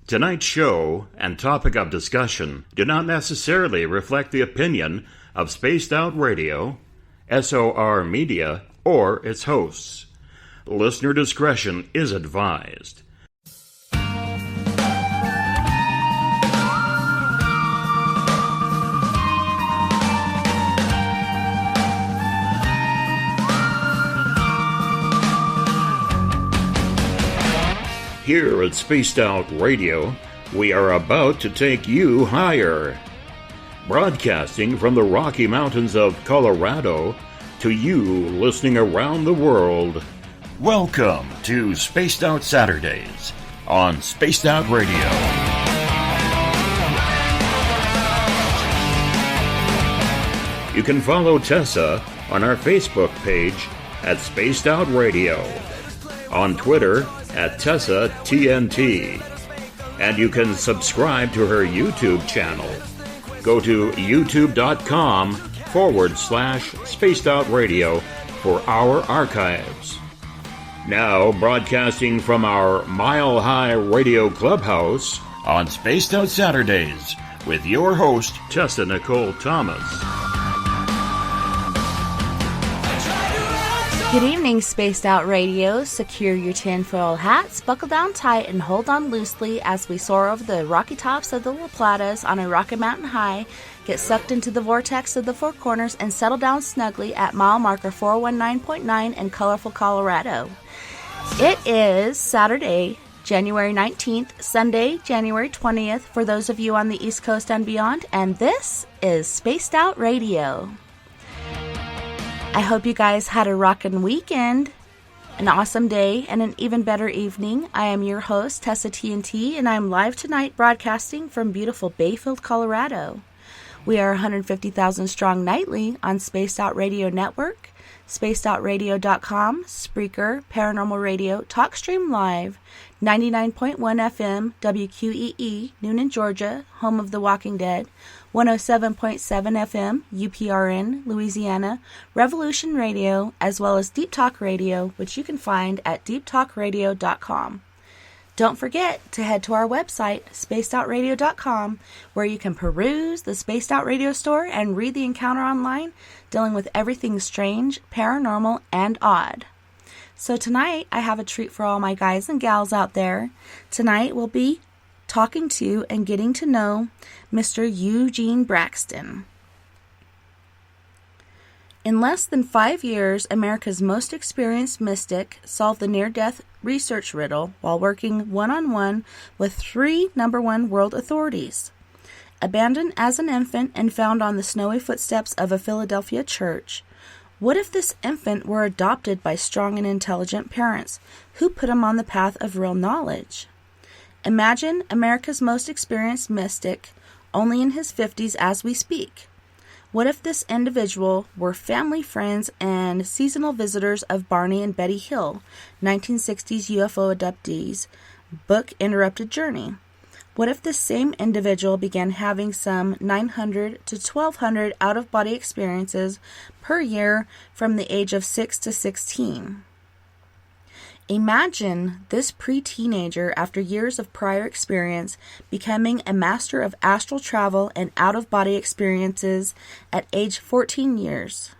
Tonight's show and topic of discussion do not necessarily reflect the opinion of Spaced Out Radio, SOR Media, or its hosts. Listener discretion is advised. Here at Spaced Out Radio, we are about to take you higher. Broadcasting from the Rocky Mountains of Colorado to you listening around the world. Welcome to Spaced Out Saturdays on Spaced Out Radio. You can follow Tessa on our Facebook page at Spaced Out Radio, on Twitter at TessaTNT, and you can subscribe to her YouTube channel. Go to youtube.com/Spaced Out Radio for our archives. Now broadcasting from our Mile High Radio Clubhouse on Spaced Out Saturdays with your host, Tessa N Thomas. Good evening, Spaced Out Radio. Secure your tinfoil hats, buckle down tight, and hold on loosely as we soar over the rocky tops of the La Platas on a rocky mountain high, get sucked into the vortex of the Four Corners, and settle down snugly at mile marker 419.9 in colorful Colorado. It is Saturday, January 19th, Sunday, January 20th, for those of you on the East Coast and beyond, and this is Spaced Out Radio. I hope you guys had a rockin' weekend, an awesome day, and an even better evening. I am your host, TessaTNT, and I am live tonight broadcasting from beautiful Bayfield, Colorado. We are 150,000 strong nightly on Spaced Out Radio Network, spacedoutradio.com, Spreaker, Paranormal Radio, TalkStream Live, 99.1 FM, WQEE, Noonan, Georgia, home of The Walking Dead, 107.7 FM, UPRN, Louisiana, Revolution Radio, as well as Deep Talk Radio, which you can find at deeptalkradio.com. Don't forget to head to our website, spacedoutradio.com, where you can peruse the Spaced Out Radio store and read the encounter online, dealing with everything strange, paranormal, and odd. So tonight, I have a treat for all my guys and gals out there. Tonight, we'll be talking to and getting to know Mr. Eugene Braxton. In less than 5 years, America's most experienced mystic solved the near-death research riddle while working one-on-one with 3 number-1 world authorities. Abandoned as an infant and found on the snowy footsteps of a Philadelphia church, what if this infant were adopted by strong and intelligent parents who put him on the path of real knowledge? Imagine America's most experienced mystic, only in his 50s as we speak. What if this individual were family, friends, and seasonal visitors of Barney and Betty Hill, 1960s UFO abductees, book Interrupted Journey? What if this same individual began having some 900 to 1,200 out-of-body experiences per year from the age of 6 to 16? Imagine this pre-teenager, after years of prior experience, becoming a master of astral travel and out-of-body experiences at age 14 years.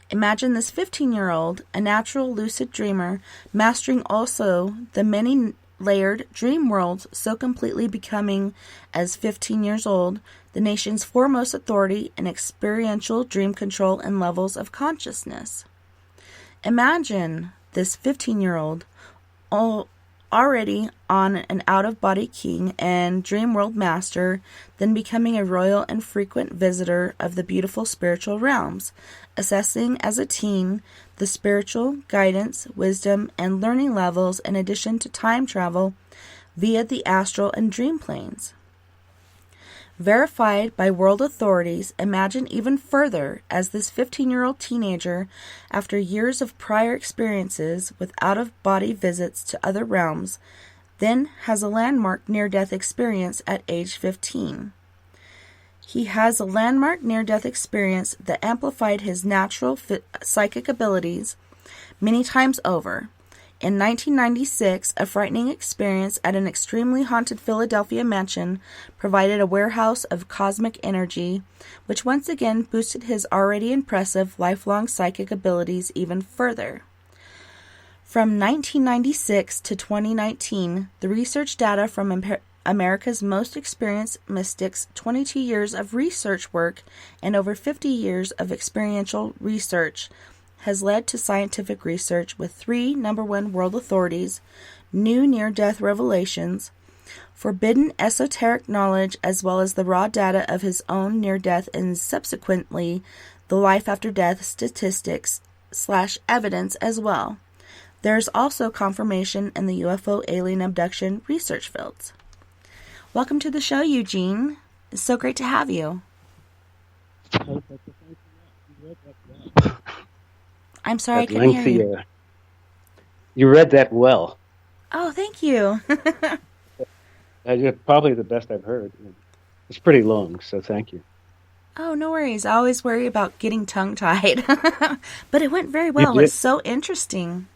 Imagine this 15-year-old, a natural lucid dreamer, mastering also the many-layered dream worlds, so completely becoming, as 15 years old, the nation's foremost authority in experiential dream control and levels of consciousness. Imagine this 15-year-old already on an out-of-body king and dream world master, then becoming a royal and frequent visitor of the beautiful spiritual realms, assessing as a teen the spiritual guidance, wisdom, and learning levels in addition to time travel via the astral and dream planes. Verified by world authorities, imagine even further as this 15-year-old teenager, after years of prior experiences with out-of-body visits to other realms, then has a landmark near-death experience at age 15. He has a landmark near-death experience that amplified his natural psychic abilities many times over. In 1996, a frightening experience at an extremely haunted Philadelphia mansion provided a warehouse of cosmic energy, which once again boosted his already impressive lifelong psychic abilities even further. From 1996 to 2019, the research data from America's most experienced mystics' 22 years of research work and over 50 years of experiential research has led to scientific research with 3 #1 world authorities, new near-death revelations, forbidden esoteric knowledge, as well as the raw data of his own near-death and subsequently the life-after-death statistics/evidence as well. There's also confirmation in the UFO alien abduction research fields. Welcome to the show, Eugene. It's so great to have you. I'm sorry, I couldn't hear you. You read that well. Oh, thank you. Probably the best I've heard. It's pretty long, so thank you. Oh, no worries. I always worry about getting tongue-tied. But it went very well. It's so interesting.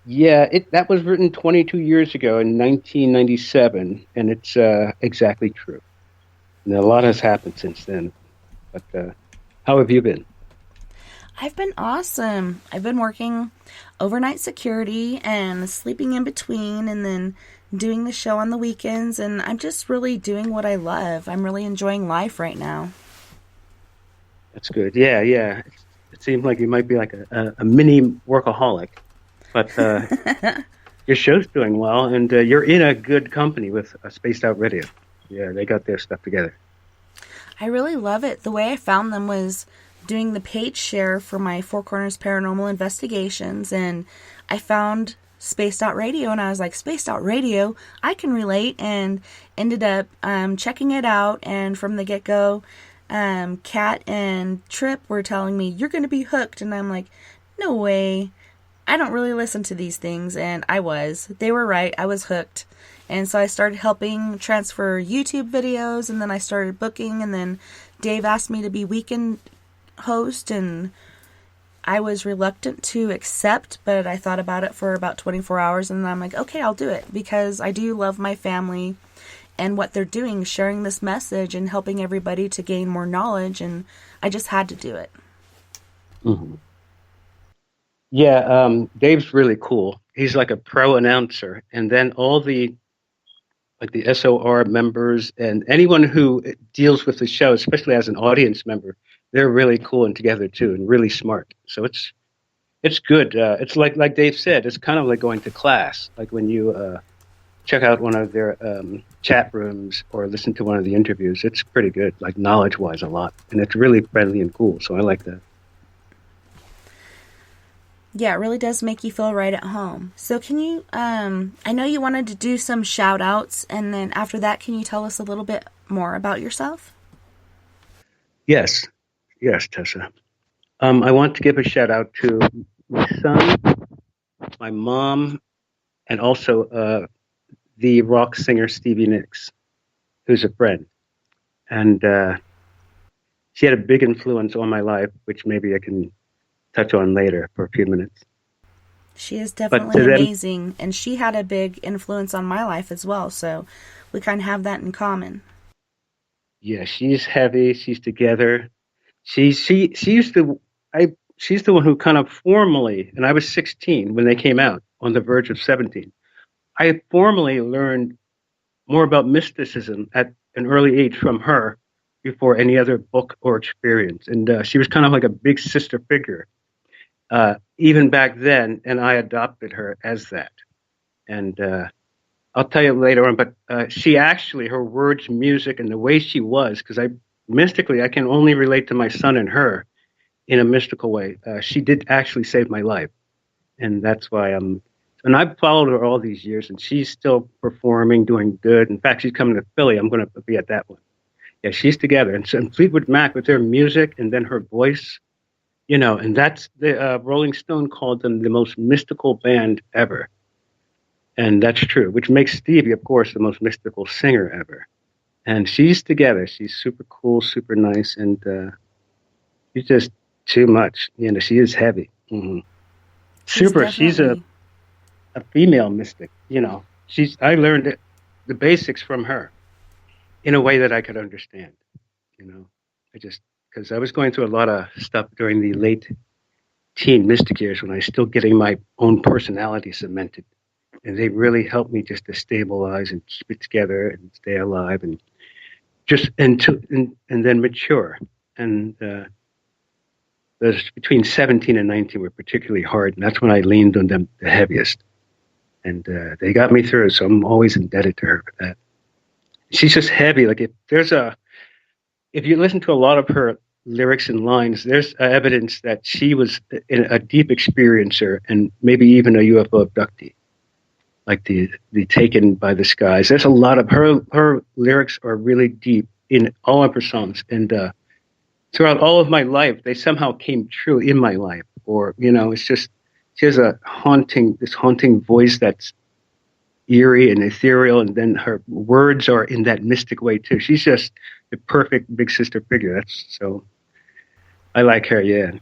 Yeah, that was written 22 years ago in 1997, and it's exactly true. And a lot has happened since then. But how have you been? I've been awesome. I've been working overnight security and sleeping in between and then doing the show on the weekends, and I'm just really doing what I love. I'm really enjoying life right now. That's good. Yeah. It seems like you might be like a mini workaholic. But your show's doing well, and you're in a good company with Spaced Out Radio. Yeah, they got their stuff together. I really love it. The way I found them was doing the page share for my Four Corners Paranormal Investigations, and I found Spaced Out Radio, and I was like, Spaced Out Radio? I can relate, and ended up checking it out, and from the get-go, Kat and Trip were telling me, you're going to be hooked, and I'm like, no way. I don't really listen to these things, and I was. They were right. I was hooked. And so I started helping transfer YouTube videos, and then I started booking, and then Dave asked me to be weekend host, and I was reluctant to accept, but I thought about it for about 24 hours, and then I'm like, okay, I'll do it, because I do love my family and what they're doing, sharing this message and helping everybody to gain more knowledge, and I just had to do it. Mm-hmm. Yeah, Dave's really cool. He's like a pro announcer, and then all the SOR members and anyone who deals with the show, especially as an audience member, they're really cool and together too, and really smart. So it's good. It's like Dave said, it's kind of like going to class. Like when you check out one of their chat rooms or listen to one of the interviews, it's pretty good, like knowledge-wise a lot, and it's really friendly and cool. So I like that. Yeah, it really does make you feel right at home. So can you, I know you wanted to do some shout outs, and then after that, can you tell us a little bit more about yourself? Yes, Tessa. I want to give a shout out to my son, my mom, and also the rock singer Stevie Nicks, who's a friend. And she had a big influence on my life, which maybe I can touch on later for a few minutes. She is definitely amazing, and she had a big influence on my life as well, so we kind of have that in common. Yeah, she's heavy, she's together. She's the one who kind of formally, and I was 16 when they came out, on the verge of 17. I formally learned more about mysticism at an early age from her before any other book or experience. And she was kind of like a big sister figure. Even back then, and I adopted her as that. And I'll tell you later on, but she actually, her words, music, and the way she was, because mystically, I can only relate to my son and her in a mystical way. She did actually save my life. And that's why and I've followed her all these years, and she's still performing, doing good. In fact, she's coming to Philly. I'm going to be at that one. Yeah, she's together. And Fleetwood Mac with their music and then her voice. And that's the Rolling Stone called them the most mystical band ever. And that's true, which makes Stevie, of course, the most mystical singer ever. And she's together. She's super cool, super nice, and she's just too much. She is heavy. Mm-hmm. She's super. She's definitely. a female mystic. I learned the basics from her in a way that I could understand. You know, I just because I was going through a lot of stuff during the late teen mystic years when I was still getting my own personality cemented, and they really helped me just to stabilize and keep it together and stay alive and just and then mature. And those between 17 and 19 were particularly hard, and that's when I leaned on them the heaviest. And they got me through, so I'm always indebted to her for that. She's just heavy. Like if you listen to a lot of her lyrics and lines, there's evidence that she was a deep experiencer and maybe even a UFO abductee, like the Taken by the Skies. There's a lot of her lyrics are really deep in all of her songs, and throughout all of my life, they somehow came true in my life. Or it's just she has this haunting voice that's eerie and ethereal, and then her words are in that mystic way too. She's just the perfect big sister figure. That's so I like her. Yeah.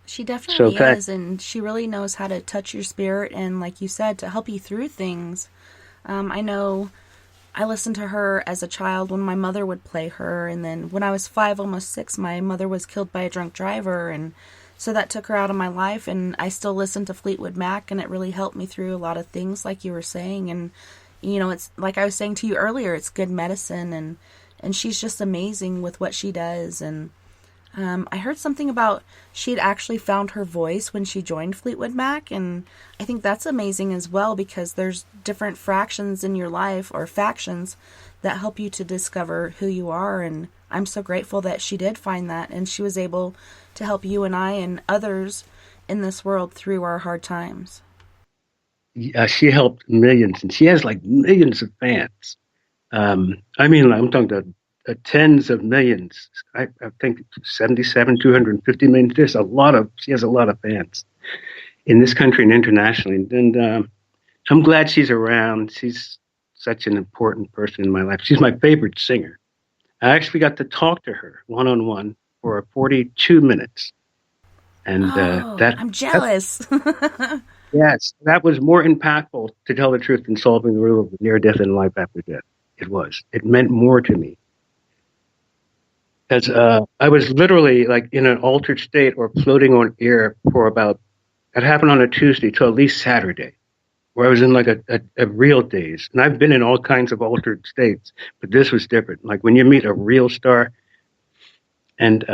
She So definitely kind is, and she really knows how to touch your spirit and, like you said, to help you through things. I know I listened to her as a child when my mother would play her, and then when I was 5, almost 6, my mother was killed by a drunk driver, and so that took her out of my life, and I still listen to Fleetwood Mac, and it really helped me through a lot of things, like you were saying, and, it's like I was saying to you earlier, it's good medicine, and she's just amazing with what she does, and I heard something about she had actually found her voice when she joined Fleetwood Mac, and I think that's amazing as well because there's different fractions in your life or factions that help you to discover who you are, and I'm so grateful that she did find that and she was able to help you and I and others in this world through our hard times. she helped millions, and she has like millions of fans. I mean, I'm talking to tens of millions. I think 77, 250 million. She has a lot of fans in this country and internationally. And I'm glad she's around. She's such an important person in my life. She's my favorite singer. I actually got to talk to her one on one for 42 minutes. And Oh, I'm jealous. yes, that was more impactful, to tell the truth, than solving the riddle of near death and life after death. It was. It meant more to me. Because I was literally like in an altered state or floating on air for that happened on a Tuesday till at least Saturday, where I was in like a real daze. And I've been in all kinds of altered states, but this was different. Like when you meet a real star, and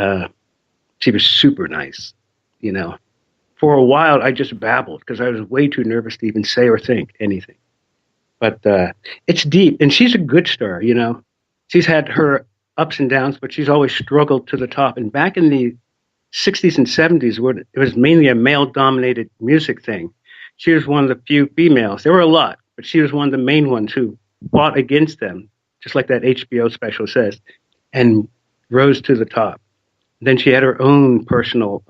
she was super nice, you know. For a while, I just babbled because I was way too nervous to even say or think anything. But it's deep, and she's a good star, you know. She's had her ups and downs, but she's always struggled to the top. And back in the 60s and 70s, where it was mainly a male-dominated music thing, she was one of the few females. There were a lot, but she was one of the main ones who fought against them, just like that HBO special says, and rose to the top. Then she had her own personal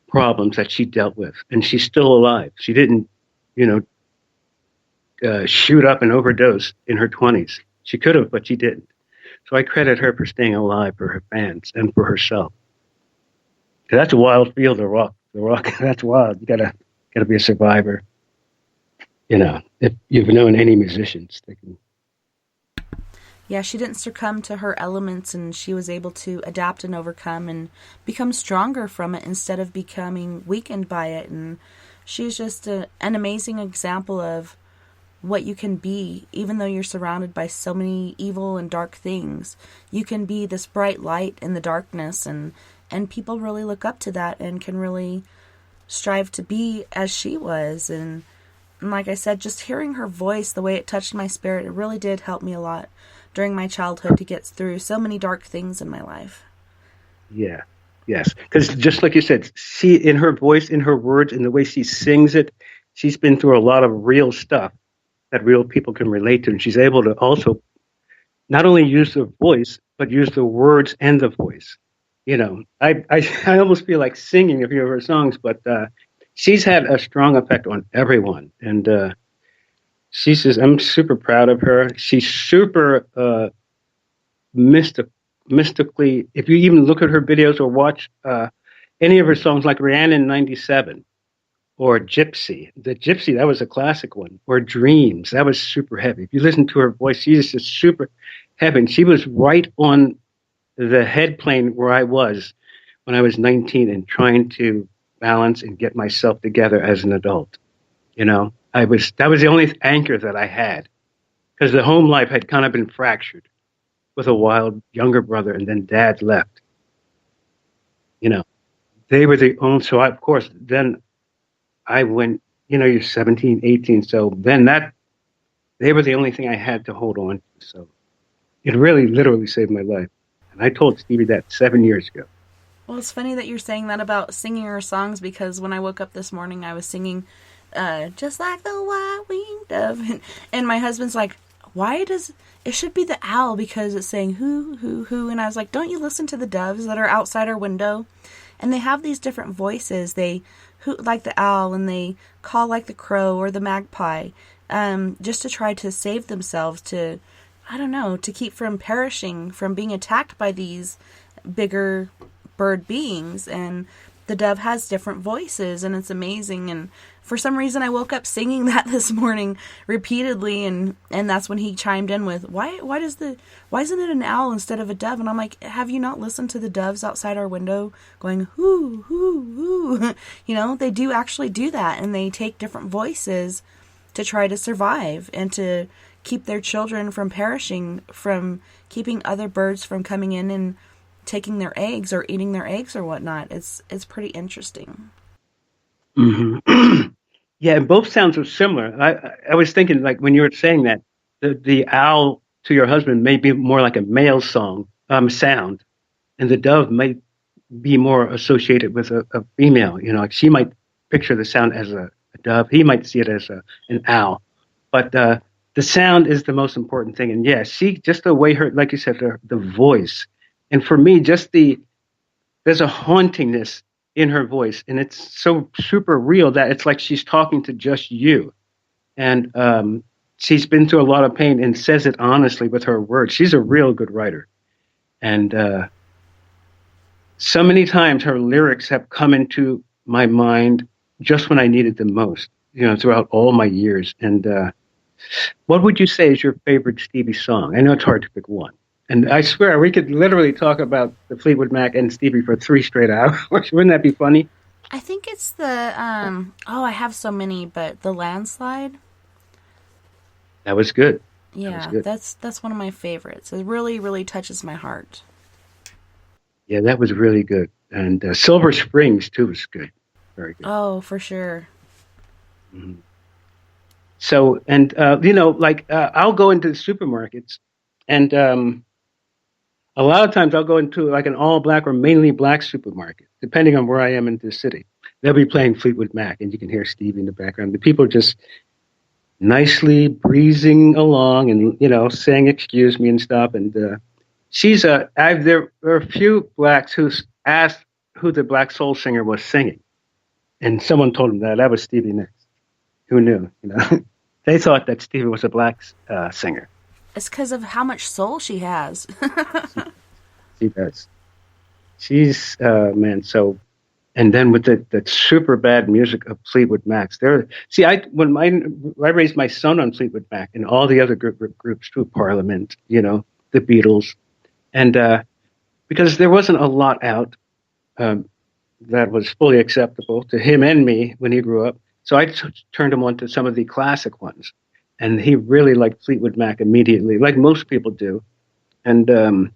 problems that she dealt with, and she's still alive. She didn't, shoot up and overdose in her 20s. She could have, but she didn't. So I credit her for staying alive for her fans and for herself. That's a wild field, the rock. That's wild. You gotta be a survivor. If you've known any musicians, they can. Yeah, she didn't succumb to her elements, and she was able to adapt and overcome and become stronger from it instead of becoming weakened by it. And she's just an amazing example of what you can be, even though you're surrounded by so many evil and dark things. You can be this bright light in the darkness, and people really look up to that and can really strive to be as she was. And like I said, just hearing her voice, the way it touched my spirit, it really did help me a lot during my childhood to get through so many dark things in my life. Yeah, yes. Because just like you said, she, in her voice, in her words, in the way she sings it, she's been through a lot of real stuff that real people can relate to. And she's able to also not only use the voice, but use the words and the voice. I almost feel like singing if you hear her songs, but she's had a strong effect on everyone. And I'm super proud of her. She's super mystically, if you even look at her videos or watch any of her songs, like Rihanna in 97, or Gypsy. The Gypsy, that was a classic one. Or Dreams, that was super heavy. If you listen to her voice, she's just super heavy. And she was right on the head plane where I was when I was 19 and trying to balance and get myself together as an adult. You know, that was the only anchor that I had, because the home life had kind of been fractured with a wild younger brother, and then dad left. You know, they were the only, so I, of course, then I went, you know, you're 17, 18. So then they were the only thing I had to hold on to. So it really literally saved my life. And I told Stevie that 7 years ago. Well, it's funny that you're saying that about singing her songs, because when I woke up this morning, I was singing Just Like the White-Winged Dove. And my husband's like, it should be the owl because it's saying who, who. And I was like, don't you listen to the doves that are outside our window? And they have these different voices. They hoot like the owl and they call like the crow or the magpie, just to try to save themselves, to, I don't know, to keep from perishing, from being attacked by these bigger bird beings. And the dove has different voices, and it's amazing. And for some reason I woke up singing that this morning repeatedly, and that's when he chimed in with, why isn't it an owl instead of a dove? And I'm like, have you not listened to the doves outside our window going hoo hoo hoo? You know, they do actually do that, and they take different voices to try to survive and to keep their children from perishing, from keeping other birds from coming in and taking their eggs or eating their eggs or whatnot. It's pretty interesting. Mm-hmm. Yeah, and both sounds are similar. I was thinking, like, when you were saying that, the owl to your husband may be more like a male sound, and the dove might be more associated with a female. You know, like she might picture the sound as a dove. He might see it as an owl. But the sound is the most important thing. And yeah, just the way like you said, the voice. And for me, there's a hauntingness in her voice, and it's so super real that it's like she's talking to just you. And she's been through a lot of pain and says it honestly with her words. She's a real good writer. And so many times her lyrics have come into my mind just when I needed them most, you know, throughout all my years. And what would you say is your favorite Stevie song? I know it's hard to pick one. And I swear, we could literally talk about the Fleetwood Mac and Stevie for 3 straight hours. Wouldn't that be funny? I think it's the, I have so many, but the Landslide. That was good. Yeah, that's one of my favorites. It really, really touches my heart. Yeah, that was really good. And Silver Springs, too, was good. Very good. Oh, for sure. Mm-hmm. So, and, you know, like, I'll go into the supermarkets, and a lot of times I'll go into like an all-black or mainly black supermarket, depending on where I am in the city. They'll be playing Fleetwood Mac, and you can hear Stevie in the background. The people are just nicely breezing along and, you know, saying excuse me and stuff. And there are a few blacks who asked who the black soul singer was singing. And someone told them that was Stevie Nicks. Who knew, you know? They thought that Stevie was a black singer. It's because of how much soul she has. She does. She's, man, so, and then with the super bad music of Fleetwood Mac. When I raised my son on Fleetwood Mac and all the other groups through Parliament, you know, the Beatles, and because there wasn't a lot out that was fully acceptable to him and me when he grew up, so I turned him on to some of the classic ones. And he really liked Fleetwood Mac immediately, like most people do. And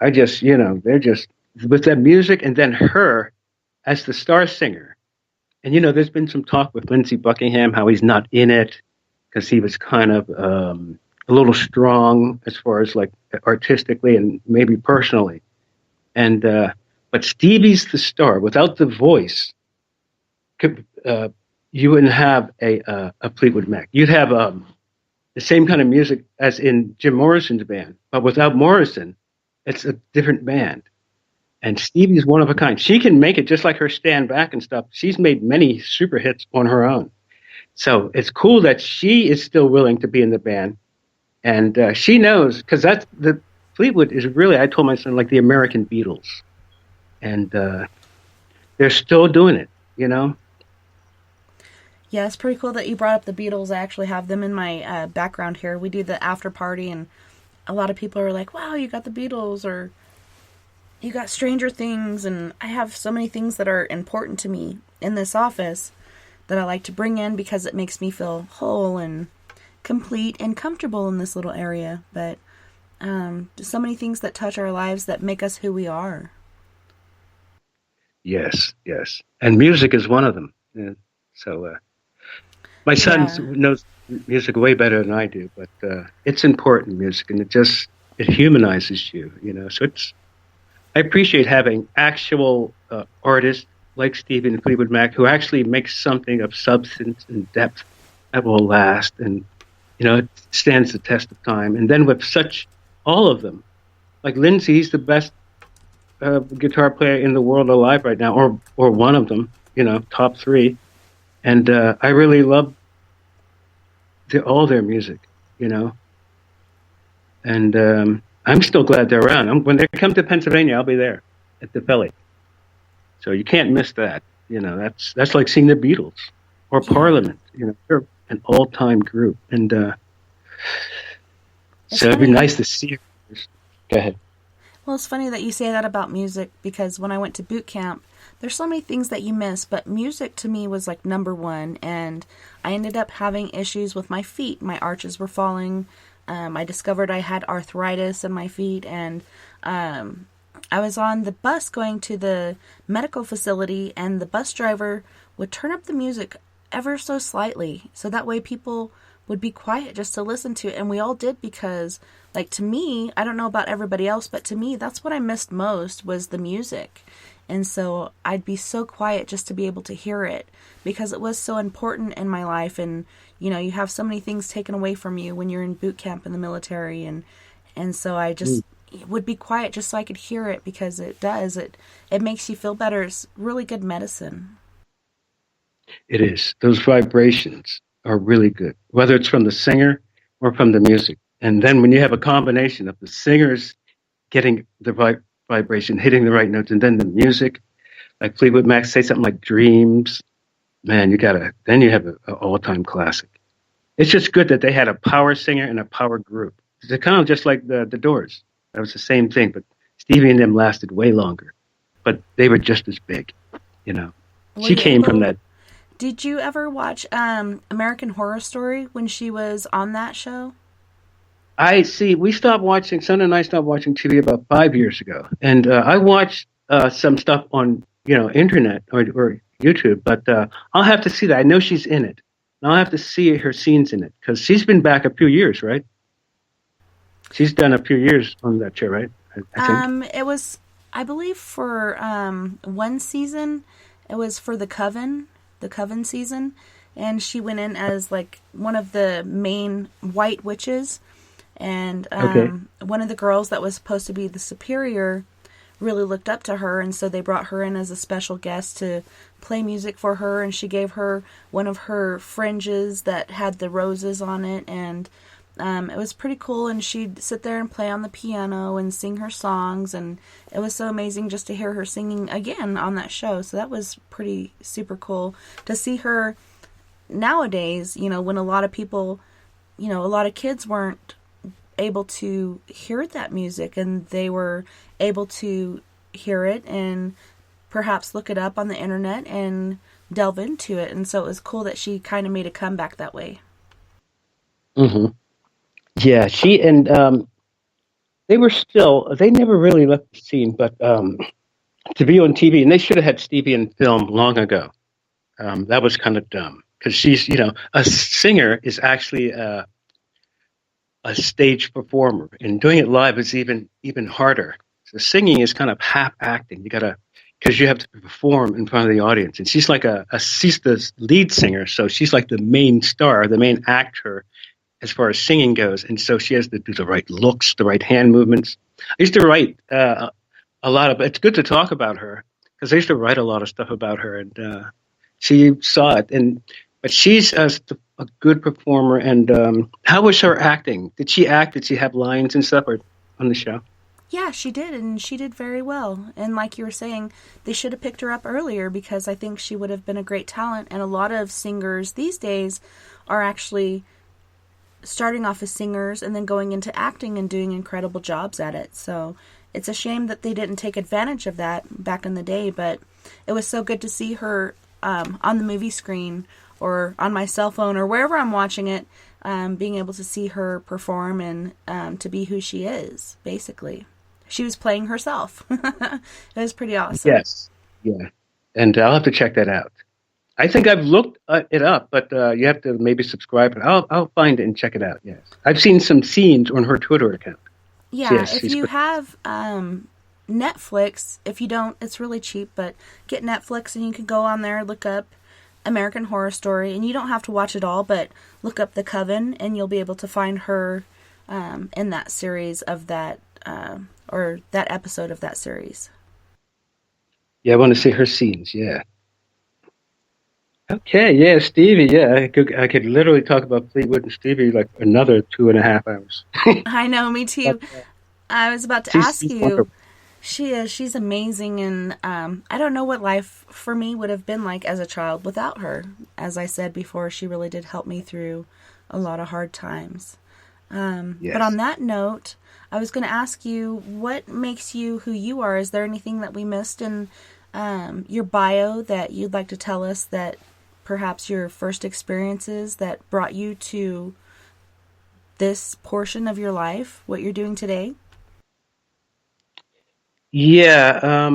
I just, you know, they're just, with that music and then her as the star singer. And, you know, there's been some talk with Lindsey Buckingham, how he's not in it because he was kind of a little strong as far as like artistically and maybe personally. And, but Stevie's the star. Without the voice, you wouldn't have a Fleetwood Mac. You'd have the same kind of music as in Jim Morrison's band, but without Morrison, it's a different band. And Stevie's one of a kind. She can make it just like her Stand Back and stuff. She's made many super hits on her own. So it's cool that she is still willing to be in the band. And she knows, because that's the Fleetwood is really, I told my son, like the American Beatles. And they're still doing it. you know? Yeah, it's pretty cool that you brought up the Beatles. I actually have them in my background here. We do the after party, and a lot of people are like, wow, you got the Beatles, or you got Stranger Things, and I have so many things that are important to me in this office that I like to bring in because it makes me feel whole and complete and comfortable in this little area. But so many things that touch our lives that make us who we are. Yes, yes. And music is one of them. Yeah. So my son knows music way better than I do, but it's important, music, and it humanizes you, you know. So I appreciate having actual artists like Stevie and Fleetwood Mac who actually make something of substance and depth that will last, and you know, it stands the test of time. And then with all of them, like Lindsey, he's the best guitar player in the world alive right now, or one of them, you know, top 3. And I really love all their music, you know. And I'm still glad they're around. When they come to Pennsylvania, I'll be there at the Philly. So you can't miss that. You know, that's like seeing the Beatles or Parliament. You know, they're an all-time group, and so it'd be nice to see. Go ahead. Well, it's funny that you say that about music, because when I went to boot camp, there's so many things that you miss, but music to me was like number one, and I ended up having issues with my feet. My arches were falling. I discovered I had arthritis in my feet, and I was on the bus going to the medical facility, and the bus driver would turn up the music ever so slightly, so that way people would be quiet just to listen to it. And we all did, because, like, to me, I don't know about everybody else, but to me, that's what I missed most, was the music. And so I'd be so quiet just to be able to hear it, because it was so important in my life. And, you know, you have so many things taken away from you when you're in boot camp in the military. And so I just would be quiet just so I could hear it, because it makes you feel better. It's really good medicine. It is. Those vibrations are really good, whether it's from the singer or from the music. And then when you have a combination of the singers getting the vibration, hitting the right notes, and then the music, like Fleetwood Mac, say something like Dreams, man, then you have an all-time classic. It's just good that they had a power singer and a power group. It's kind of just like the Doors. That was the same thing, but Stevie and them lasted way longer. But they were just as big, you know. She came from that. Did you ever watch American Horror Story when she was on that show? We stopped watching, Son and I stopped watching TV about 5 years ago. And I watched some stuff on, you know, internet or YouTube, but I'll have to see that. I know she's in it. And I'll have to see her scenes in it, because she's been back a few years, right? She's done a few years on that show, right? I think. It was, I believe, for one season. It was for the Coven season, and she went in as like one of the main white witches, and one of the girls that was supposed to be the superior really looked up to her, and so they brought her in as a special guest to play music for her, and she gave her one of her fringes that had the roses on it, and it was pretty cool. And she'd sit there and play on the piano and sing her songs, and it was so amazing just to hear her singing again on that show. So that was pretty super cool to see her nowadays, you know, when a lot of people, you know, a lot of kids weren't able to hear that music, and they were able to hear it and perhaps look it up on the internet and delve into it. And so it was cool that she kind of made a comeback that way. Mm-hmm. Yeah, she and they never really left the scene, but to be on TV, and they should have had Stevie in film long ago. That was kind of dumb, because she's, you know, a singer is actually a stage performer, and doing it live is even harder. So singing is kind of half acting. Because you have to perform in front of the audience, and she's like she's the lead singer, so she's like the main star, the main actor, as far as singing goes. And so she has to do the right looks, the right hand movements. I used to write a lot of, it's good to talk about her, because I used to write a lot of stuff about her, and she saw it. But she's a good performer. And how was her acting? Did she act? Did she have lines and stuff on the show? Yeah, she did, and she did very well. And like you were saying, they should have picked her up earlier because I think she would have been a great talent. And a lot of singers these days are actually starting off as singers and then going into acting and doing incredible jobs at it. So it's a shame that they didn't take advantage of that back in the day, but it was so good to see her on the movie screen or on my cell phone or wherever I'm watching it, being able to see her perform and to be who she is, basically. She was playing herself. It was pretty awesome. Yes. Yeah. And I'll have to check that out. I think I've looked it up, but you have to maybe subscribe. I'll find it and check it out, yes. I've seen some scenes on her Twitter account. Yeah, Yes, if you have Netflix, if you don't, it's really cheap, but get Netflix and you can go on there, look up American Horror Story, and you don't have to watch it all, but look up The Coven, and you'll be able to find her in that series of that, or that episode of that series. Yeah, I want to see her scenes, yeah. Okay, yeah, Stevie, yeah. I could literally talk about Fleetwood and Stevie like another 2.5 hours. I know, me too. I was about to ask you. Wonderful. She's amazing, and I don't know what life for me would have been like as a child without her. As I said before, she really did help me through a lot of hard times. Yes. But on that note, I was going to ask you, what makes you who you are? Is there anything that we missed in your bio that you'd like to tell us, that perhaps your first experiences that brought you to this portion of your life, what you're doing today? Yeah,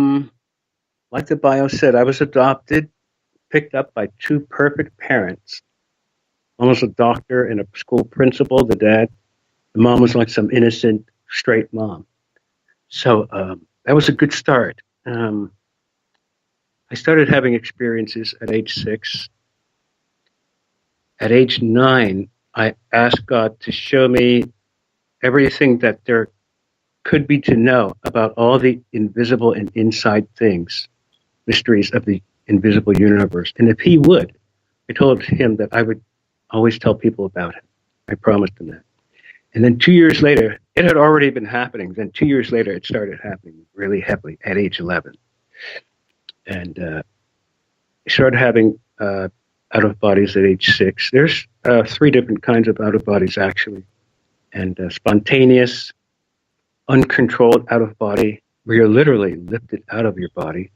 like the bio said, I was adopted, picked up by two perfect parents. One was a doctor and a school principal, the dad. The mom was like some innocent, straight mom. So that was a good start. I started having experiences at age 6. At age 9, I asked God to show me everything that there could be to know about all the invisible and inside things, mysteries of the invisible universe. And if he would, I told him that I would always tell people about him. I promised him that. And then 2 years later, it had already been happening. Then 2 years later, it started happening really heavily at age 11. And I started having out-of-bodies at age 6. There's 3 different kinds of out-of-bodies, actually. And spontaneous, uncontrolled out-of-body, where you're literally lifted out of your body.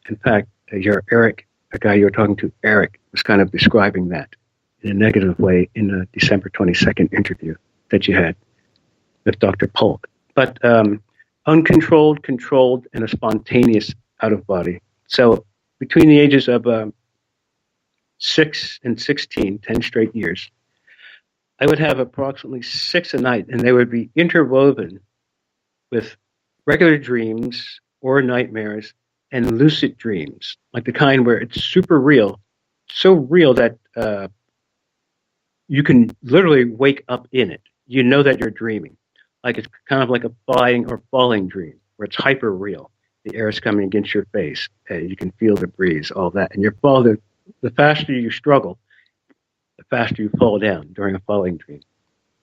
In fact, Eric, the guy you were talking to, Eric, was kind of describing that in a negative way in the December 22nd interview that you had with Dr. Polk. But uncontrolled, controlled, and a spontaneous out-of-body. So between the ages of 6 and 16, 10 straight years, I would have approximately 6 a night, and they would be interwoven with regular dreams or nightmares and lucid dreams, like the kind where it's super real, so real that you can literally wake up in it. You know that you're dreaming. Like it's kind of like a flying or falling dream, where it's hyper real. The air is coming against your face. You can feel the breeze, all that. And the faster you struggle, the faster you fall down during a falling dream.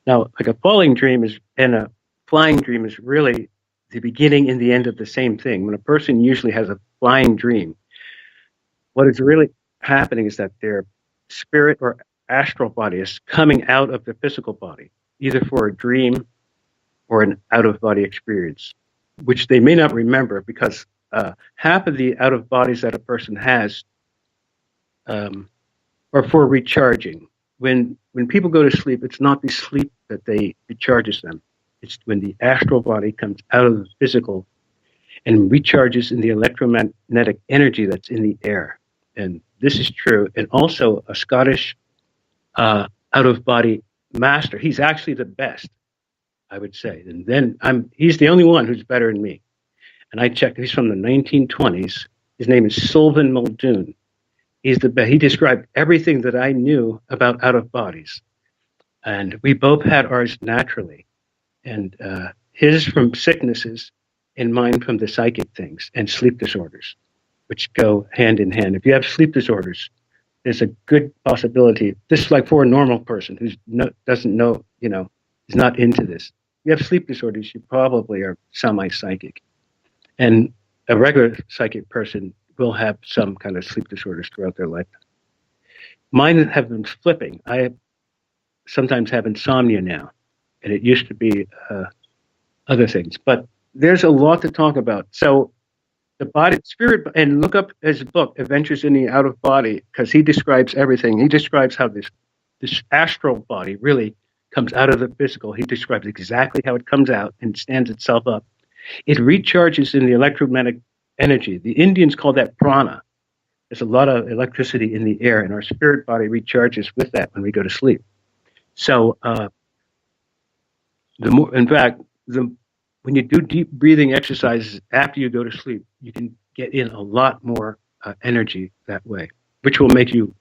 Now, like a falling dream and a flying dream is really the beginning and the end of the same thing. When a person usually has a flying dream, what is really happening is that their spirit or astral body is coming out of the physical body, either for a dream or an out-of-body experience, which they may not remember, because half of the out-of-bodies that a person has are for recharging. When people go to sleep, it's not the sleep that recharges them. It's when the astral body comes out of the physical and recharges in the electromagnetic energy that's in the air. And this is true. And also a Scottish out-of-body master. He's actually the best, I would say. And then he's the only one who's better than me. And I checked. He's from the 1920s. His name is Sylvan Muldoon. He's the best. He described everything that I knew about out-of-bodies. And we both had ours naturally. And his from sicknesses and mine from the psychic things and sleep disorders, which go hand in hand. If you have sleep disorders, there's a good possibility. This is like for a normal person who doesn't know, is not into this. you have sleep disorders, you probably are semi-psychic. And a regular psychic person will have some kind of sleep disorders throughout their lifetime. Mine have been flipping. I sometimes have insomnia now, and it used to be other things. But there's a lot to talk about. So the body, spirit, and look up his book, Adventures in the Out of Body, because he describes everything. He describes how this astral body really comes out of the physical. He describes exactly how it comes out and stands itself up. It recharges in the electromagnetic energy. The Indians call that prana. There's a lot of electricity in the air, and our spirit body recharges with that when we go to sleep. So, in fact, when you do deep breathing exercises after you go to sleep, you can get in a lot more energy that way, which will make you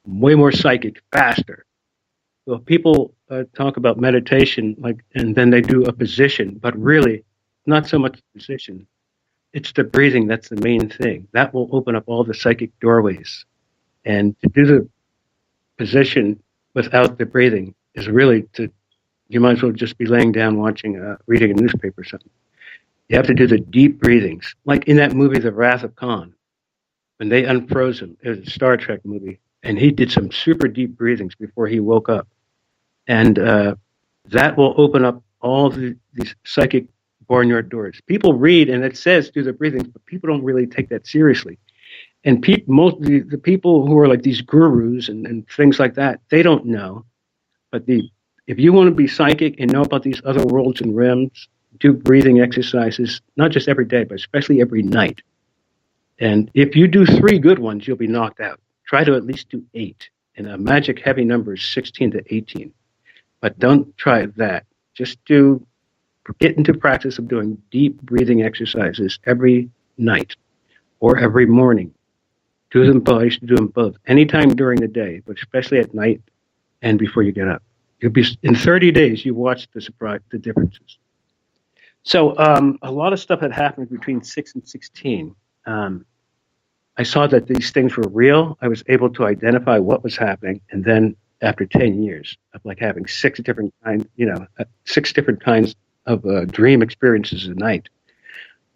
way more psychic faster. So people talk about meditation, and then they do a position, but really, not so much the position. It's the breathing that's the main thing. That will open up all the psychic doorways. And to do the position without the breathing is really you might as well just be laying down reading a newspaper or something. You have to do the deep breathings. Like in that movie, The Wrath of Khan, when they unfroze him, it was a Star Trek movie, and he did some super deep breathings before he woke up. And that will open up all these psychic barnyard doors. People read, and it says do the breathings, but people don't really take that seriously. And most the people who are like these gurus and things like that, they don't know. But if you want to be psychic and know about these other worlds and realms, do breathing exercises, not just every day, but especially every night. And if you do 3 good ones, you'll be knocked out. Try to at least do 8. And a magic heavy number is 16 to 18. But don't try that. Just get into practice of doing deep breathing exercises every night or every morning. Do them both. You should do them both anytime during the day, but especially at night and before you get up. You'll be in 30 days. You watch the differences. So a lot of stuff had happened between 6 and 16. I saw that these things were real. I was able to identify what was happening, and then after 10 years of like having 6 different kinds of dream experiences a night,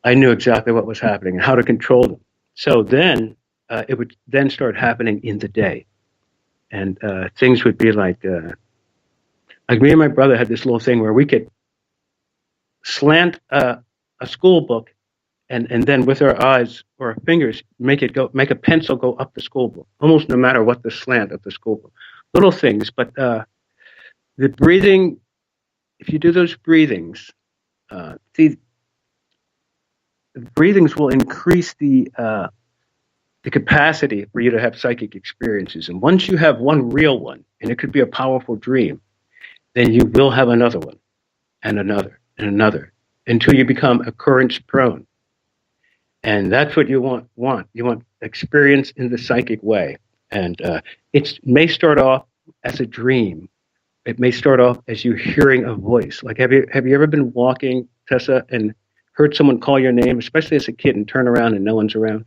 I knew exactly what was happening and how to control them. So then it would then start happening in the day, and things would be like me and my brother had this little thing where we could slant a school book and then with our eyes or our fingers make a pencil go up the school book, almost no matter what the slant of the school book. Little things, but the breathing, if you do those breathings, the breathings will increase the capacity for you to have psychic experiences. And once you have one real one, and it could be a powerful dream, then you will have another one, and another, and another, until you become occurrence prone. And that's what you want. You want experience in the psychic way. And it may start off as a dream. It may start off as you hearing a voice. Like, have you ever been walking, Tessa, and heard someone call your name, especially as a kid, and turn around and no one's around?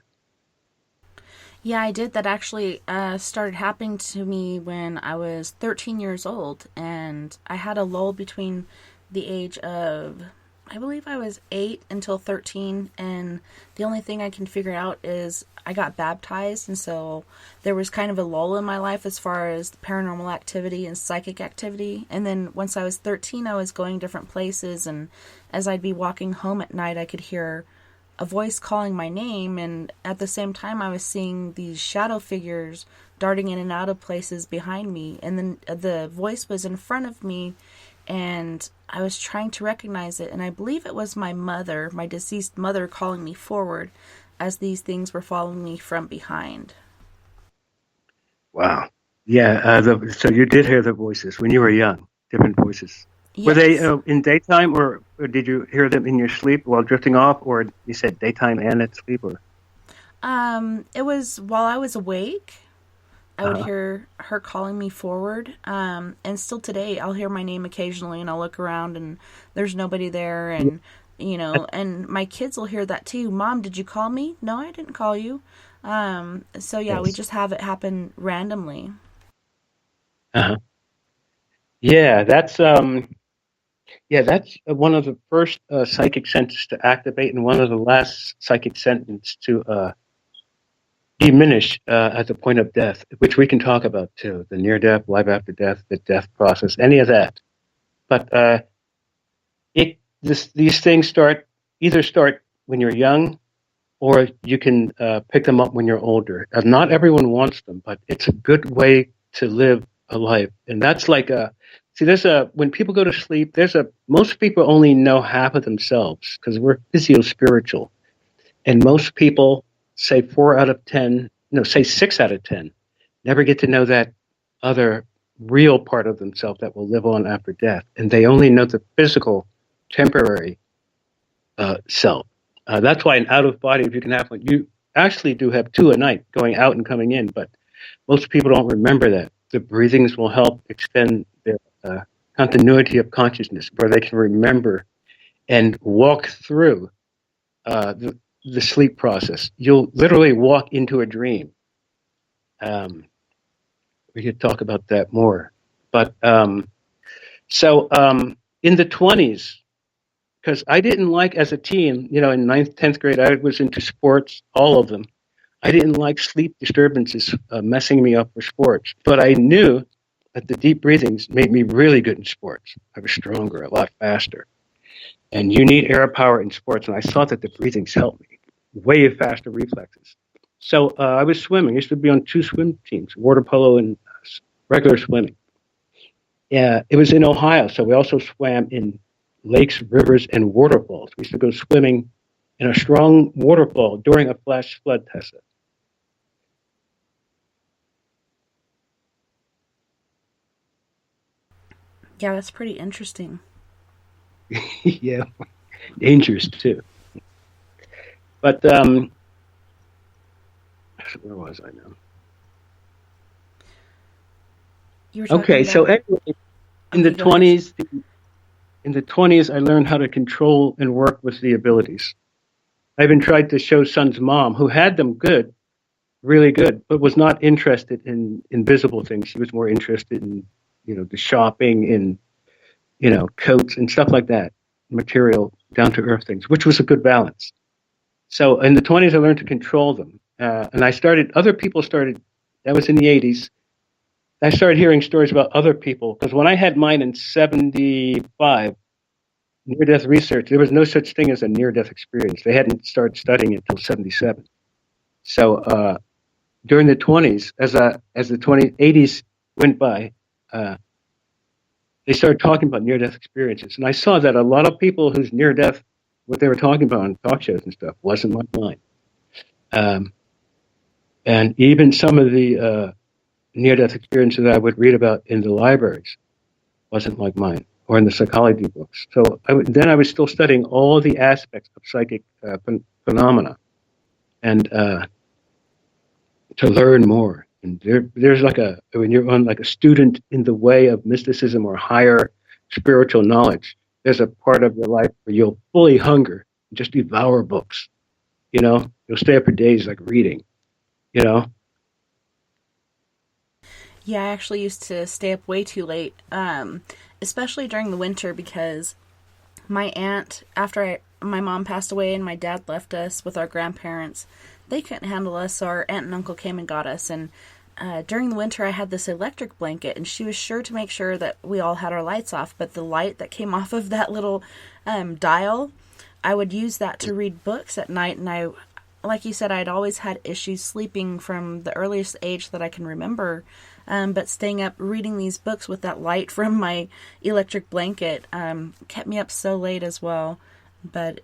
Yeah, I did. That actually started happening to me when I was 13 years old, and I had a lull between the age of, I believe I was 8 until 13, and the only thing I can figure out is I got baptized, and so there was kind of a lull in my life as far as paranormal activity and psychic activity. And then once I was 13, I was going different places, and as I'd be walking home at night, I could hear a voice calling my name, and at the same time I was seeing these shadow figures darting in and out of places behind me, and then the voice was in front of me, and I was trying to recognize it, and I believe it was my mother, my deceased mother, calling me forward as these things were following me from behind. Wow. Yeah, so you did hear the voices when you were young, different voices. Yes. Were they in daytime, or did you hear them in your sleep while drifting off, or you said daytime and at sleep? Or? It was while I was awake. I would hear her calling me forward, and still today I'll hear my name occasionally, and I'll look around and there's nobody there, and and my kids will hear that too. Mom, did you call me? No, I didn't call you. So yeah, yes. We just have it happen randomly. Yeah, that's Yeah, that's one of the first psychic centers to activate, and one of the last psychic centers to diminish at the point of death, which we can talk about too. The near death, life after death, the death process, any of that. But these things start when you're young, or you can pick them up when you're older. Not everyone wants them, but it's a good way to live a life. And that's like when people go to sleep, most people only know half of themselves because we're physio-spiritual. And most people, say 6 out of 10, never get to know that other real part of themselves that will live on after death. And they only know the physical, temporary self. That's why an out-of-body, if you can have one, you actually do have 2 a night, going out and coming in, but most people don't remember that. The breathings will help extend their continuity of consciousness, where they can remember and walk through the sleep process. You'll literally walk into a dream. We could talk about that more. But in the 20s, because I didn't like, as a teen, in 9th, 10th grade, I was into sports, all of them. I didn't like sleep disturbances messing me up for sports. But I knew that the deep breathings made me really good in sports. I was stronger, a lot faster. And you need air power in sports, and I saw that the breathings helped me. Way faster reflexes. So I was swimming. I used to be on 2 swim teams, water polo and regular swimming. Yeah, it was in Ohio, so we also swam in lakes, rivers, and waterfalls. We used to go swimming in a strong waterfall during a flash flood, Tessa. Yeah, that's pretty interesting. Yeah, dangerous too. But where was I now? You were talking Okay, about... so anyway, in the Okay, go ahead. 20s, I learned how to control and work with the abilities. I even tried to show Son's mom, who had them good, really good, but was not interested in invisible things. She was more interested in, the shopping and, coats and stuff like that, material, down to earth things, which was a good balance. So in the 20s, I learned to control them. And other people started, that was in the 80s. I started hearing stories about other people, because when I had mine in 75, near-death research, there was no such thing as a near-death experience. They hadn't started studying it until 77. So during the 20s, as the 80s went by, they started talking about near-death experiences. And I saw that a lot of people whose near-death, what they were talking about on talk shows and stuff, wasn't like mine. And even some of the near-death experiences that I would read about in the libraries wasn't like mine, or in the psychology books. So then I was still studying all the aspects of psychic phenomena, and to learn more. And there's when you're on like a student in the way of mysticism or higher spiritual knowledge, there's a part of your life where you'll fully hunger and just devour books. You'll stay up for days like reading. Yeah, I actually used to stay up way too late, especially during the winter, because my aunt, after my mom passed away and my dad left us with our grandparents, they couldn't handle us, so our aunt and uncle came and got us. And during the winter, I had this electric blanket, and she was sure to make sure that we all had our lights off. But the light that came off of that little dial, I would use that to read books at night. And like you said, I'd always had issues sleeping from the earliest age that I can remember. But staying up reading these books with that light from my electric blanket kept me up so late as well. But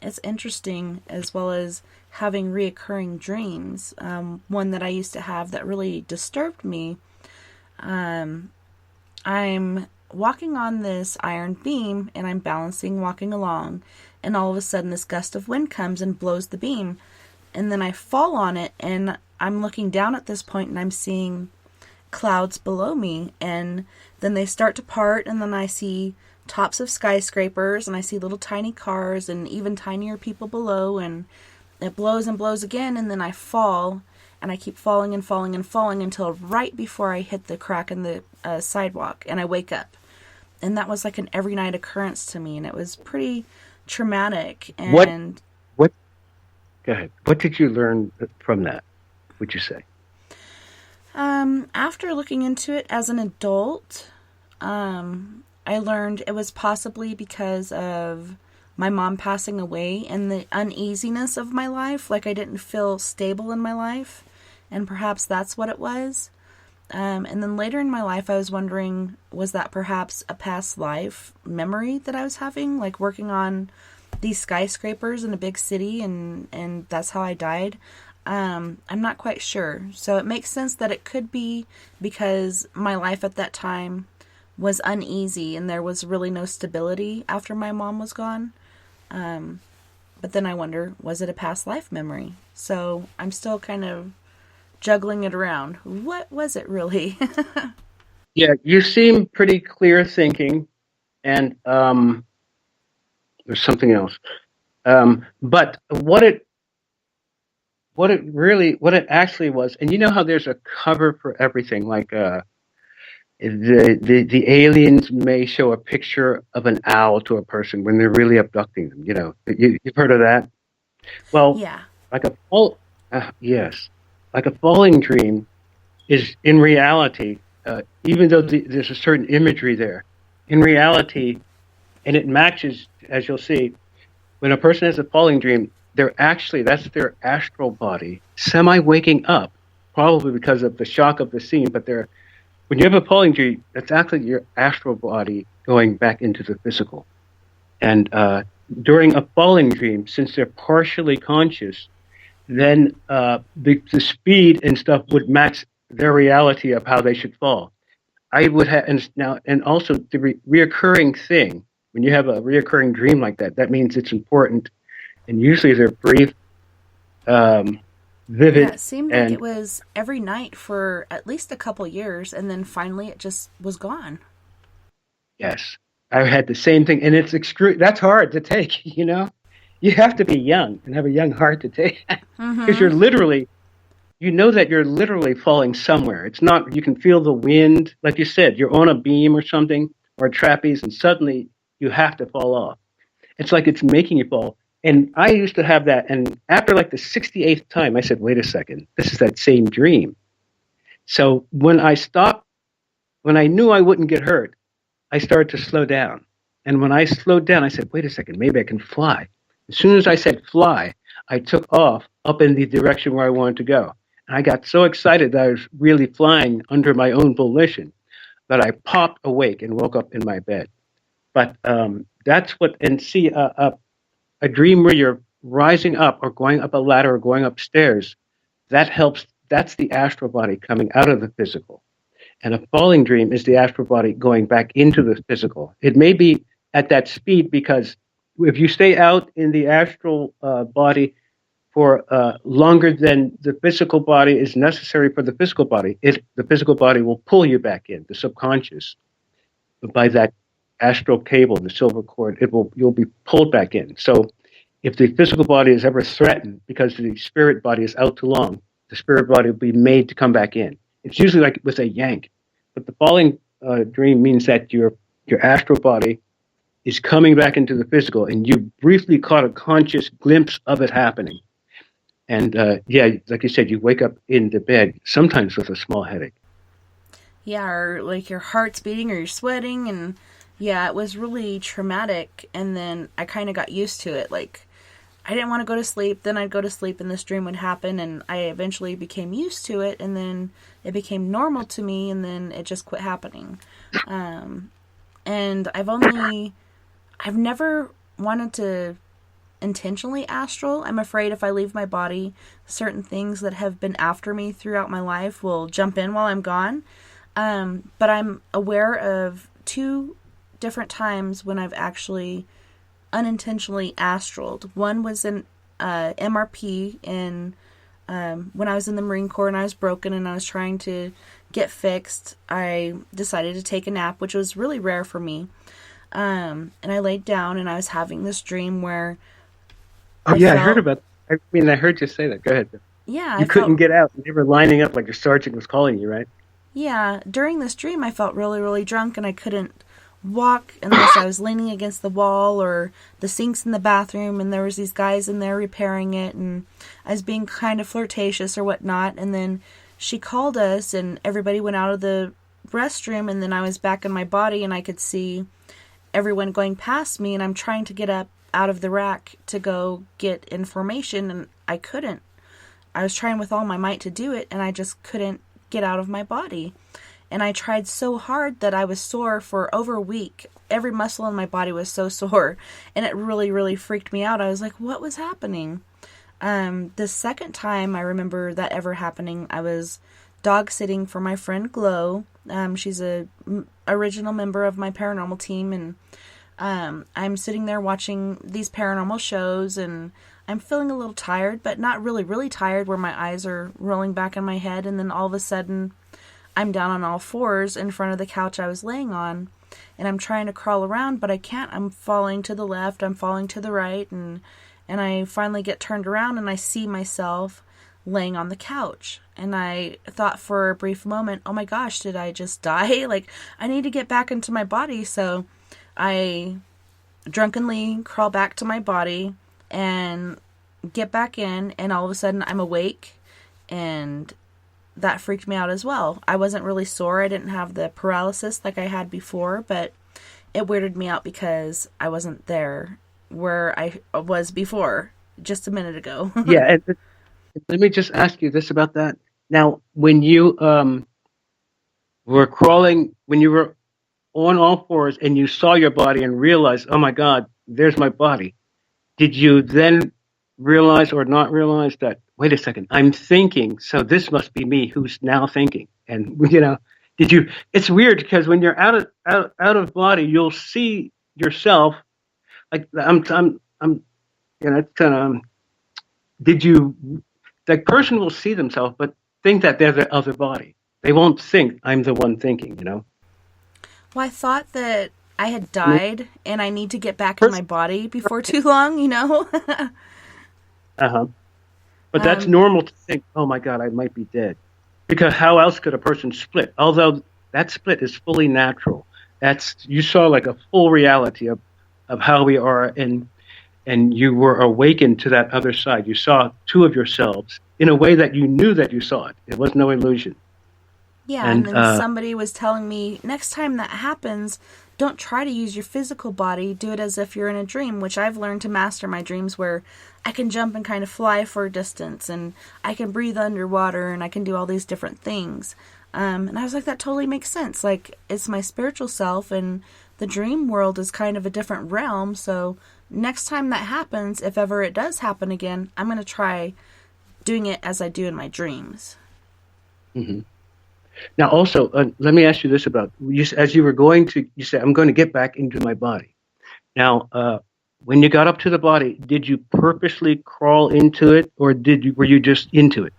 it's interesting, as well as having reoccurring dreams. One that I used to have that really disturbed me. I'm walking on this iron beam, and I'm balancing, walking along, and all of a sudden this gust of wind comes and blows the beam. And then I fall on it, and I'm looking down at this point, and I'm seeing clouds below me, and then they start to part, and then I see tops of skyscrapers, and I see little tiny cars and even tinier people below, and it blows and blows again, and then I fall, and I keep falling and falling and falling until right before I hit the crack in the sidewalk, and I wake up. and that was like an every night occurrence to me, and it was pretty traumatic. What? And What? Go ahead. What did you learn from that? Would you say? After looking into it as an adult, I learned it was possibly because of my mom passing away and the uneasiness of my life. Like I didn't feel stable in my life, and perhaps that's what it was. And then later in my life, I was wondering, was that perhaps a past life memory that I was having? Like working on these skyscrapers in a big city, and that's how I died. I'm not quite sure. So it makes sense that it could be because my life at that time was uneasy and there was really no stability after my mom was gone. But then I wonder, was it a past life memory? So I'm still kind of juggling it around. What was it really? Yeah, you seem pretty clear thinking, and there's something else. But what it actually was, and you know how there's a cover for everything, like the aliens may show a picture of an owl to a person when they're really abducting them. You know, you've heard of that. Well, Yeah. yes, like a falling dream is in reality, even though there's a certain imagery there, in reality, and it matches, as you'll see, when a person has a falling dream, that's their astral body semi-waking up, probably because of the shock of the scene, but when you have a falling dream, that's actually your astral body going back into the physical. And during a falling dream, since they're partially conscious, then the speed and stuff would match their reality of how they should fall. I would have, and also the reoccurring thing, when you have a reoccurring dream like that, that means it's important. And usually they're brief, vivid. Yeah, it seemed like it was every night for at least a couple years, and then finally it just was gone. Yes, I had the same thing, and that's hard to take, you know? You have to be young and have a young heart to take, because you're literally, you know that you're literally falling somewhere. It's not, you can feel the wind, like you said, you're on a beam or something, or a trapeze, and suddenly you have to fall off. It's like it's making you fall. And I used to have that, and after like the 68th time, I said, wait a second, this is that same dream. So when I knew I wouldn't get hurt, I started to slow down. And when I slowed down, I said, wait a second, maybe I can fly. As soon as I said fly, I took off up in the direction where I wanted to go. And I got so excited that I was really flying under my own volition that I popped awake and woke up in my bed. But that's what, and see, a dream where you're rising up or going up a ladder or going upstairs, that helps. That's the astral body coming out of the physical. And a falling dream is the astral body going back into the physical. It may be at that speed because if you stay out in the astral body for longer than the physical body is necessary for the physical body, the physical body will pull you back in, the subconscious, by that astral cable, the silver cord. You'll be pulled back in. So if the physical body is ever threatened because the spirit body is out too long, the spirit body will be made to come back in. It's usually like with a yank. But the falling dream means that your astral body is coming back into the physical, and you briefly caught a conscious glimpse of it happening. And like you said, you wake up in the bed, sometimes with a small headache. Yeah, or like your heart's beating or you're sweating, and yeah, it was really traumatic. And then I kind of got used to it. Like, I didn't want to go to sleep. Then I'd go to sleep and this dream would happen, and I eventually became used to it, and then it became normal to me, and then it just quit happening. And I've never wanted to intentionally astral. I'm afraid if I leave my body, certain things that have been after me throughout my life will jump in while I'm gone. But I'm aware of 2 different times when I've actually unintentionally astraled. One was in MRP when I was in the Marine Corps and I was broken and I was trying to get fixed. I decided to take a nap, which was really rare for me. And I laid down and I was having this dream where I heard about. I heard you say that. Go ahead. Yeah, you couldn't get out. You were lining up like your sergeant was calling you, right? Yeah, during this dream, I felt really, really drunk, and I couldn't walk unless I was leaning against the wall or the sinks in the bathroom, and there was these guys in there repairing it, and I was being kind of flirtatious or whatnot. And then she called us, and everybody went out of the restroom, and then I was back in my body, and I could see everyone going past me, and I'm trying to get up out of the rack to go get information, and I couldn't. I was trying with all my might to do it, and I just couldn't get out of my body. And I tried so hard that I was sore for over a week. Every muscle in my body was so sore, and it really, really freaked me out. I was like, what was happening? The second time I remember that ever happening, I was dog sitting for my friend Glow. She's a original member of my paranormal team, and I'm sitting there watching these paranormal shows, and I'm feeling a little tired, but not really, really tired, where my eyes are rolling back in my head, and then all of a sudden, I'm down on all fours in front of the couch I was laying on, and I'm trying to crawl around, but I can't. I'm falling to the left, I'm falling to the right, and I finally get turned around, and I see myself laying on the couch. And I thought for a brief moment, oh my gosh, did I just die? Like, I need to get back into my body. So I drunkenly crawl back to my body and get back in, and all of a sudden I'm awake, and that freaked me out as well. I wasn't really sore. I didn't have the paralysis like I had before, but it weirded me out because I wasn't there where I was before just a minute ago. Yeah. And let me just ask you this about that. Now, when you were crawling, when you were on all fours and you saw your body and realized, oh my God, there's my body, did you then realize or not realize that, wait a second, I'm thinking, so this must be me who's now thinking? And, did you, it's weird because when you're out of body, you'll see yourself, like, it's kind of, did you, the person will see themselves, but think that they're the other body. They won't think I'm the one thinking, Well, I thought that I had died and I need to get back in my body before too long, Uh-huh. But that's normal to think, oh my God, I might be dead. Because how else could a person split? Although that split is fully natural. You saw like a full reality of how we are, and you were awakened to that other side. You saw two of yourselves in a way that you knew that you saw it. It was no illusion. Yeah, and then somebody was telling me, next time that happens, don't try to use your physical body. Do it as if you're in a dream, which I've learned to master my dreams, where I can jump and kind of fly for a distance, and I can breathe underwater, and I can do all these different things. And I was like, that totally makes sense. Like, it's my spiritual self, and the dream world is kind of a different realm, so next time that happens, if ever it does happen again, I'm going to try doing it as I do in my dreams. Mm-hmm. Now, also, let me ask you this about, as you were going to, you said, I'm going to get back into my body. Now, when you got up to the body, did you purposely crawl into it, or were you just into it?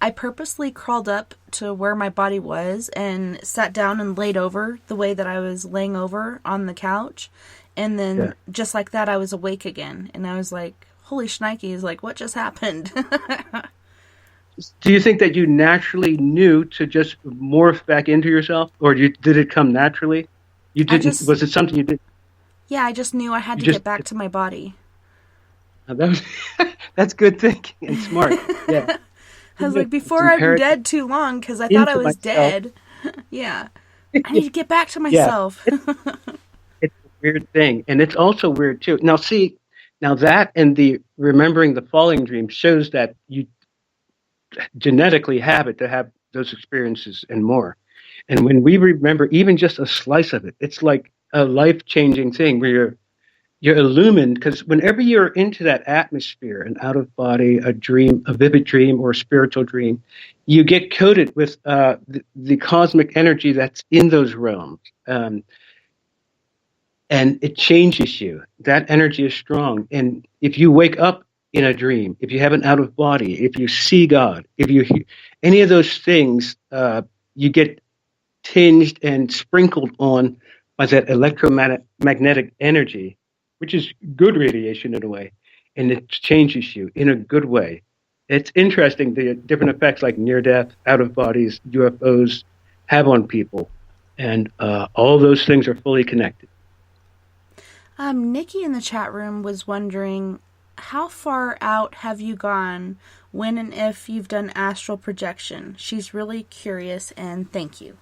I purposely crawled up to where my body was and sat down and laid over the way that I was laying over on the couch. And then just like that, I was awake again. And I was like, holy shnikes, like, what just happened? Do you think that you naturally knew to just morph back into yourself, or did it come naturally? You didn't. Was it something you did? Yeah, I just knew I had to get back to my body. That's good thinking and smart. Yeah. I was like, before I'm dead too long, because I thought I was dead. Yeah. I need to get back to myself. Yeah. It's a weird thing. And it's also weird, too. Now that and the remembering the falling dream shows that you genetically have it to have those experiences and more. And when we remember even just a slice of it, it's like a life-changing thing where you're illumined, because whenever you're into that atmosphere, an out-of-body, a dream, a vivid dream, or a spiritual dream, you get coated with the cosmic energy that's in those realms. And it changes you. That energy is strong. And if you wake up in a dream, if you have an out-of-body, if you see God, if you hear any of those things, you get tinged and sprinkled on by that electromagnetic energy, which is good radiation in a way, and it changes you in a good way. It's interesting the different effects like near-death, out-of-bodies, UFOs have on people. And all those things are fully connected. Nikki in the chat room was wondering, how far out have you gone when and if you've done astral projection? She's really curious, and thank you.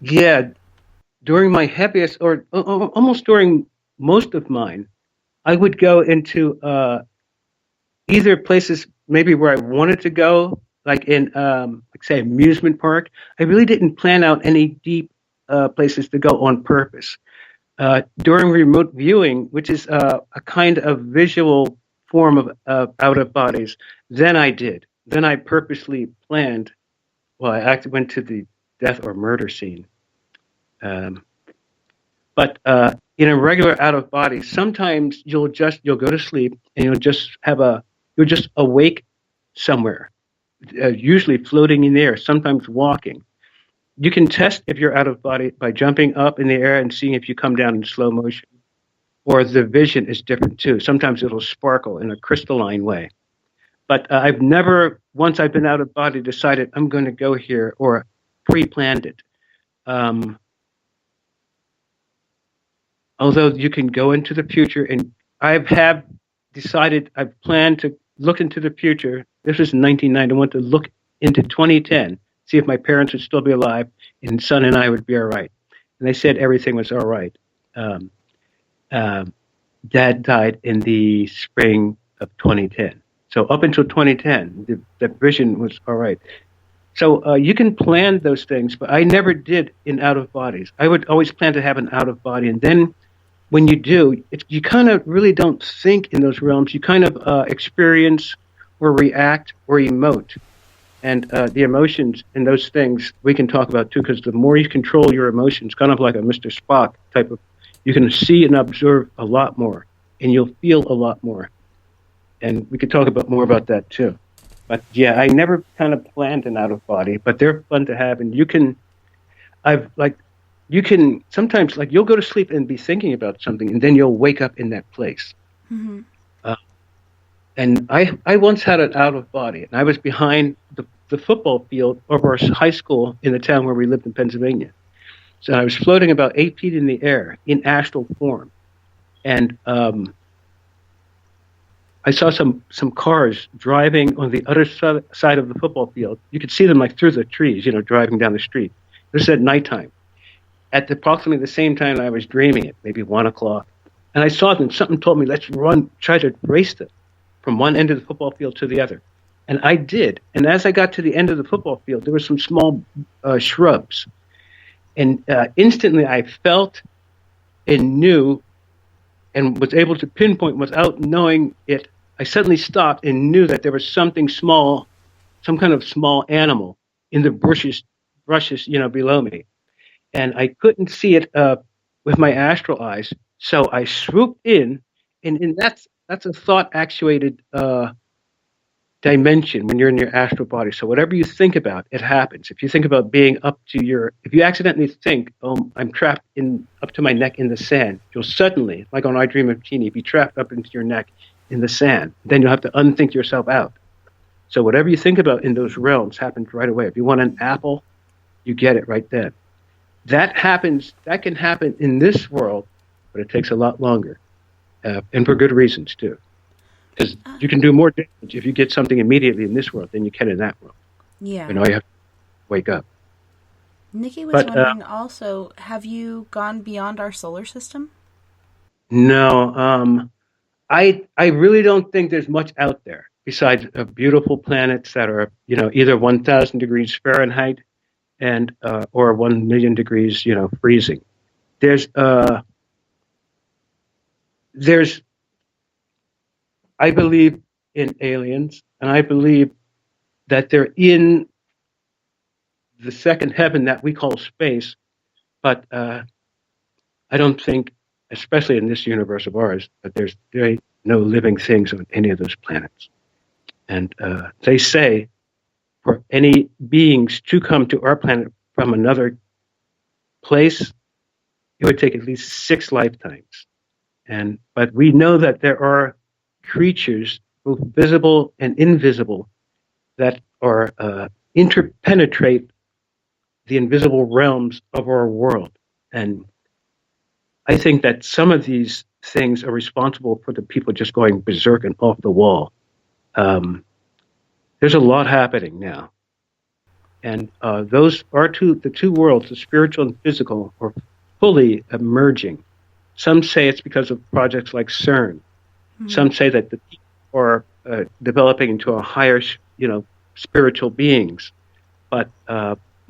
Yeah, during my heaviest, or almost during most of mine, I would go into either places maybe where I wanted to go, like in, like say, amusement park. I really didn't plan out any deep places to go on purpose. During remote viewing, which is a kind of visual form of out of bodies, then I did. Then I purposely planned. Well, I actually went to the death or murder scene. Um, but in a regular out of body, sometimes you'll go to sleep and you'll just awake somewhere, usually floating in the air, sometimes walking. You can test if you're out of body by jumping up in the air and seeing if you come down in slow motion. Or the vision is different too. Sometimes it'll sparkle in a crystalline way. But I've never, once I've been out of body, decided I'm going to go here or pre-planned it. Although you can go into the future, and I've planned to look into the future. This was in 1990. I want to look into 2010, see if my parents would still be alive, and son and I would be all right. And they said everything was all right. Dad died in the spring of 2010. So up until 2010, the vision was all right. So you can plan those things, but I never did in out of bodies. I would always plan to have an out of body, and then when you do, you kind of really don't think in those realms. You kind of experience or react or emote. And the emotions and those things we can talk about too, because the more you control your emotions, kind of like a Mr. Spock type of, you can see and observe a lot more, and you'll feel a lot more. And we could talk more about that too. But yeah, I never kind of planned an out of body, but they're fun to have. And you can sometimes, like, you'll go to sleep and be thinking about something, and then you'll wake up in that place. Mm-hmm. And I once had an out of body, and I was behind the football field of our high school in the town where we lived in Pennsylvania. So I was floating about 8 feet in the air in astral form. And I saw some cars driving on the other side of the football field. You could see them like through the trees, driving down the street. This is at nighttime. At approximately the same time I was dreaming it, maybe 1 o'clock. And I saw them. Something told me, let's run, try to race them from one end of the football field to the other. And I did. And as I got to the end of the football field, there were some small shrubs. And instantly I felt and knew and was able to pinpoint without knowing it. I suddenly stopped and knew that there was something small, some kind of small animal in the brushes, below me. And I couldn't see it with my astral eyes. So I swooped in, and that's a thought-actuated dimension when you're in your astral body. So whatever you think about, it happens. If you think about being if you accidentally think, oh, I'm trapped up to my neck in the sand, you'll suddenly, like on I Dream of Jeannie, be trapped up into your neck in the sand. Then you'll have to unthink yourself out. So whatever you think about in those realms happens right away. If you want an apple, you get it right then. That can happen in this world, but it takes a lot longer. And for good reasons, too. Because you can do more damage if you get something immediately in this world than you can in that world. Yeah. You have to wake up. Nikki was wondering also, have you gone beyond our solar system? No. I really don't think there's much out there besides beautiful planets that are, either 1,000 degrees Fahrenheit and or 1 million degrees, freezing. There's I believe in aliens, and I believe that they're in the second heaven that we call space, but I don't think, especially in this universe of ours, that there's no living things on any of those planets. And they say for any beings to come to our planet from another place, it would take at least 6 lifetimes. But we know that there are creatures, both visible and invisible, that are interpenetrate the invisible realms of our world. And I think that some of these things are responsible for the people just going berserk and off the wall. There's a lot happening now. And those are the two worlds, the spiritual and physical, are fully emerging. Some say it's because of projects like CERN. Mm-hmm. Some say that the people are developing into a higher, spiritual beings. But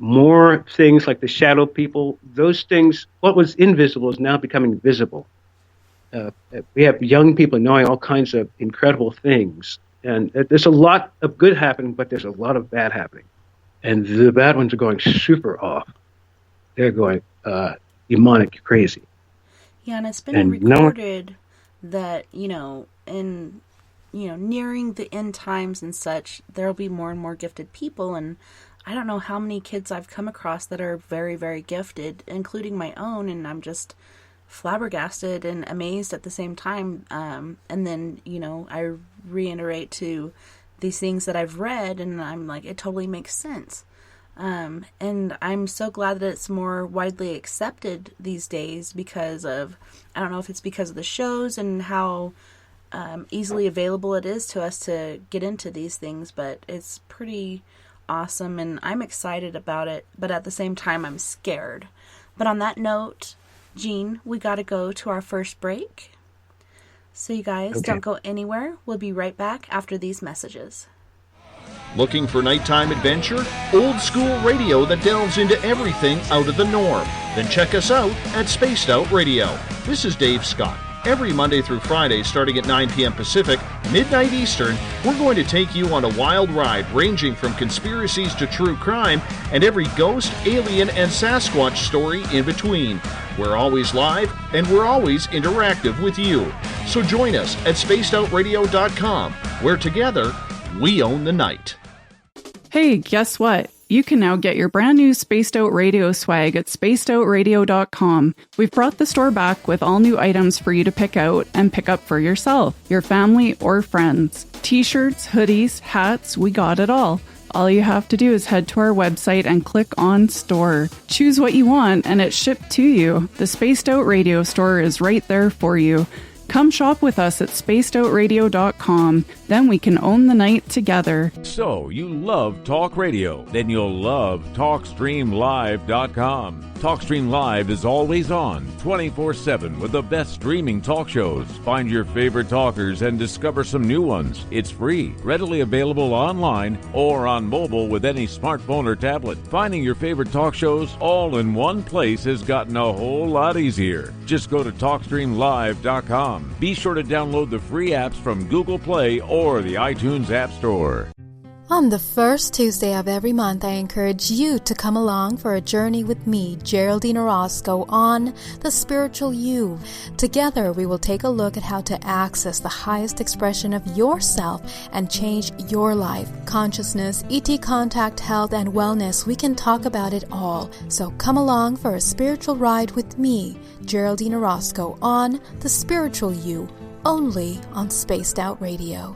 more things like the shadow people, those things, what was invisible is now becoming visible. We have young people knowing all kinds of incredible things. And there's a lot of good happening, but there's a lot of bad happening. And the bad ones are going super off. They're going demonic crazy. Yeah, and it's been recorded that, in, nearing the end times and such, there'll be more and more gifted people. And I don't know how many kids I've come across that are very, very gifted, including my own. And I'm just flabbergasted and amazed at the same time. And then, I reiterate to these things that I've read, and I'm like, it totally makes sense. And I'm so glad that it's more widely accepted these days because of, I don't know if it's because of the shows and how easily available it is to us to get into these things, but it's pretty awesome and I'm excited about it, but at the same time I'm scared. But on that note, Gene, we got to go to our first break. So you guys don't go anywhere. We'll be right back after these messages. Looking for nighttime adventure? Old school radio that delves into everything out of the norm? Then check us out at Spaced Out Radio. This is Dave Scott. Every Monday through Friday, starting at 9 p.m. Pacific, midnight Eastern, we're going to take you on a wild ride ranging from conspiracies to true crime and every ghost, alien, and Sasquatch story in between. We're always live, and we're always interactive with you. So join us at spacedoutradio.com, where together, we own the night. Hey, guess what? You can now get your brand new Spaced Out Radio swag at spacedoutradio.com. We've brought the store back with all new items for you to pick out and pick up for yourself, your family, or friends. T-shirts, hoodies, hats, we got it all. All you have to do is head to our website and click on Store. Choose what you want and it's shipped to you. The Spaced Out Radio store is right there for you. Come shop with us at spacedoutradio.com. Then we can own the night together. So, you love talk radio? Then you'll love TalkStreamLive.com. TalkStream Live is always on, 24/7 with the best streaming talk shows. Find your favorite talkers and discover some new ones. It's free, readily available online or on mobile with any smartphone or tablet. Finding your favorite talk shows all in one place has gotten a whole lot easier. Just go to TalkStreamLive.com. Be sure to download the free apps from Google Play or the iTunes App Store. On the first Tuesday of every month, I encourage you to come along for a journey with me, Geraldine Orozco, on The Spiritual You. Together, we will take a look at how to access the highest expression of yourself and change your life. Consciousness, ET contact, health, and wellness, we can talk about it all. So come along for a spiritual ride with me, Geraldine Orozco, on The Spiritual You, only on Spaced Out Radio.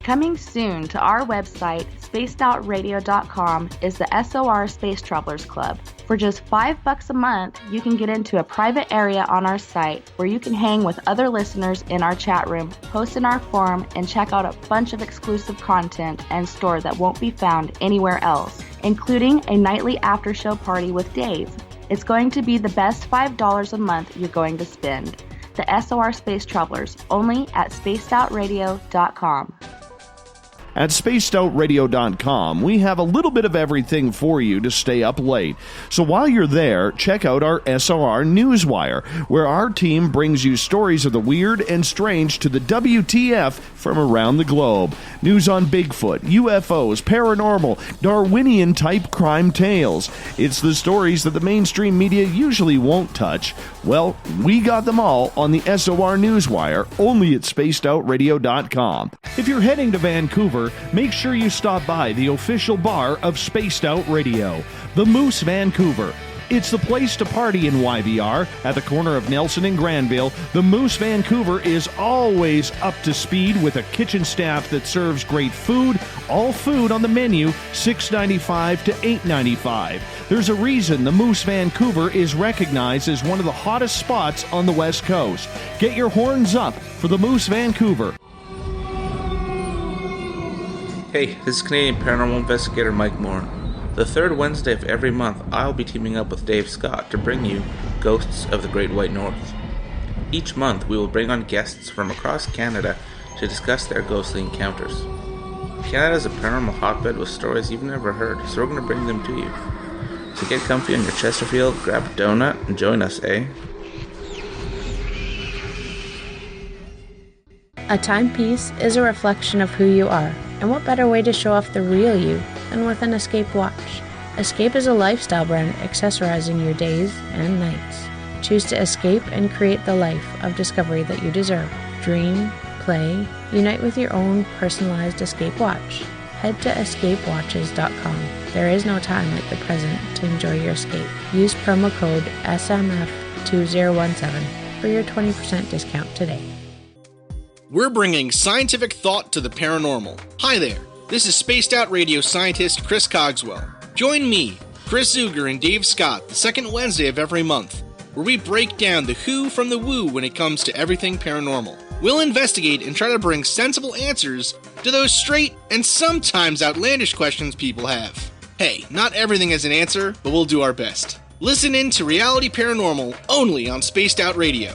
Coming soon to our website, spacedoutradio.com, is the SOR Space Travelers Club. For just $5 a month, you can get into a private area on our site where you can hang with other listeners in our chat room, post in our forum, and check out a bunch of exclusive content and store that won't be found anywhere else, including a nightly after-show party with Dave. It's going to be the best $5 a month you're going to spend. The SOR Space Travelers, only at spacedoutradio.com. At spacedoutradio.com, we have a little bit of everything for you to stay up late. So while you're there, check out our SOR Newswire, where our team brings you stories of the weird and strange to the WTF from around the globe. News on Bigfoot, UFOs, paranormal, Darwinian-type crime tales. It's the stories that the mainstream media usually won't touch. Well, we got them all on the SOR Newswire, only at spacedoutradio.com. If you're heading to Vancouver, make sure you stop by the official bar of Spaced Out Radio, the Moose Vancouver. It's the place to party in YVR. At the corner of Nelson and Granville, the Moose Vancouver is always up to speed with a kitchen staff that serves great food, All food on the menu, $6.95 to $8.95. There's a reason the Moose Vancouver is recognized as one of the hottest spots on the West Coast. Get your horns up for the Moose Vancouver. Hey, this is Canadian Paranormal Investigator Mike Moore. The third Wednesday of every month, I'll be teaming up with Dave Scott to bring you Ghosts of the Great White North. Each month, we will bring on guests from across Canada to discuss their ghostly encounters. Canada is a paranormal hotbed with stories you've never heard, so we're going to bring them to you. So get comfy on your Chesterfield, grab a donut, and join us, eh? A timepiece is a reflection of who you are, and what better way to show off the real you than with an Escape watch? Escape is a lifestyle brand accessorizing your days and nights. Choose to escape and create the life of discovery that you deserve. Dream, play, unite with your own personalized Escape watch. Head to escapewatches.com. There is no time like the present to enjoy your escape. Use promo code SMF2017 for your 20% discount today. We're bringing scientific thought to the paranormal. Hi there, this is Spaced Out Radio scientist Chris Cogswell. Join me, Chris Zuger, and Dave Scott the second Wednesday of every month, where we break down the who from the woo when it comes to everything paranormal. We'll investigate and try to bring sensible answers to those straight and sometimes outlandish questions people have. Hey, not everything has an answer, but we'll do our best. Listen in to Reality Paranormal only on Spaced Out Radio.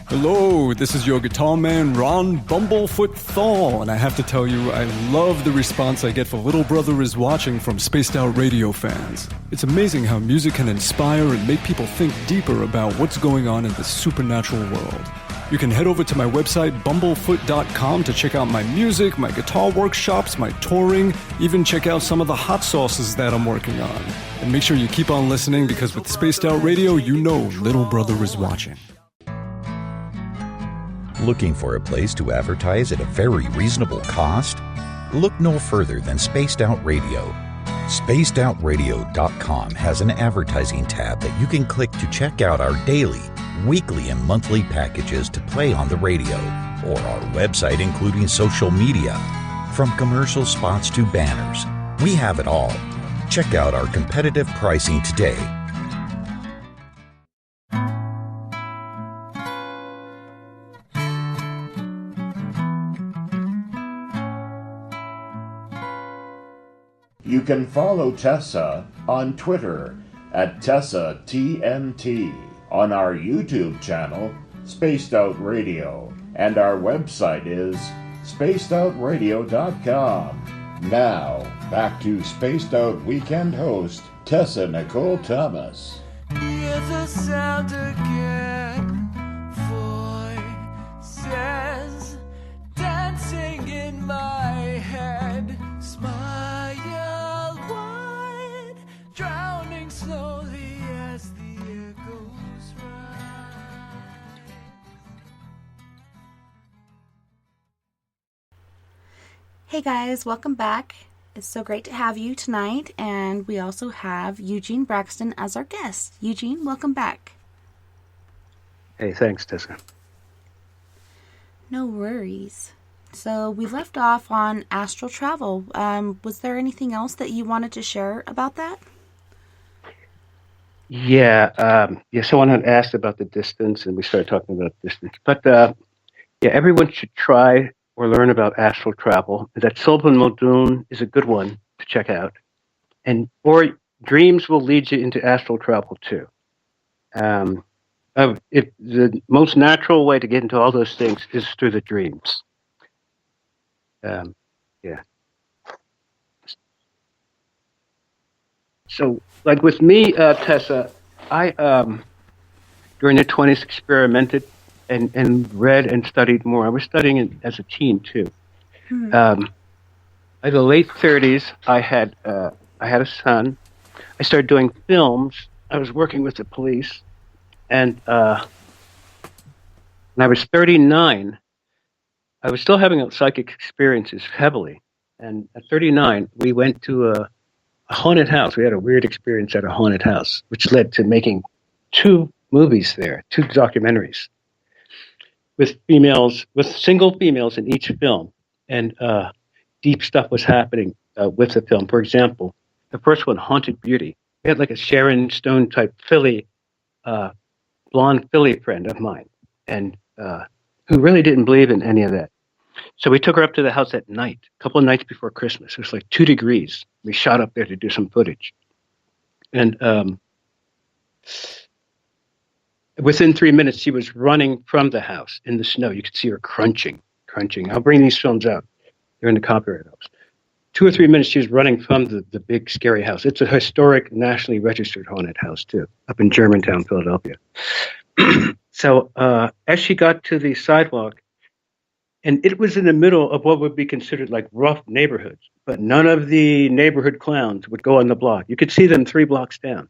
Hello, this is your guitar man Ron Bumblefoot Thal, and I have to tell you, I love the response I get for Little Brother is Watching from Spaced Out Radio fans. It's amazing how music can inspire and make people think deeper about what's going on in the supernatural world. You can head over to my website, bumblefoot.com, to check out my music, my guitar workshops, my touring, even check out some of the hot sauces that I'm working on. And make sure you keep on listening, because with Spaced Out Radio, you know Little Brother is watching. Looking for a place to advertise at a very reasonable cost? Look no further than Spaced Out Radio. SpacedOutRadio.com has an advertising tab that you can click to check out our daily, weekly, and monthly packages to play on the radio, or our website including social media. From commercial spots to banners, we have it all. Check out our competitive pricing today. You can follow Tessa on Twitter at TessaTNT, on our YouTube channel, Spaced Out Radio, and our website is spacedoutradio.com. Now, back to Spaced Out Weekend host, Tessa Nicole Thomas. Hear the sound again, voices dancing in my head, smile wide, drowning slowly as the echoes rise. Hey guys, welcome back. It's so great to have you tonight, and we also have Eugene Braxton as our guest. Eugene, welcome back. Hey, thanks, Tessa. No worries. So we left off on astral travel. Was there anything else that you wanted to share about that? Yeah, someone had asked about the distance, and we started talking about distance. But everyone should try or learn about astral travel. That Sullivan Muldoon is a good one to check out. Or dreams will lead you into astral travel too. If the most natural way to get into all those things is through the dreams. So, like with me, Tessa, I during the 20s experimented and read and studied more. I was studying it as a teen too. In the late 30s, I had a son. I started doing films. I was working with the police, and when I was 39, I was still having psychic experiences heavily. And at 39, we went to a haunted house. We had a weird experience at a haunted house, which led to making 2 movies there, 2 documentaries with single females in each film. And deep stuff was happening with the film. For example, the first one, Haunted Beauty, we had like a Sharon Stone type Philly, blonde Philly friend of mine, and who really didn't believe in any of that. So we took her up to the house at night, a couple of nights before Christmas. It was like 2 degrees. We shot up there to do some footage. And within 3 minutes, she was running from the house in the snow. You could see her crunching. I'll bring these films out. They're in the copyright office. 2 or 3 minutes, she was running from the big, scary house. It's a historic, nationally registered haunted house, too, up in Germantown, Philadelphia. So as she got to the sidewalk, and it was in the middle of what would be considered like rough neighborhoods, but none of the neighborhood clowns would go on the block. You could see them 3 blocks down,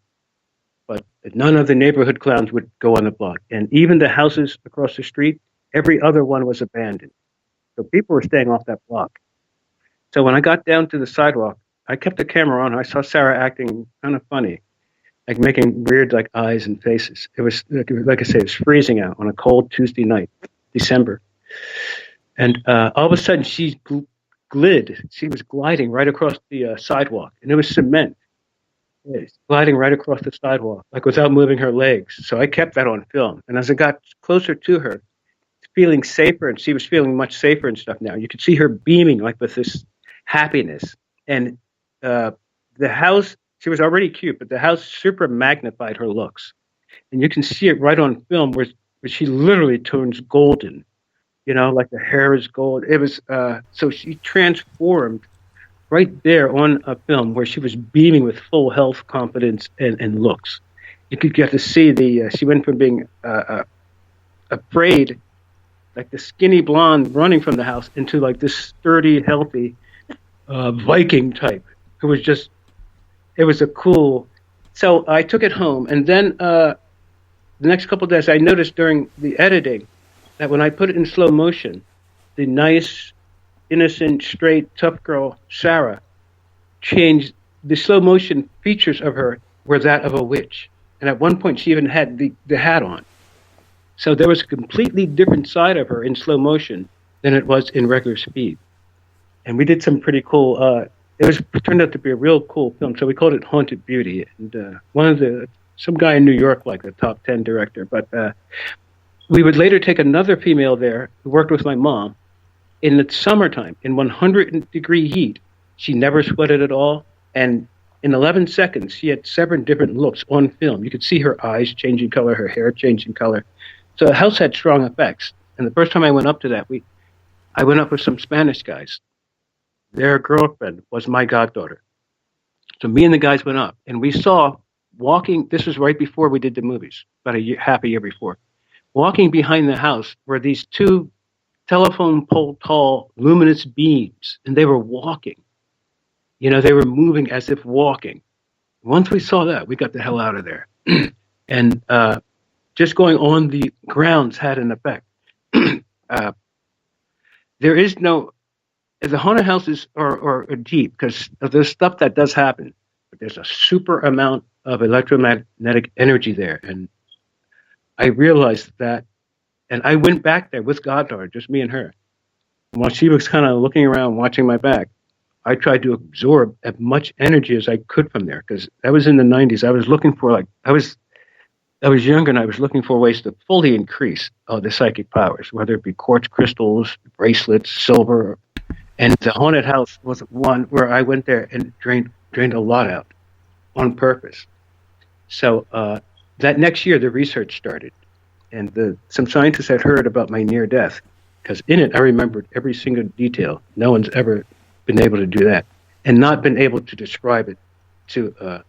but none of the neighborhood clowns would go on the block. And even the houses across the street, every other one was abandoned. So people were staying off that block. So when I got down to the sidewalk, I kept the camera on. I saw Sarah acting kind of funny, like making weird like eyes and faces. It was, like I say, it was freezing out on a cold Tuesday night, December. And all of a sudden, she glid. She was gliding right across the sidewalk, and it was cement. Gliding right across the sidewalk, like without moving her legs. So I kept that on film. And as I got closer to her, feeling safer, and she was feeling much safer and stuff now. You could see her beaming, like with this happiness. And the house, she was already cute, but the house super magnified her looks. And you can see it right on film where she literally turns golden. You know, like the hair is gold. It was, so she transformed right there on a film where she was beaming with full health, confidence, and looks. You could get to see she went from being afraid, like the skinny blonde running from the house, into like this sturdy, healthy Viking type who was just, it was a cool. So I took it home. And then the next couple of days, I noticed during the editing, that when I put it in slow motion, the nice, innocent, straight, tough girl, Sarah, changed. The slow motion features of her were that of a witch. And at one point, she even had the hat on. So there was a completely different side of her in slow motion than it was in regular speed. And we did some pretty cool, it turned out to be a real cool film. So we called it Haunted Beauty. And some guy in New York, like the top 10 director, but we would later take another female there who worked with my mom in the summertime in 100-degree heat. She never sweated at all. And in 11 seconds, she had 7 different looks on film. You could see her eyes changing color, her hair changing color. So the house had strong effects. And the first time I went up to that, I went up with some Spanish guys. Their girlfriend was my goddaughter. So me and the guys went up, and we saw walking, this was right before we did the movies, about half a year before. Walking behind the house were these 2 telephone pole tall luminous beams, and they were walking. You know, they were moving as if walking. Once we saw that, we got the hell out of there. And just going on the grounds had an effect. There is no, the haunted houses are deep because there's stuff that does happen, but there's a super amount of electromagnetic energy there. And I realized that, and I went back there with goddaughter, just me and her. While she was kind of looking around, watching my back, I tried to absorb as much energy as I could from there, because that was in the 90s. I was looking for, I was younger, and I was looking for ways to fully increase the psychic powers, whether it be quartz crystals, bracelets, silver. And the haunted house was one where I went there and drained a lot out on purpose. So that next year, the research started, and some scientists had heard about my near death, because in it I remembered every single detail. No one's ever been able to do that, and not been able to describe it to the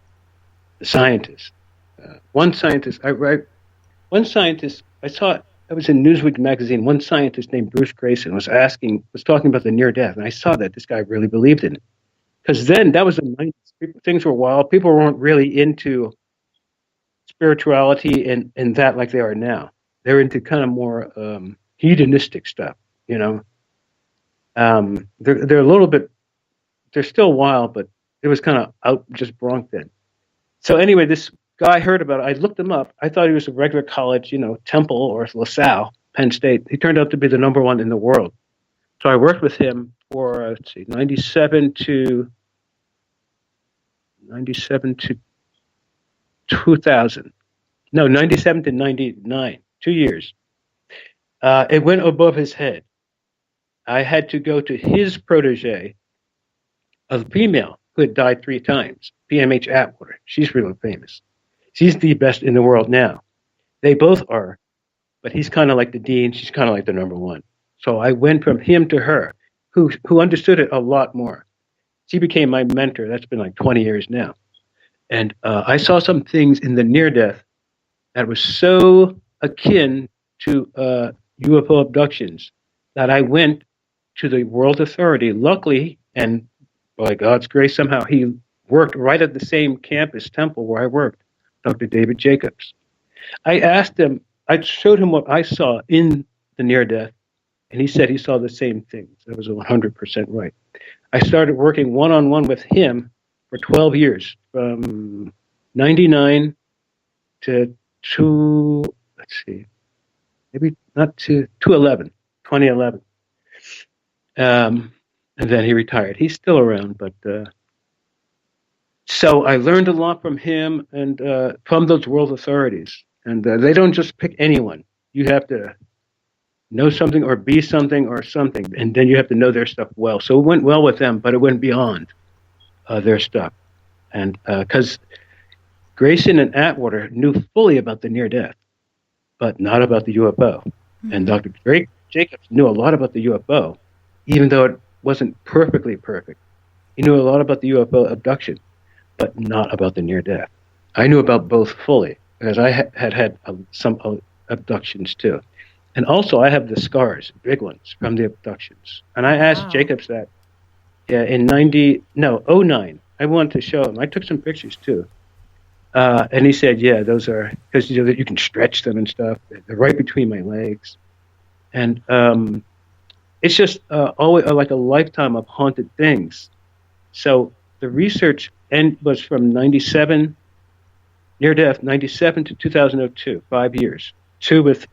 scientists. One scientist I saw it. I was in Newsweek magazine. One scientist named Bruce Grayson was talking about the near death, and I saw that this guy really believed in it, because then that was the 90s. Things were wild. People weren't really into spirituality and that like they are now. They're into kind of more hedonistic stuff, you know. They're a little bit, they're still wild, but it was kind of out just Bronx then. So anyway, this guy heard about it. I looked him up. I thought he was a regular college, you know, Temple or LaSalle, Penn State. He turned out to be the #1 in the world. So I worked with him for, 97 to 2000. No, 97 to 99, 2 years. It went above his head. I had to go to his protege, a female who had died 3 times, PMH Atwater. She's really famous. She's the best in the world now. They both are, but he's kind of like the dean. She's kind of like the number one. So I went from him to her, who understood it a lot more. She became my mentor. That's been like 20 years now. And I saw some things in the near-death that was so akin to UFO abductions that I went to the World Authority. Luckily, and by God's grace, somehow he worked right at the same campus temple where I worked, Dr. David Jacobs. I asked him, I showed him what I saw in the near-death, and he said he saw the same things. That was 100% right. I started working one-on-one with him for 12 years, from 99 to 2011. And then he retired. He's still around, but so I learned a lot from him and from those world authorities. And they don't just pick anyone. You have to know something or be something or something, and then you have to know their stuff well. So it went well with them, but it went beyond their stuff. And because Grayson and Atwater knew fully about the near-death, but not about the UFO. Mm-hmm. And Dr. Jacobs knew a lot about the UFO, even though it wasn't perfectly perfect. He knew a lot about the UFO abduction, but not about the near-death. I knew about both fully, because I had some abductions too. And also I have the scars, big ones, from the abductions. And I asked Jacobs that in 09. I wanted to show him. I took some pictures too. And he said, yeah, those are, because you can stretch them and stuff. They're right between my legs. And it's just always like a lifetime of haunted things. So the research was from 97, near death, 97 to 2002, 5 years. 2 with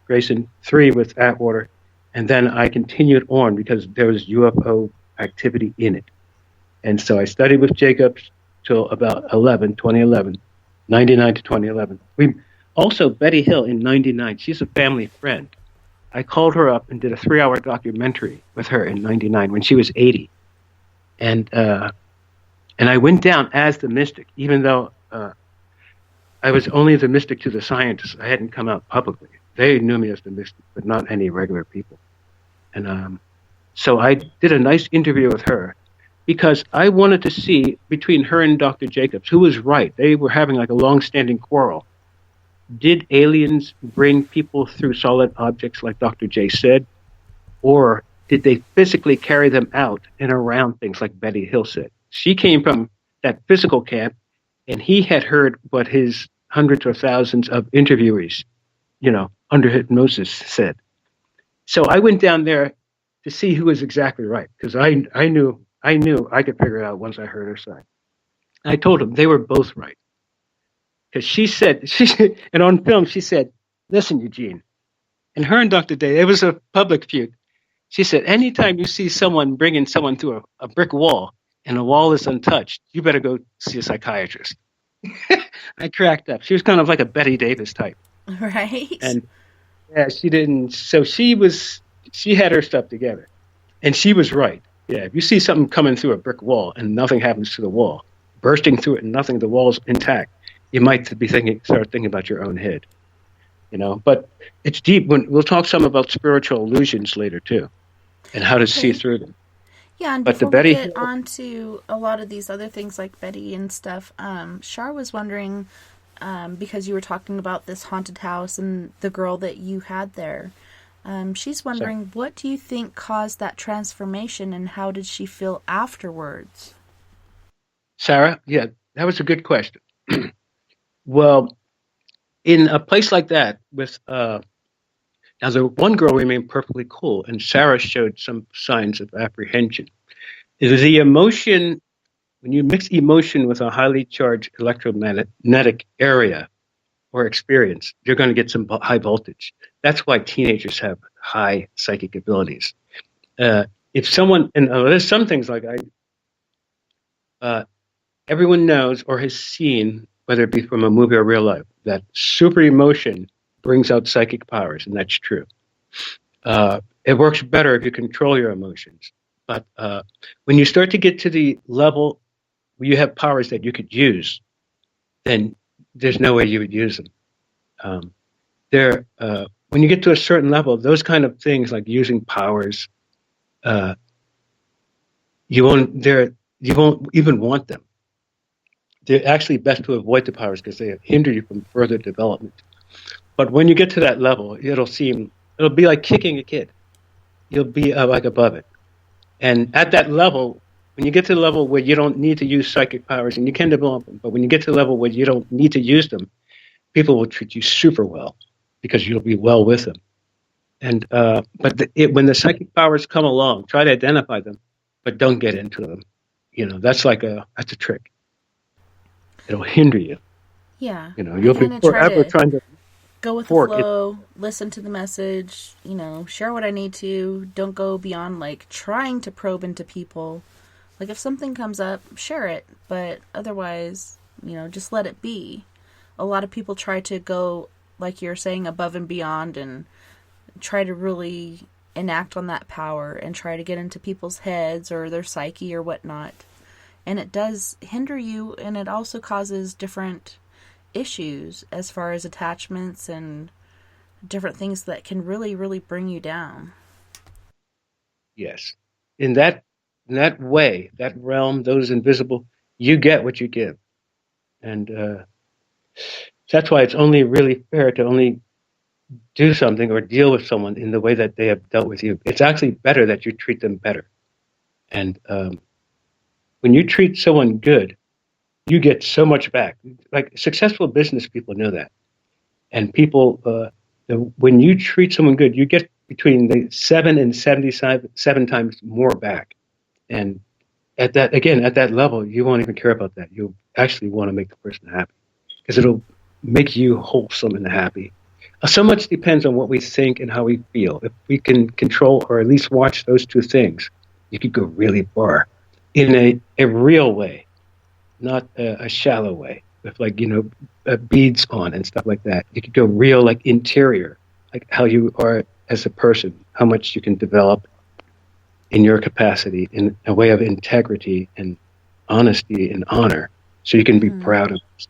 Grayson, 3 with Atwater. And then I continued on because there was UFO activity in it. And so I studied with Jacobs till about 2011, 99 to 2011. Also, Betty Hill in 99, she's a family friend. I called her up and did a 3-hour documentary with her in 99 when she was 80. And I went down as the mystic, even though I was only the mystic to the scientists. I hadn't come out publicly. They knew me as the mystic, but not any regular people. And so I did a nice interview with her because I wanted to see between her and Dr. Jacobs, who was right. They were having like a long-standing quarrel. Did aliens bring people through solid objects like Dr. J said? Or did they physically carry them out and around things like Betty Hill said? She came from that physical camp, and he had heard what his hundreds or thousands of interviewees, under hypnosis said. So I went down there to see who was exactly right, because I knew I could figure it out once I heard her side. I told him they were both right. Because she said, and on film, she said, listen, Eugene, and her and Dr. Day, it was a public feud. She said, anytime you see someone bringing someone through a brick wall and the wall is untouched, you better go see a psychiatrist. I cracked up. She was kind of like a Betty Davis type. Right. And yeah, she didn't. So she had her stuff together. And she was right. Yeah, if you see something coming through a brick wall and nothing happens to the wall, bursting through it and nothing, the wall's intact, you might start thinking about your own head. But it's deep. We'll talk some about spiritual illusions later too, and how to see through them. Yeah, and but before we get on to a lot of these other things like Betty and stuff, Shar was wondering, because you were talking about this haunted house and the girl that you had there, she's wondering, what do you think caused that transformation and how did she feel afterwards? Sarah, yeah, that was a good question. Well, in a place like that, with now the one girl remained perfectly cool, and Sarah showed some signs of apprehension. It is the emotion, when you mix emotion with a highly charged electromagnetic area or experience, you're going to get some high voltage. That's why teenagers have high psychic abilities. if someone, and there's some things like everyone knows or has seen, whether it be from a movie or real life, that super emotion brings out psychic powers, and that's true. It works better if you control your emotions. But when you start to get to the level where you have powers that you could use, then there's no way you would use them. When you get to a certain level, those kind of things like using powers, you won't even want them. They're actually best to avoid the powers because they hinder you from further development. But when you get to that level, it'll be like kicking a kid. You'll be like above it. And at that level, when you get to the level where you don't need to use psychic powers, and you can develop them, but when you get to the level where you don't need to use them, people will treat you super well because you'll be well with them. And when the psychic powers come along, try to identify them, but don't get into them. That's a trick. It'll hinder you. Yeah. You'll be forever trying to go with the flow, listen to the message, share what I need to. Don't go beyond trying to probe into people. If something comes up, share it, but otherwise, just let it be. A lot of people try to go, like you're saying, above and beyond and try to really enact on that power and try to get into people's heads or their psyche or whatnot. And it does hinder you, and it also causes different issues as far as attachments and different things that can really, really bring you down. Yes. In that way, that realm, those invisible, you get what you give. And that's why it's only really fair to only do something or deal with someone in the way that they have dealt with you. It's actually better that you treat them better. And when you treat someone good, you get so much back. Like successful business people know that. And people, when you treat someone good, you get between the 7 and 77 times more back. And at that level, you won't even care about that. You'll actually want to make the person happy because it'll make you wholesome and happy. So much depends on what we think and how we feel. If we can control or at least watch those two things, you could go really far in a real way, not a shallow way with beads on and stuff like that. You could go real, like interior, like how you are as a person, how much you can develop in your capacity in a way of integrity and honesty and honor, so you can be proud of it.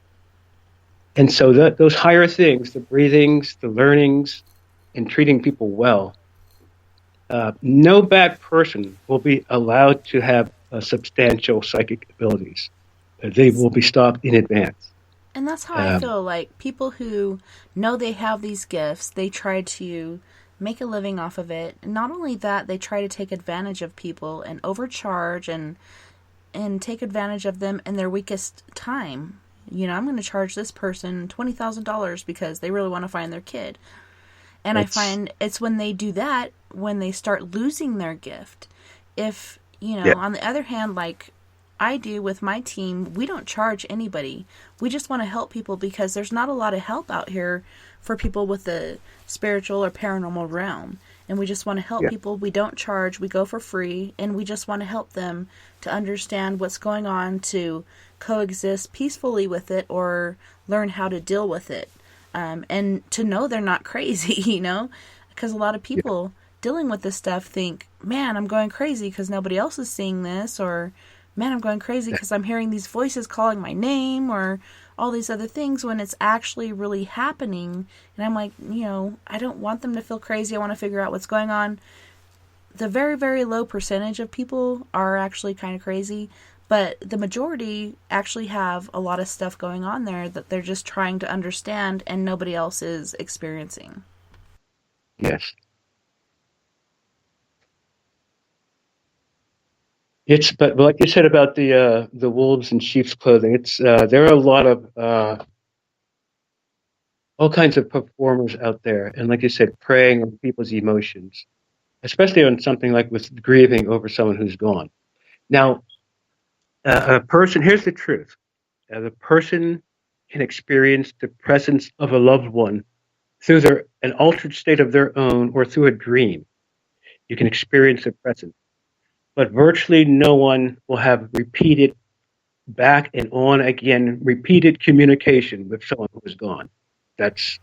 And so those higher things, the breathings, the learnings, and treating people well, no bad person will be allowed to have substantial psychic abilities. They will be stopped in advance. And that's how I feel like people who know they have these gifts, they try to make a living off of it. And not only that, they try to take advantage of people and overcharge and take advantage of them in their weakest time. I'm going to charge this person $20,000 because they really want to find their kid. And I find it's when they do that, when they start losing their gift. If, on the other hand, like I do with my team, we don't charge anybody. We just want to help people because there's not a lot of help out here for people with the spiritual or paranormal realm. And we just want to help people. We don't charge. We go for free. And we just want to help them to understand what's going on, to coexist peacefully with it or learn how to deal with it. And to know they're not crazy, because a lot of people dealing with this stuff think, man, I'm going crazy because nobody else is seeing this, or man, I'm going crazy because I'm hearing these voices calling my name, or all these other things, when it's actually really happening. And I'm like, I don't want them to feel crazy. I want to figure out what's going on. The very, very low percentage of people are actually kind of crazy, but the majority actually have a lot of stuff going on there that they're just trying to understand and nobody else is experiencing. Yes. But like you said about the wolves in sheep's clothing, there are a lot of all kinds of performers out there, and like you said, preying on people's emotions, especially on something like with grieving over someone who's gone. Now, a person, here's the truth: the person can experience the presence of a loved one through an altered state of their own or through a dream. You can experience the present. But virtually no one will have repeated back and on again, repeated communication with someone who is gone. That's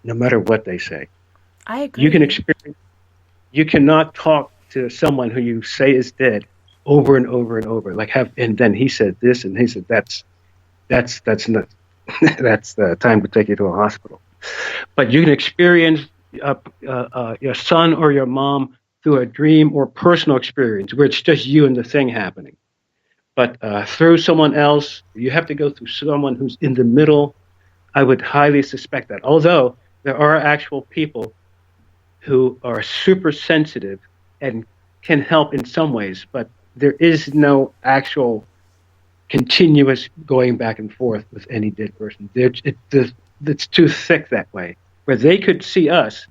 no matter what they say. I agree. You can experience, you cannot talk to someone who you say is dead over and over and over. And then he said this and he said that's not, that's the time to take you to a hospital. But you can experience your son or your mom through a dream or personal experience where it's just you and the thing happening. But through someone else, you have to go through someone who's in the middle. I would highly suspect that. Although there are actual people who are super sensitive and can help in some ways, but there is no actual continuous going back and forth with any dead person. It's too thick that way. Where they could see us,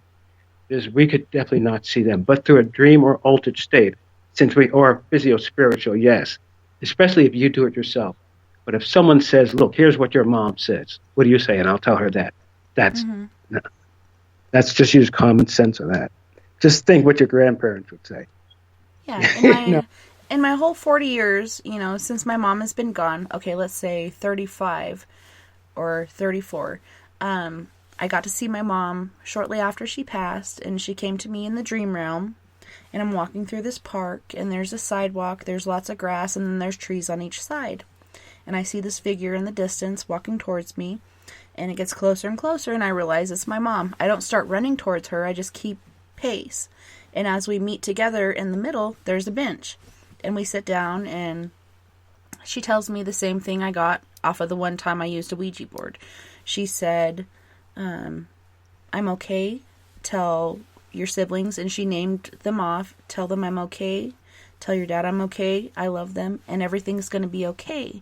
we could definitely not see them. But through a dream or altered state, since we are physio-spiritual, yes, especially if you do it yourself. But if someone says, look, here's what your mom says, what do you say? And I'll tell her that. That's just use common sense on that. Just think what your grandparents would say. Yeah, in my whole 40 years, since my mom has been gone, okay, let's say 35 or 34, I got to see my mom shortly after she passed, and she came to me in the dream realm, and I'm walking through this park, and there's a sidewalk, there's lots of grass, and then there's trees on each side. And I see this figure in the distance walking towards me, and it gets closer and closer, and I realize it's my mom. I don't start running towards her, I just keep pace. And as we meet together in the middle, there's a bench. And we sit down, and she tells me the same thing I got off of the one time I used a Ouija board. She said, I'm okay. Tell your siblings, and she named them off. Tell them I'm okay. Tell your dad I'm okay. I love them, and everything's going to be okay.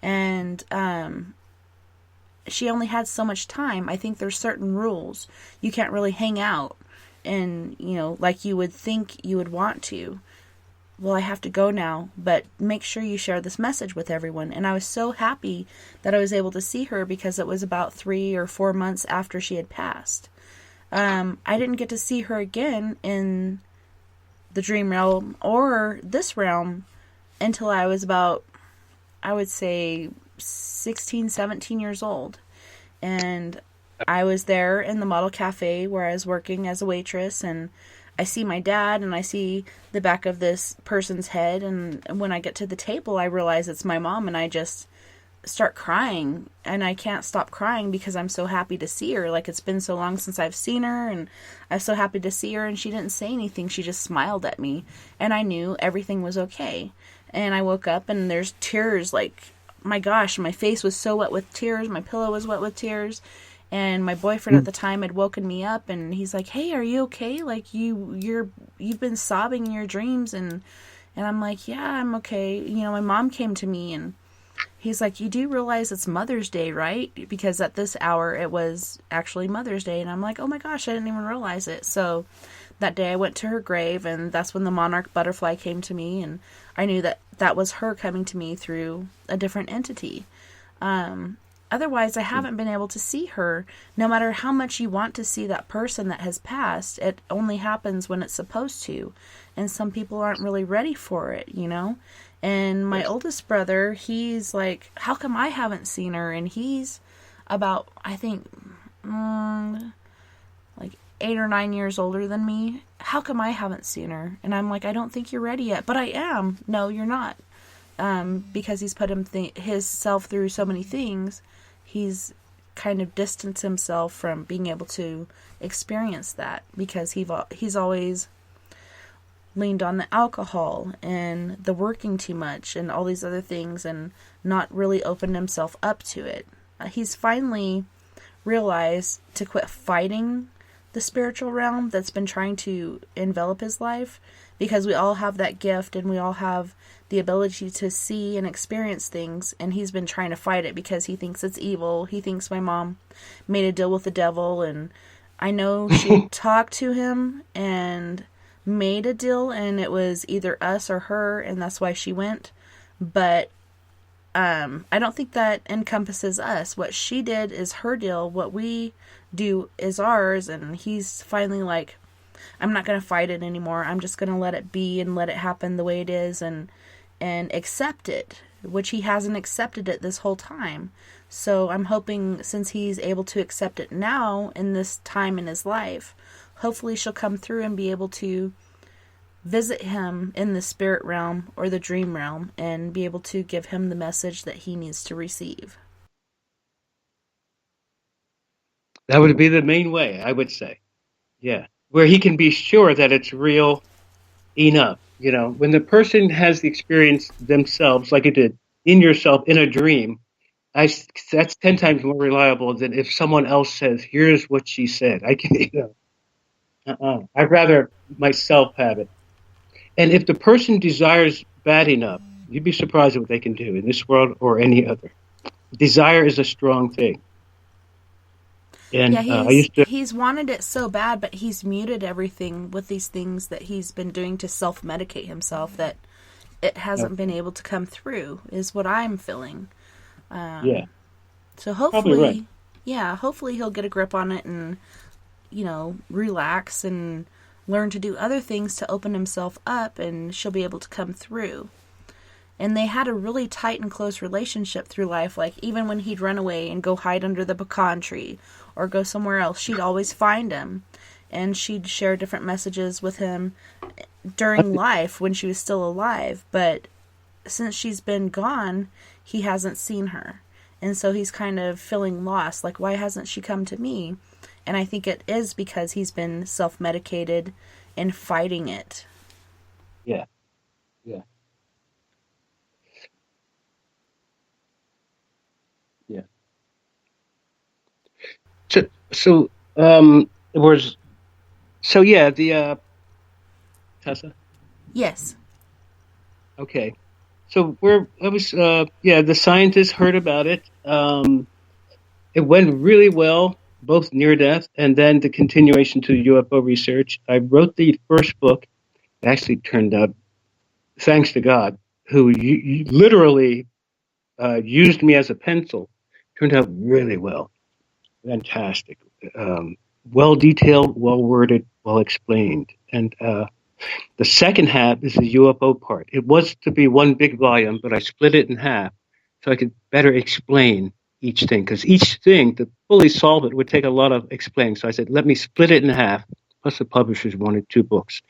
And she only had so much time. I think there's certain rules. You can't really hang out and, like you would think you would want to. Well, I have to go now, but make sure you share this message with everyone. And I was so happy that I was able to see her because it was about 3 or 4 months after she had passed. I didn't get to see her again in the dream realm or this realm until I was about, I would say, 16, 17 years old. And I was there in the model cafe where I was working as a waitress, and I see my dad, and I see the back of this person's head, and when I get to the table, I realize it's my mom, and I just start crying, and I can't stop crying because I'm so happy to see her. Like, it's been so long since I've seen her, and I'm so happy to see her, and she didn't say anything. She just smiled at me, and I knew everything was okay. And I woke up, and there's tears, like, my gosh, my face was so wet with tears, my pillow was wet with tears. And my boyfriend at the time had woken me up, and he's like, "Hey, are you okay? Like, you've been sobbing in your dreams." And I'm like, "Yeah, I'm okay." My mom came to me, and he's like, "You do realize it's Mother's Day, right?" Because at this hour, it was actually Mother's Day. And I'm like, "Oh my gosh, I didn't even realize it." So that day I went to her grave, and that's when the monarch butterfly came to me, and I knew that was her coming to me through a different entity. Otherwise, I haven't been able to see her. No matter how much you want to see that person that has passed, it only happens when it's supposed to. And some people aren't really ready for it, And my oldest brother, he's like, "How come I haven't seen her?" And he's about, I think, like 8 or 9 years older than me. "How come I haven't seen her?" And I'm like, "I don't think you're ready yet." "But I am." "No, you're not." Because he's put himself through so many things, he's kind of distanced himself from being able to experience that because he's always leaned on the alcohol and the working too much and all these other things and not really opened himself up to it. He's finally realized to quit fighting the spiritual realm that's been trying to envelop his life, because we all have that gift and we all have the ability to see and experience things, and he's been trying to fight it because he thinks it's evil. He thinks my mom made a deal with the devil, and I know she talked to him and made a deal, and it was either us or her, and that's why she went. But I don't think that encompasses us. What she did is her deal. What we do is ours. And he's finally like, I'm not going to fight it anymore. I'm just going to let it be and let it happen the way it is and accept it, which he hasn't accepted it this whole time. So I'm hoping, since he's able to accept it now in this time in his life, hopefully she'll come through and be able to visit him in the spirit realm or the dream realm and be able to give him the message that he needs to receive. That would be the main way, I would say. Yeah. Where he can be sure that it's real enough. You know, when the person has the experience themselves, like you did, in yourself, in a dream, that's 10 times more reliable than if someone else says, here's what she said. I can, I'd rather myself have it. And if the person desires bad enough, you'd be surprised at what they can do in this world or any other. Desire is a strong thing. And yeah, he's wanted it so bad, but he's muted everything with these things that he's been doing to self-medicate himself, that it hasn't been able to come through, is what I'm feeling. Yeah. So hopefully, right. Yeah, hopefully he'll get a grip on it and, you know, relax and learn to do other things to open himself up, and she'll be able to come through. And they had a really tight and close relationship through life. Like, even when he'd run away and go hide under the pecan tree or go somewhere else, she'd always find him. And she'd share different messages with him during life when she was still alive. But since she's been gone, he hasn't seen her. And so he's kind of feeling lost. Like, why hasn't she come to me? And I think it is because he's been self-medicated and fighting it. Yeah. Yeah. Yeah. So it was, the, Tessa? Yes. Okay. So the scientists heard about it. It went really well, both near death and then the continuation to UFO research. I wrote the first book. It actually turned out, thanks to God, who literally used me as a pencil. Turned out really well. Fantastic. Well detailed, well worded, well explained. And the second half is the UFO part. It was to be one big volume, but I split it in half so I could better explain each thing. Because each thing, to fully solve it, would take a lot of explaining. So I said, let me split it in half. Plus the publishers wanted 2 books.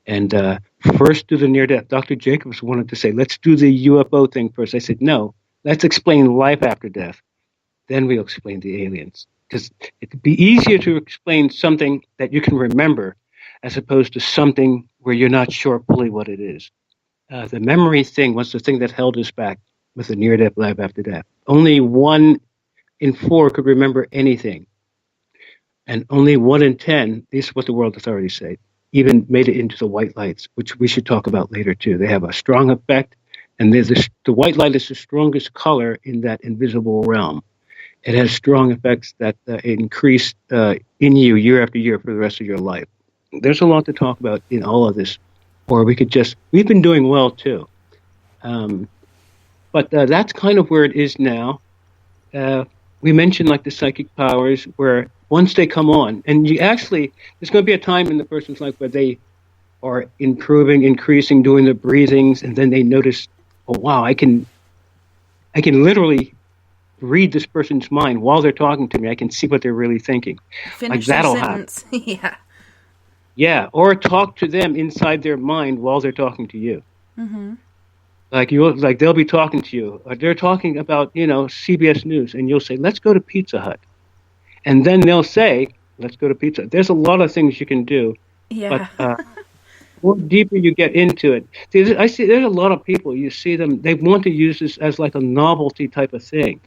And first do the near-death. Dr. Jacobs wanted to say, let's do the UFO thing first. I said, no, let's explain life after death. Then we'll explain the aliens. Because it'd be easier to explain something that you can remember as opposed to something where you're not sure fully what it is. The memory thing was the thing that held us back with the near-death life after death. Only 1 in 4 could remember anything. And only 1 in 10, this is what the world authorities say, even made it into the white lights, which we should talk about later too. They have a strong effect, and the white light is the strongest color in that invisible realm. It has strong effects that increase in you year after year for the rest of your life. There's a lot to talk about in all of this, or we've been doing well too. But that's kind of where it is now. We mentioned like the psychic powers, where once they come on, and there's going to be a time in the person's life where they are improving, increasing, doing the breathings, and then they notice, oh wow, I can literally read this person's mind while they're talking to me. I can see what they're really thinking. Finish like that'll their sentence. Yeah. Yeah, or talk to them inside their mind while they're talking to you. Mm-hmm. Like they'll be talking to you. Or they're talking about, CBS News, and you'll say, let's go to Pizza Hut. And then they'll say, let's go to Pizza Hut. There's a lot of things you can do. Yeah. But the more deeper you get into it, I see there's a lot of people, you see them, they want to use this as like a novelty type of thing,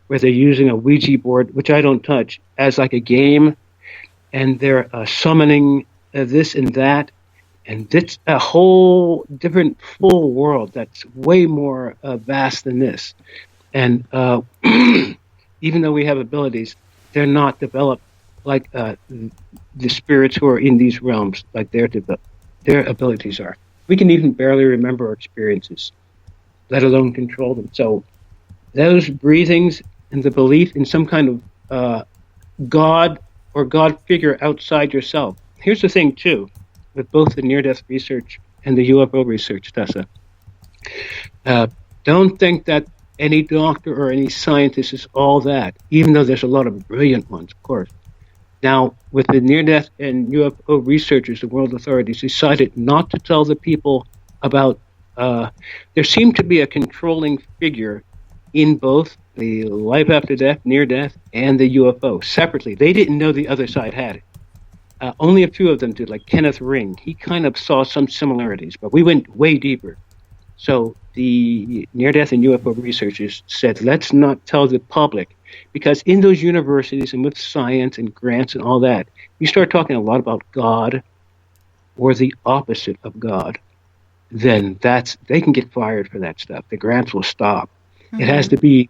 where they're using a Ouija board, which I don't touch, as like a game, and they're summoning this and that, and it's a whole different full world that's way more vast than this. And even though we have abilities, they're not developed like the spirits who are in these realms, like their abilities are. We can even barely remember our experiences, let alone control them. So those breathings and the belief in some kind of God or God figure outside yourself here's the thing, too, with both the near-death research and the UFO research, Tessa. Don't think that any doctor or any scientist is all that, even though there's a lot of brilliant ones, of course. Now, with the near-death and UFO researchers, the world authorities decided not to tell the people about, there seemed to be a controlling figure in both the life after death, near-death, and the UFO separately. They didn't know the other side had it. Only a few of them did, like Kenneth Ring. He kind of saw some similarities, but we went way deeper. So the near-death and UFO researchers said, let's not tell the public, because in those universities and with science and grants and all that, you start talking a lot about God or the opposite of God, then they can get fired for that stuff. The grants will stop. Mm-hmm. It has to be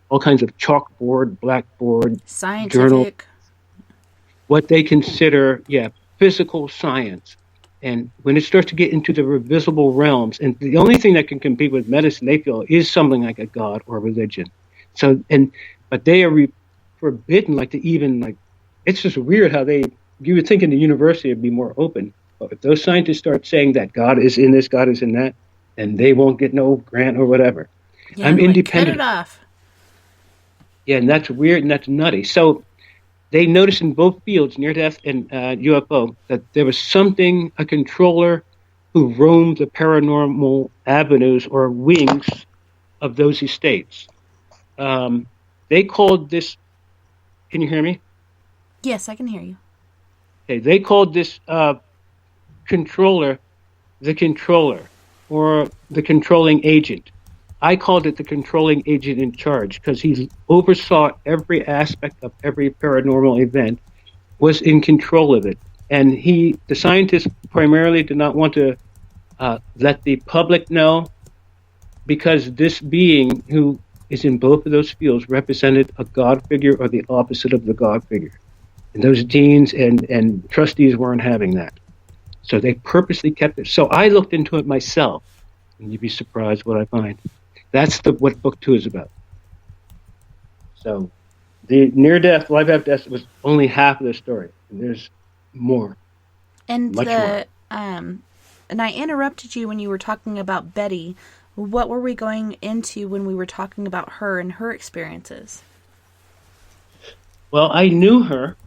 all kinds of chalkboard, blackboard, scientific journal, what they consider, physical science. And when it starts to get into the invisible realms, and the only thing that can compete with medicine, they feel, is something like a god or religion. So, but they are forbidden, it's just weird how you would think in the university it'd be more open. But if those scientists start saying that God is in this, God is in that, then they won't get no grant or whatever. Yeah, I'm independent. Cut it off. Yeah, and that's weird and that's nutty. So they noticed in both fields, near-death and UFO, that there was a controller who roamed the paranormal avenues or wings of those estates. They called this, can you hear me? Yes, I can hear you. Okay, they called this controller the controller, or the controlling agent. I called it the controlling agent in charge because he oversaw every aspect of every paranormal event, was in control of it. And the scientists primarily did not want to let the public know, because this being who is in both of those fields represented a God figure or the opposite of the God figure. And those deans and trustees weren't having that. So they purposely kept it. So I looked into it myself, and you'd be surprised what I find. That's what book 2 is about. So the near-death, life after death was only half of the story. And there's more. And much more. And I interrupted you when you were talking about Betty. What were we going into when we were talking about her and her experiences? Well, I knew her.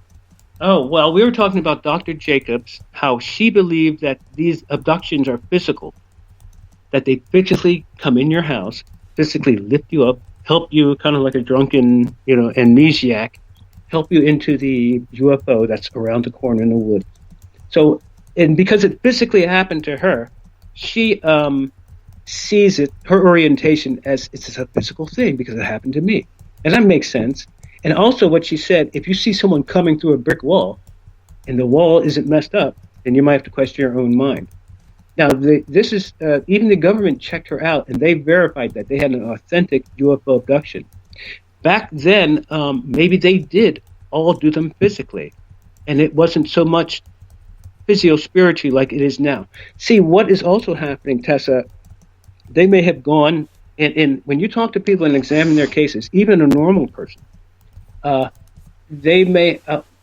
Oh, well, we were talking about Dr. Jacobs, how she believed that these abductions are physical, that they physically come in your house, physically lift you up, help you, kind of like a drunken, amnesiac, help you into the UFO that's around the corner in the woods. So, and because it physically happened to her, she sees it, her orientation, as it's a physical thing because it happened to me. And that makes sense. And also what she said, if you see someone coming through a brick wall and the wall isn't messed up, then you might have to question your own mind. Now, this is even the government checked her out, and they verified that they had an authentic UFO abduction. Back then, maybe they did all do them physically, and it wasn't so much physio-spiritually like it is now. See, what is also happening, Tessa, they may have gone, and when you talk to people and examine their cases, even a normal person,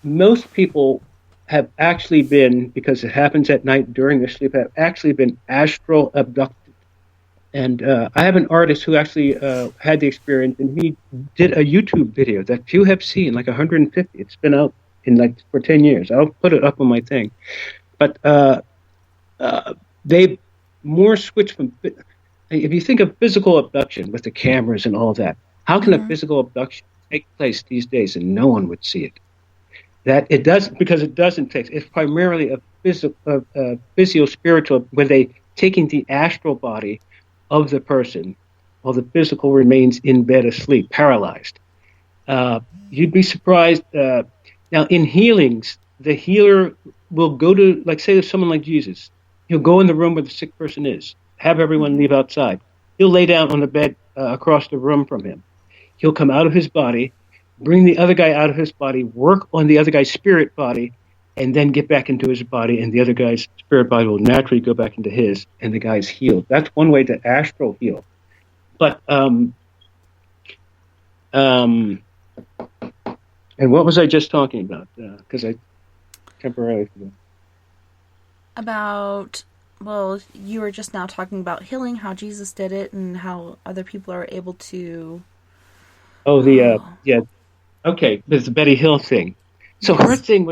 most people have actually been, because it happens at night during their sleep, have actually been astral abducted. And I have an artist who actually had the experience, and he did a YouTube video that few have seen, like 150. It's been out for 10 years. I'll put it up on my thing. But they more switch from, if you think of physical abduction with the cameras and all that, how can a physical abduction take place these days and no one would see it? That it doesn't, because it doesn't take. It's primarily a physio-spiritual, when they taking the astral body of the person while the physical remains in bed asleep, paralyzed. You'd be surprised. Now, in healings, the healer will go to, like, say there's someone like Jesus. He'll go in the room where the sick person is, have everyone leave outside. He'll lay down on the bed across the room from him. He'll come out of his body, bring the other guy out of his body, work on the other guy's spirit body, and then get back into his body, and the other guy's spirit body will naturally go back into his, and the guy's healed. That's one way to astral heal. But, and what was I just talking about? Because I temporarily forgot. about, well, you were just now talking about healing, how Jesus did it, and how other people are able to. Yeah. Okay, there's the Betty Hill thing. So Yes. her thing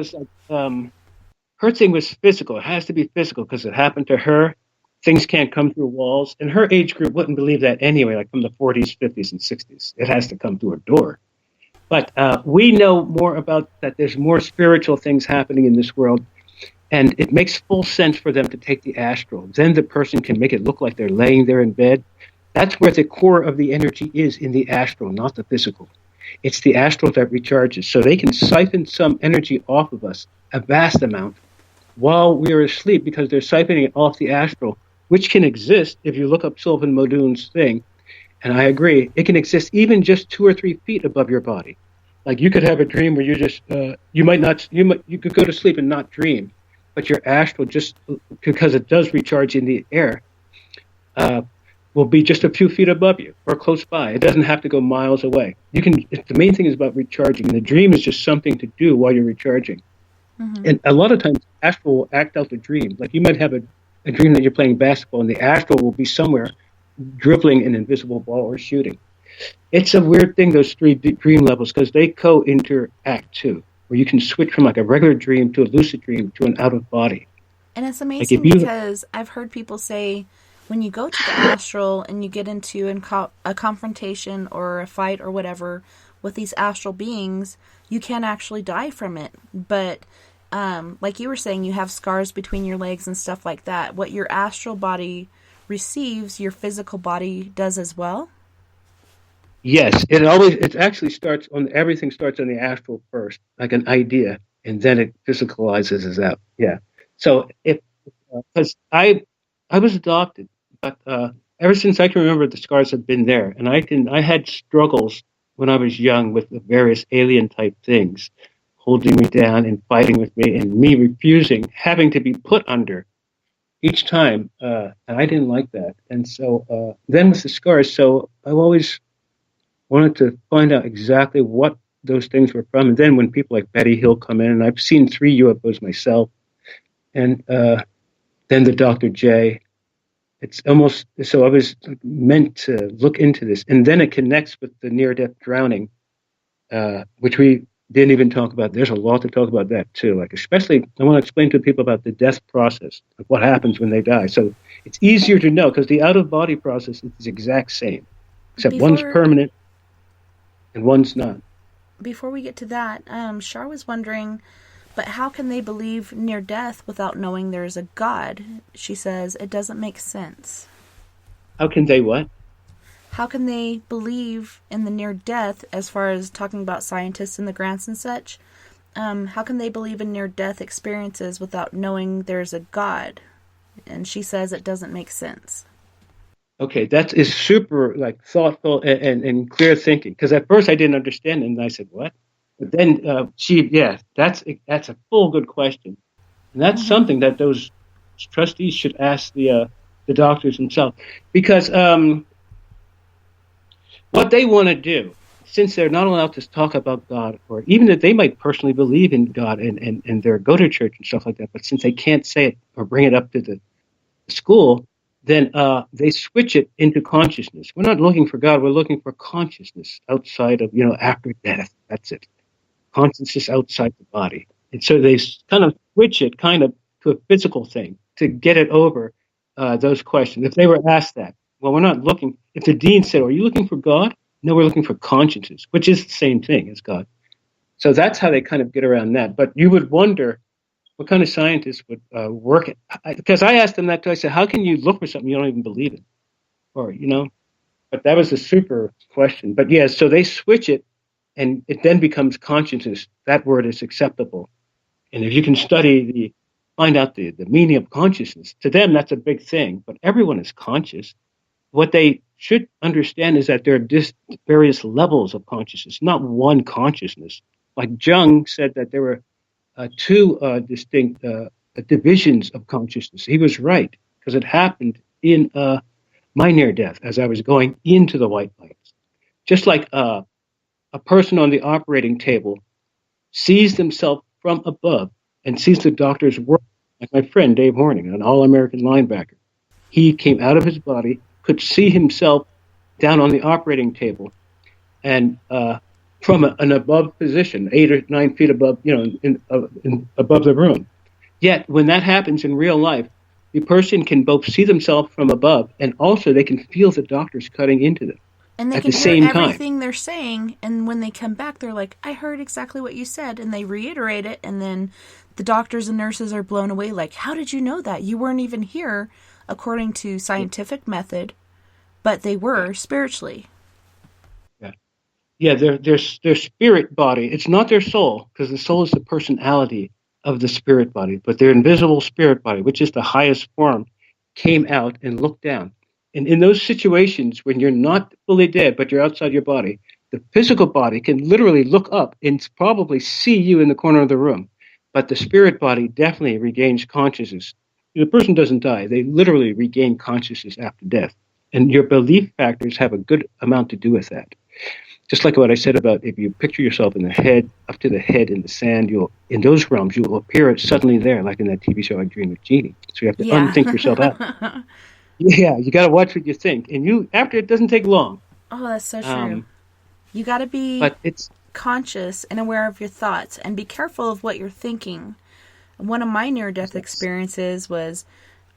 was physical. It has to be physical because it happened to her. Things can't come through walls. And her age group wouldn't believe that anyway, like from the 40s, 50s, and 60s. It has to come through a door. But we know more about that. There's more spiritual things happening in this world. And it makes full sense for them to take the astral. Then the person can make it look like they're laying there in bed. That's where the core of the energy is, in the astral, not the physical. It's the astral that recharges. So they can siphon some energy off of us, a vast amount, while we are asleep, because they're siphoning it off the astral, which can exist if you look up Sylvan Muldoon's thing. And I agree, it can exist even just 2 or 3 feet above your body. Like you could have a dream where you just you could go to sleep and not dream, but your astral, just because it does recharge in the air, will be just a few feet above you or close by. It doesn't have to go miles away. The main thing is about recharging, and the dream is just something to do while you're recharging. Mm-hmm. And a lot of times, astral will act out the dream. Like you might have a dream that you're playing basketball, and the astral will be somewhere dribbling an invisible ball or shooting. It's a weird thing, those 3 dream levels, because they co-interact too, where you can switch from like a regular dream to a lucid dream to an out-of-body. And it's amazing because I've heard people say when you go to the astral and you get into a confrontation or a fight or whatever with these astral beings, you can actually die from it. But like you were saying, you have scars between your legs and stuff like that. What your astral body receives, your physical body does as well? Yes, everything starts on the astral first, like an idea, and then it physicalizes as out. Yeah. So because I was adopted, but ever since I can remember, the scars have been there, and I had struggles when I was young with the various alien type things holding me down and fighting with me, and me refusing, having to be put under each time, and I didn't like that. And so then with the scars, so I've always wanted to find out exactly what those things were from. And then when people like Betty Hill come in, and I've seen 3 UFOs myself, and then the Dr. J, it's almost, so I was meant to look into this. And then it connects with the near-death drowning, which we didn't even talk about. There's a lot to talk about that too. Like, especially, I want to explain to people about the death process, like what happens when they die. So it's easier to know, because the out-of-body process is the exact same, except one's permanent and one's not. Before we get to that, Shar was wondering, but how can they believe near death without knowing there's a God? She says it doesn't make sense. How can they what? How can they believe in the near death, as far as talking about scientists and the grants and such? How can they believe in near death experiences without knowing there's a God? And she says it doesn't make sense. Okay, that is super thoughtful and clear thinking. Because at first I didn't understand it, and I said, "What?" But then that's a full good question, and that's something that those trustees should ask the doctors themselves, because what they want to do, since they're not allowed to talk about God, or even that they might personally believe in God and they go to church and stuff like that, but since they can't say it or bring it up to the school, then they switch it into consciousness. We're not looking for God. We're looking for consciousness outside of, after death. That's it. Consciousness outside the body. And so they kind of switch it to a physical thing to get it over those questions. If they were asked that, well, we're not looking. If the dean said, "Are you looking for God?" No, we're looking for consciousness, which is the same thing as God. So that's how they kind of get around that. But you would wonder, what kind of scientists would work it? Because I asked them that too. I said, how can you look for something you don't even believe in? Or, but that was a super question. But yeah, so they switch it, and it then becomes consciousness. That word is acceptable. And if you can find out the meaning of consciousness, to them, that's a big thing. But everyone is conscious. What they should understand is that there are various levels of consciousness, not one consciousness. Like Jung said that there were 2 distinct divisions of consciousness. He was right, because it happened in my near death as I was going into the white lights. Just like a person on the operating table sees themselves from above and sees the doctor's work like my friend Dave Horning, an All-American linebacker. He came out of his body, could see himself down on the operating table, and from an above position, 8 or 9 feet above, above the room. Yet, when that happens in real life, the person can both see themselves from above, and also they can feel the doctors cutting into them. And they at can the hear same time. everything they're saying, and when they come back, they're like, I heard exactly what you said, and they reiterate it, and then the doctors and nurses are blown away, like, how did you know that? You weren't even here, according to scientific method, but they were spiritually. Yeah, their spirit body, it's not their soul, because the soul is the personality of the spirit body, but their invisible spirit body, which is the highest form, came out and looked down. And in those situations when you're not fully dead, but you're outside your body, the physical body can literally look up and probably see you in the corner of the room. But the spirit body definitely regains consciousness. The person doesn't die. They literally regain consciousness after death. And your belief factors have a good amount to do with that. Just like what I said about if you picture yourself in the head, up to the head in the sand, in those realms, you will appear suddenly there, like in that TV show I Dream of Jeannie. So you have to unthink yourself out. Yeah, you got to watch what you think. And after it doesn't take long. Oh, that's so true. You got to be conscious and aware of your thoughts and be careful of what you're thinking. One of my near-death experiences was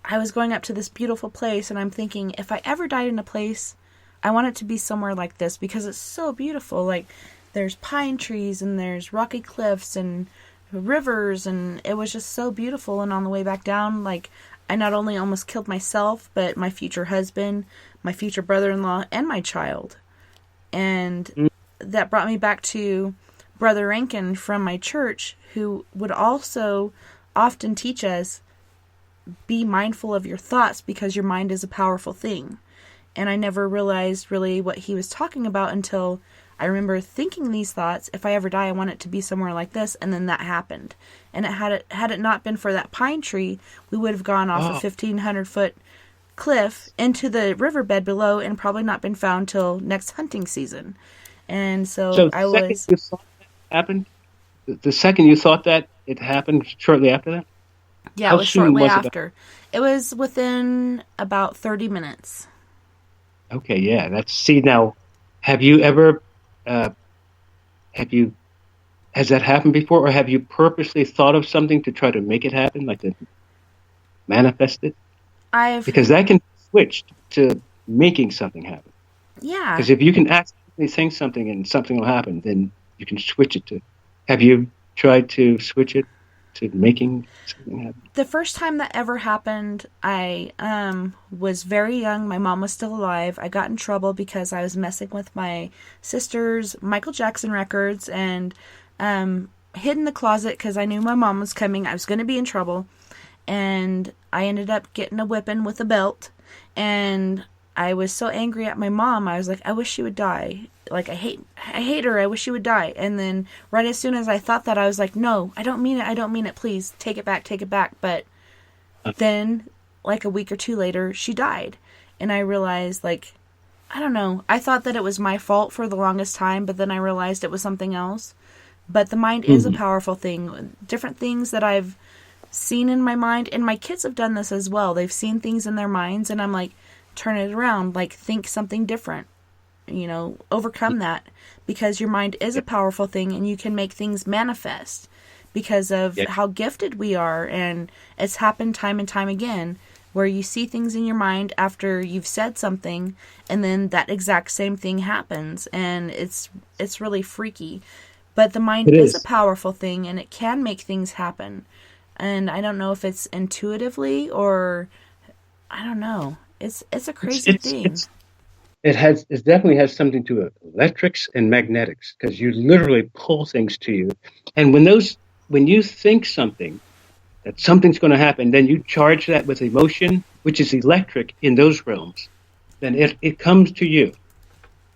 I was going up to this beautiful place, and I'm thinking, if I ever died in a place, I want it to be somewhere like this because it's so beautiful. Like, there's pine trees and there's rocky cliffs and rivers, and it was just so beautiful. And on the way back down, like, I not only almost killed myself, but my future husband, my future brother-in-law, and my child. And that brought me back to Brother Rankin from my church, who would also often teach us, be mindful of your thoughts because your mind is a powerful thing. And I never realized really what he was talking about until I remember thinking these thoughts, if I ever die, I want it to be somewhere like this, and then that happened. And had it not been for that pine tree, we would have gone off a 1,500-foot cliff into the riverbed below and probably not been found till next hunting season. And so I was... You thought that happened? The second you thought that, it happened shortly after that? Yeah, it was shortly after. It was within about 30 minutes. Okay, yeah. Now, have you ever, has that happened before, or have you purposely thought of something to try to make it happen, like to manifest it? Because that can switch to making something happen. Yeah. Because if you can actually think something and something will happen, then you can switch it to, have you tried to switch it to making something happen? The first time that ever happened, I was very young. My mom was still alive. I got in trouble because I was messing with my sister's Michael Jackson records and hid in the closet because I knew my mom was coming. I was going to be in trouble. And I ended up getting a whipping with a belt. And I was so angry at my mom. I was like, I wish she would die. Like, I hate her. I wish she would die. And then right as soon as I thought that, I was like, no, I don't mean it. I don't mean it. Please take it back. But then like a week or two later, she died. And I realized, like, I don't know. I thought that it was my fault for the longest time, but then I realized it was something else. But the mind is a powerful thing. Different things that I've seen in my mind, and my kids have done this as well. They've seen things in their minds, and I'm like, turn it around. Like, think something different. Overcome that, because your mind is a powerful thing and you can make things manifest because of how gifted we are. And it's happened time and time again where you see things in your mind after you've said something and then that exact same thing happens, and it's really freaky. But the mind is a powerful thing and it can make things happen. And I don't know if it's intuitively or I don't know. It's a crazy thing. It definitely has something to it, electrics and magnetics, because you literally pull things to you. And when you think something, that something's going to happen, then you charge that with emotion, which is electric in those realms, then it comes to you,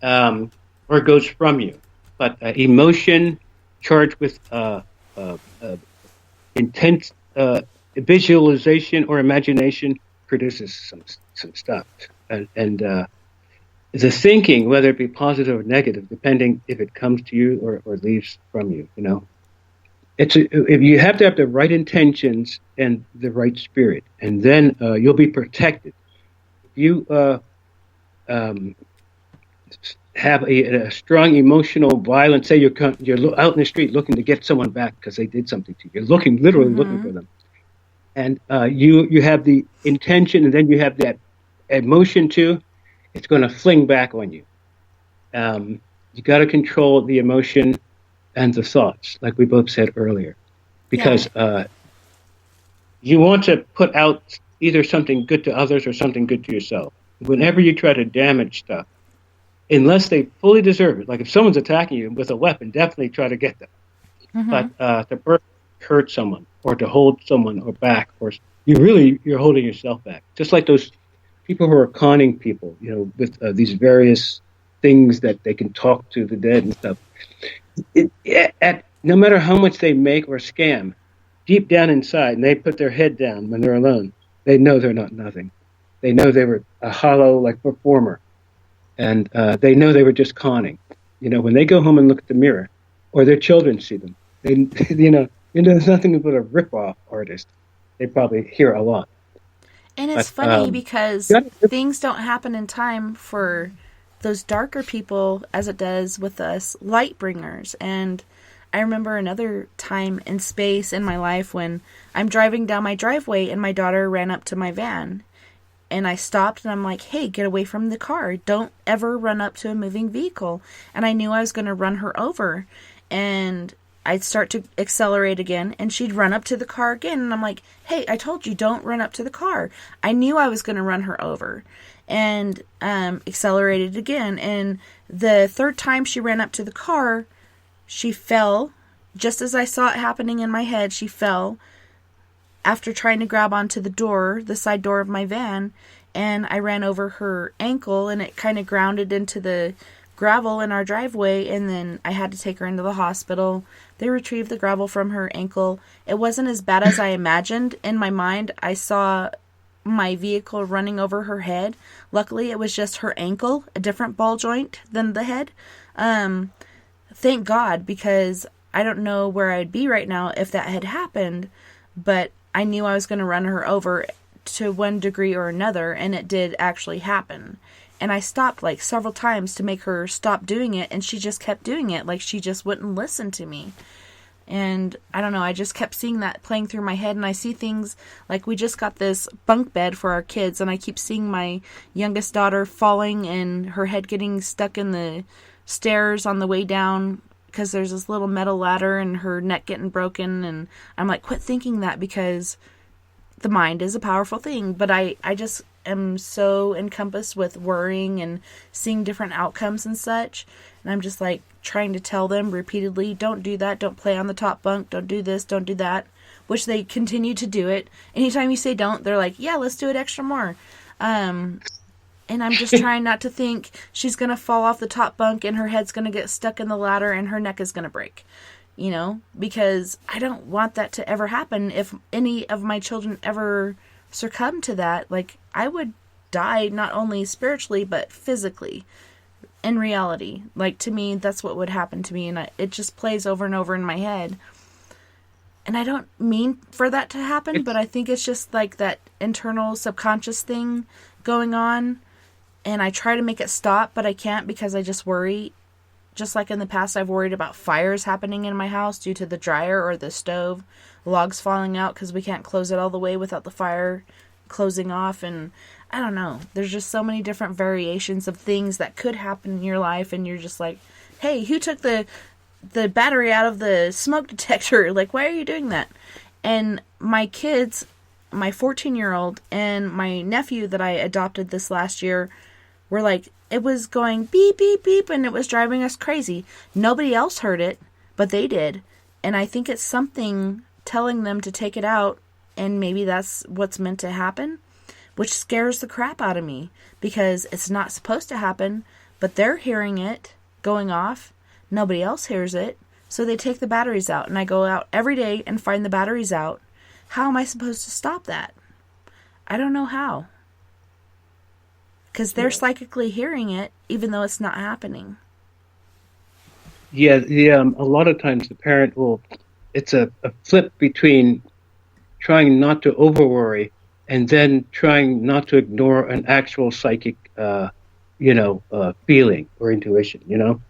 or goes from you. But emotion charged with intense visualization or imagination produces some stuff. And the thinking, whether it be positive or negative, depending if it comes to you or leaves from you, if you have to have the right intentions and the right spirit, and then you'll be protected. If you have a strong emotional violence, say you're out in the street looking to get someone back because they did something to you. You're literally looking for them, and you have the intention, and then you have that emotion too. It's going to fling back on you. You got to control the emotion and the thoughts, like we both said earlier, because you want to put out either something good to others or something good to yourself. Whenever you try to damage stuff, unless they fully deserve it, like if someone's attacking you with a weapon, definitely try to get them. But to hurt someone or to hold someone or back, or you're holding yourself back. Just like those people who are conning people, with these various things that they can talk to the dead and stuff. No matter how much they make or scam, deep down inside, and they put their head down when they're alone, they know they're not nothing. They know they were a hollow performer, and they know they were just conning. When they go home and look at the mirror, or their children see them, there's nothing but a rip-off artist. They probably hear a lot. And it's funny because things don't happen in time for those darker people as it does with us light bringers. And I remember another time in space in my life when I'm driving down my driveway and my daughter ran up to my van. And I stopped and I'm like, hey, get away from the car. Don't ever run up to a moving vehicle. And I knew I was going to run her over. And I'd start to accelerate again, and she'd run up to the car again. And I'm like, hey, I told you, don't run up to the car. I knew I was going to run her over. And accelerated again. And the third time she ran up to the car, she fell. Just as I saw it happening in my head, she fell after trying to grab onto the side door of my van. And I ran over her ankle, and it kind of grounded into the gravel in our driveway, and then I had to take her into the hospital. They retrieved the gravel from her ankle. It wasn't as bad as I imagined. In my mind, I saw my vehicle running over her head. Luckily, it was just her ankle, a different ball joint than the head. Thank God, because I don't know where I'd be right now if that had happened, but I knew I was going to run her over to one degree or another, and it did actually happen. And I stopped several times to make her stop doing it, and she just kept doing it. She just wouldn't listen to me. And I don't know, I just kept seeing that playing through my head, and I see things we just got this bunk bed for our kids, and I keep seeing my youngest daughter falling and her head getting stuck in the stairs on the way down because there's this little metal ladder and her neck getting broken. And I'm like, quit thinking that, because the mind is a powerful thing. But I just am so encompassed with worrying and seeing different outcomes and such. And I'm just trying to tell them repeatedly, don't do that, don't play on the top bunk, don't do this, don't do that, which they continue to do it. Anytime you say don't, they're like, yeah, let's do it extra more. And I'm just trying not to think she's going to fall off the top bunk and her head's going to get stuck in the ladder and her neck is going to break, because I don't want that to ever happen. If any of my children ever succumb to that, I would die not only spiritually, but physically. In reality, to me, that's what would happen to me, and it just plays over and over in my head. And I don't mean for that to happen, but I think it's just that internal subconscious thing going on, and I try to make it stop, but I can't because I just worry. Just like in the past, I've worried about fires happening in my house due to the dryer or the stove, logs falling out because we can't close it all the way without the fire closing off, and I don't know. There's just so many different variations of things that could happen in your life, and you're just like, hey, who took the battery out of the smoke detector? Why are you doing that? And my kids, my 14-year-old and my nephew that I adopted this last year, were it was going beep, beep, beep, and it was driving us crazy. Nobody else heard it, but they did. And I think it's something telling them to take it out, and maybe that's what's meant to happen, which scares the crap out of me because it's not supposed to happen, but they're hearing it going off. Nobody else hears it, so they take the batteries out, and I go out every day and find the batteries out. How am I supposed to stop that? I don't know how. Because they're psychically hearing it, even though it's not happening. Yeah, a lot of times the parent will it's a flip between trying not to over worry and then trying not to ignore an actual psychic, feeling or intuition.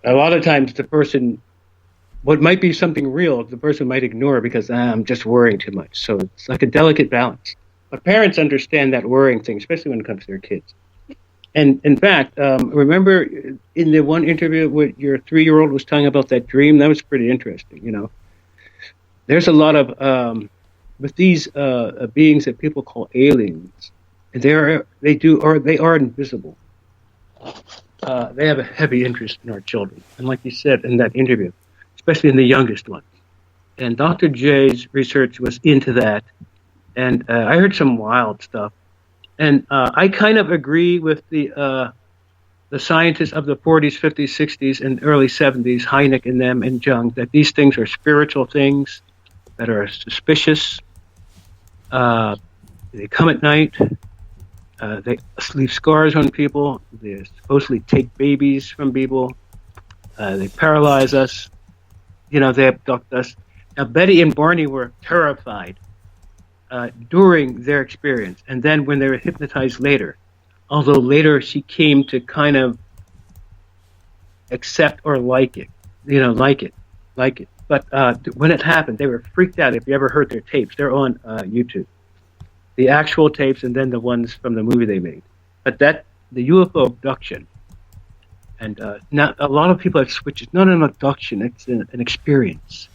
A lot of times the person, what might be something real, the person might ignore because I'm just worrying too much. So it's like a delicate balance. But parents understand that worrying thing, especially when it comes to their kids. And in fact, remember in the one interview with your 3-year-old was telling about that dream? That was pretty interesting. There's a lot of with these beings that people call aliens. They are invisible. They have a heavy interest in our children, and like you said in that interview, especially in the youngest ones. And Dr. J's research was into that, and I heard some wild stuff. And I kind of agree with the scientists of the 40s, 50s, 60s, and early 70s, Hynek and them and Jung, that these things are spiritual things that are suspicious. They come at night. They leave scars on people. They supposedly take babies from people. They paralyze us. They abduct us. Now, Betty and Barney were terrified during their experience, and then when they were hypnotized later, although later she came to kind of accept or like it. But when it happened, they were freaked out. If you ever heard their tapes, they're on YouTube. The actual tapes and then the ones from the movie they made. But the UFO abduction, and not a lot of people have switched. It's not an abduction; it's an experience.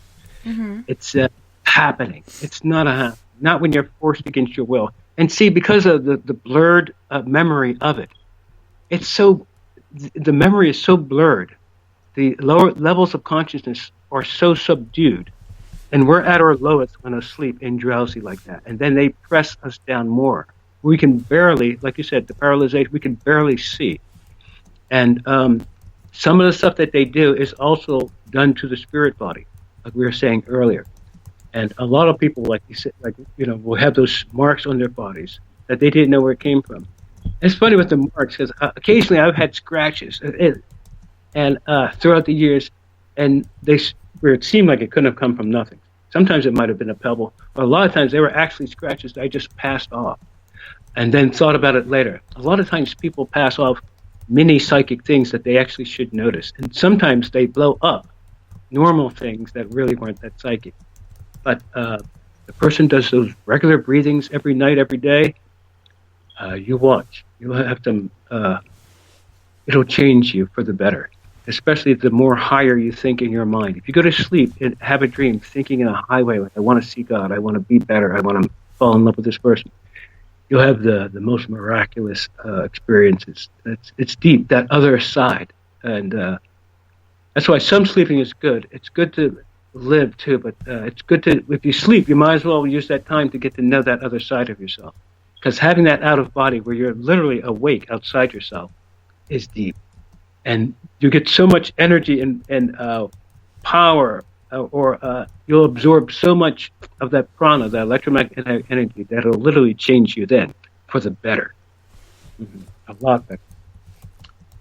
Mm-hmm. It's happening. It's not when you're forced against your will. And see, because of the blurred memory of it, the memory is so blurred. The lower levels of consciousness are so subdued. And we're at our lowest when asleep and drowsy like that. And then they press us down more. We can barely, like you said, the paralyzation, we can barely see. And some of the stuff that they do is also done to the spirit body, like we were saying earlier. And a lot of people, like you said, will have those marks on their bodies that they didn't know where it came from. It's funny with the marks, because occasionally I've had scratches and throughout the years, and where it seemed like it couldn't have come from nothing. Sometimes it might have been a pebble, but a lot of times they were actually scratches that I just passed off and then thought about it later. A lot of times people pass off mini psychic things that they actually should notice. And sometimes they blow up normal things that really weren't that psychic. But the person does those regular breathings every night, every day, you watch. You'll have to, it'll change you for the better. Especially the more higher you think in your mind. If you go to sleep and have a dream thinking in a high way, like I want to see God, I want to be better, I want to fall in love with this person, you'll have the most miraculous experiences. It's deep, that other side. And that's why some sleeping is good. It's good to live too, but it's good to, if you sleep, you might as well use that time to get to know that other side of yourself. Because having that out of body where you're literally awake outside yourself is deep. And you get so much energy and power, or you'll absorb so much of that prana, that electromagnetic energy, that it'll literally change you then for the better. Mm-hmm. A lot better.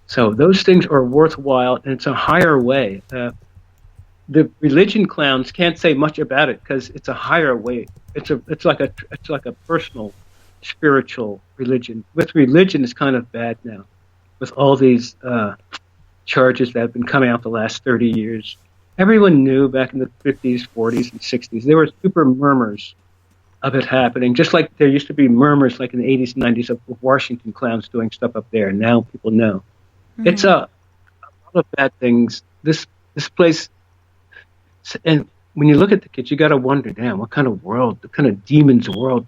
So those things are worthwhile, and it's a higher way. The religion clowns can't say much about it because it's a higher way. It's like a personal, spiritual religion. With religion, it's kind of bad now, with all these charges that have been coming out the last 30 years. Everyone knew back in the 50s, 40s, and 60s. There were super murmurs of it happening, just like there used to be murmurs like in the 80s and 90s of Washington clowns doing stuff up there, and now people know. Mm-hmm. It's a lot of bad things. This place, and when you look at the kids, you got to wonder, damn, what kind of demons world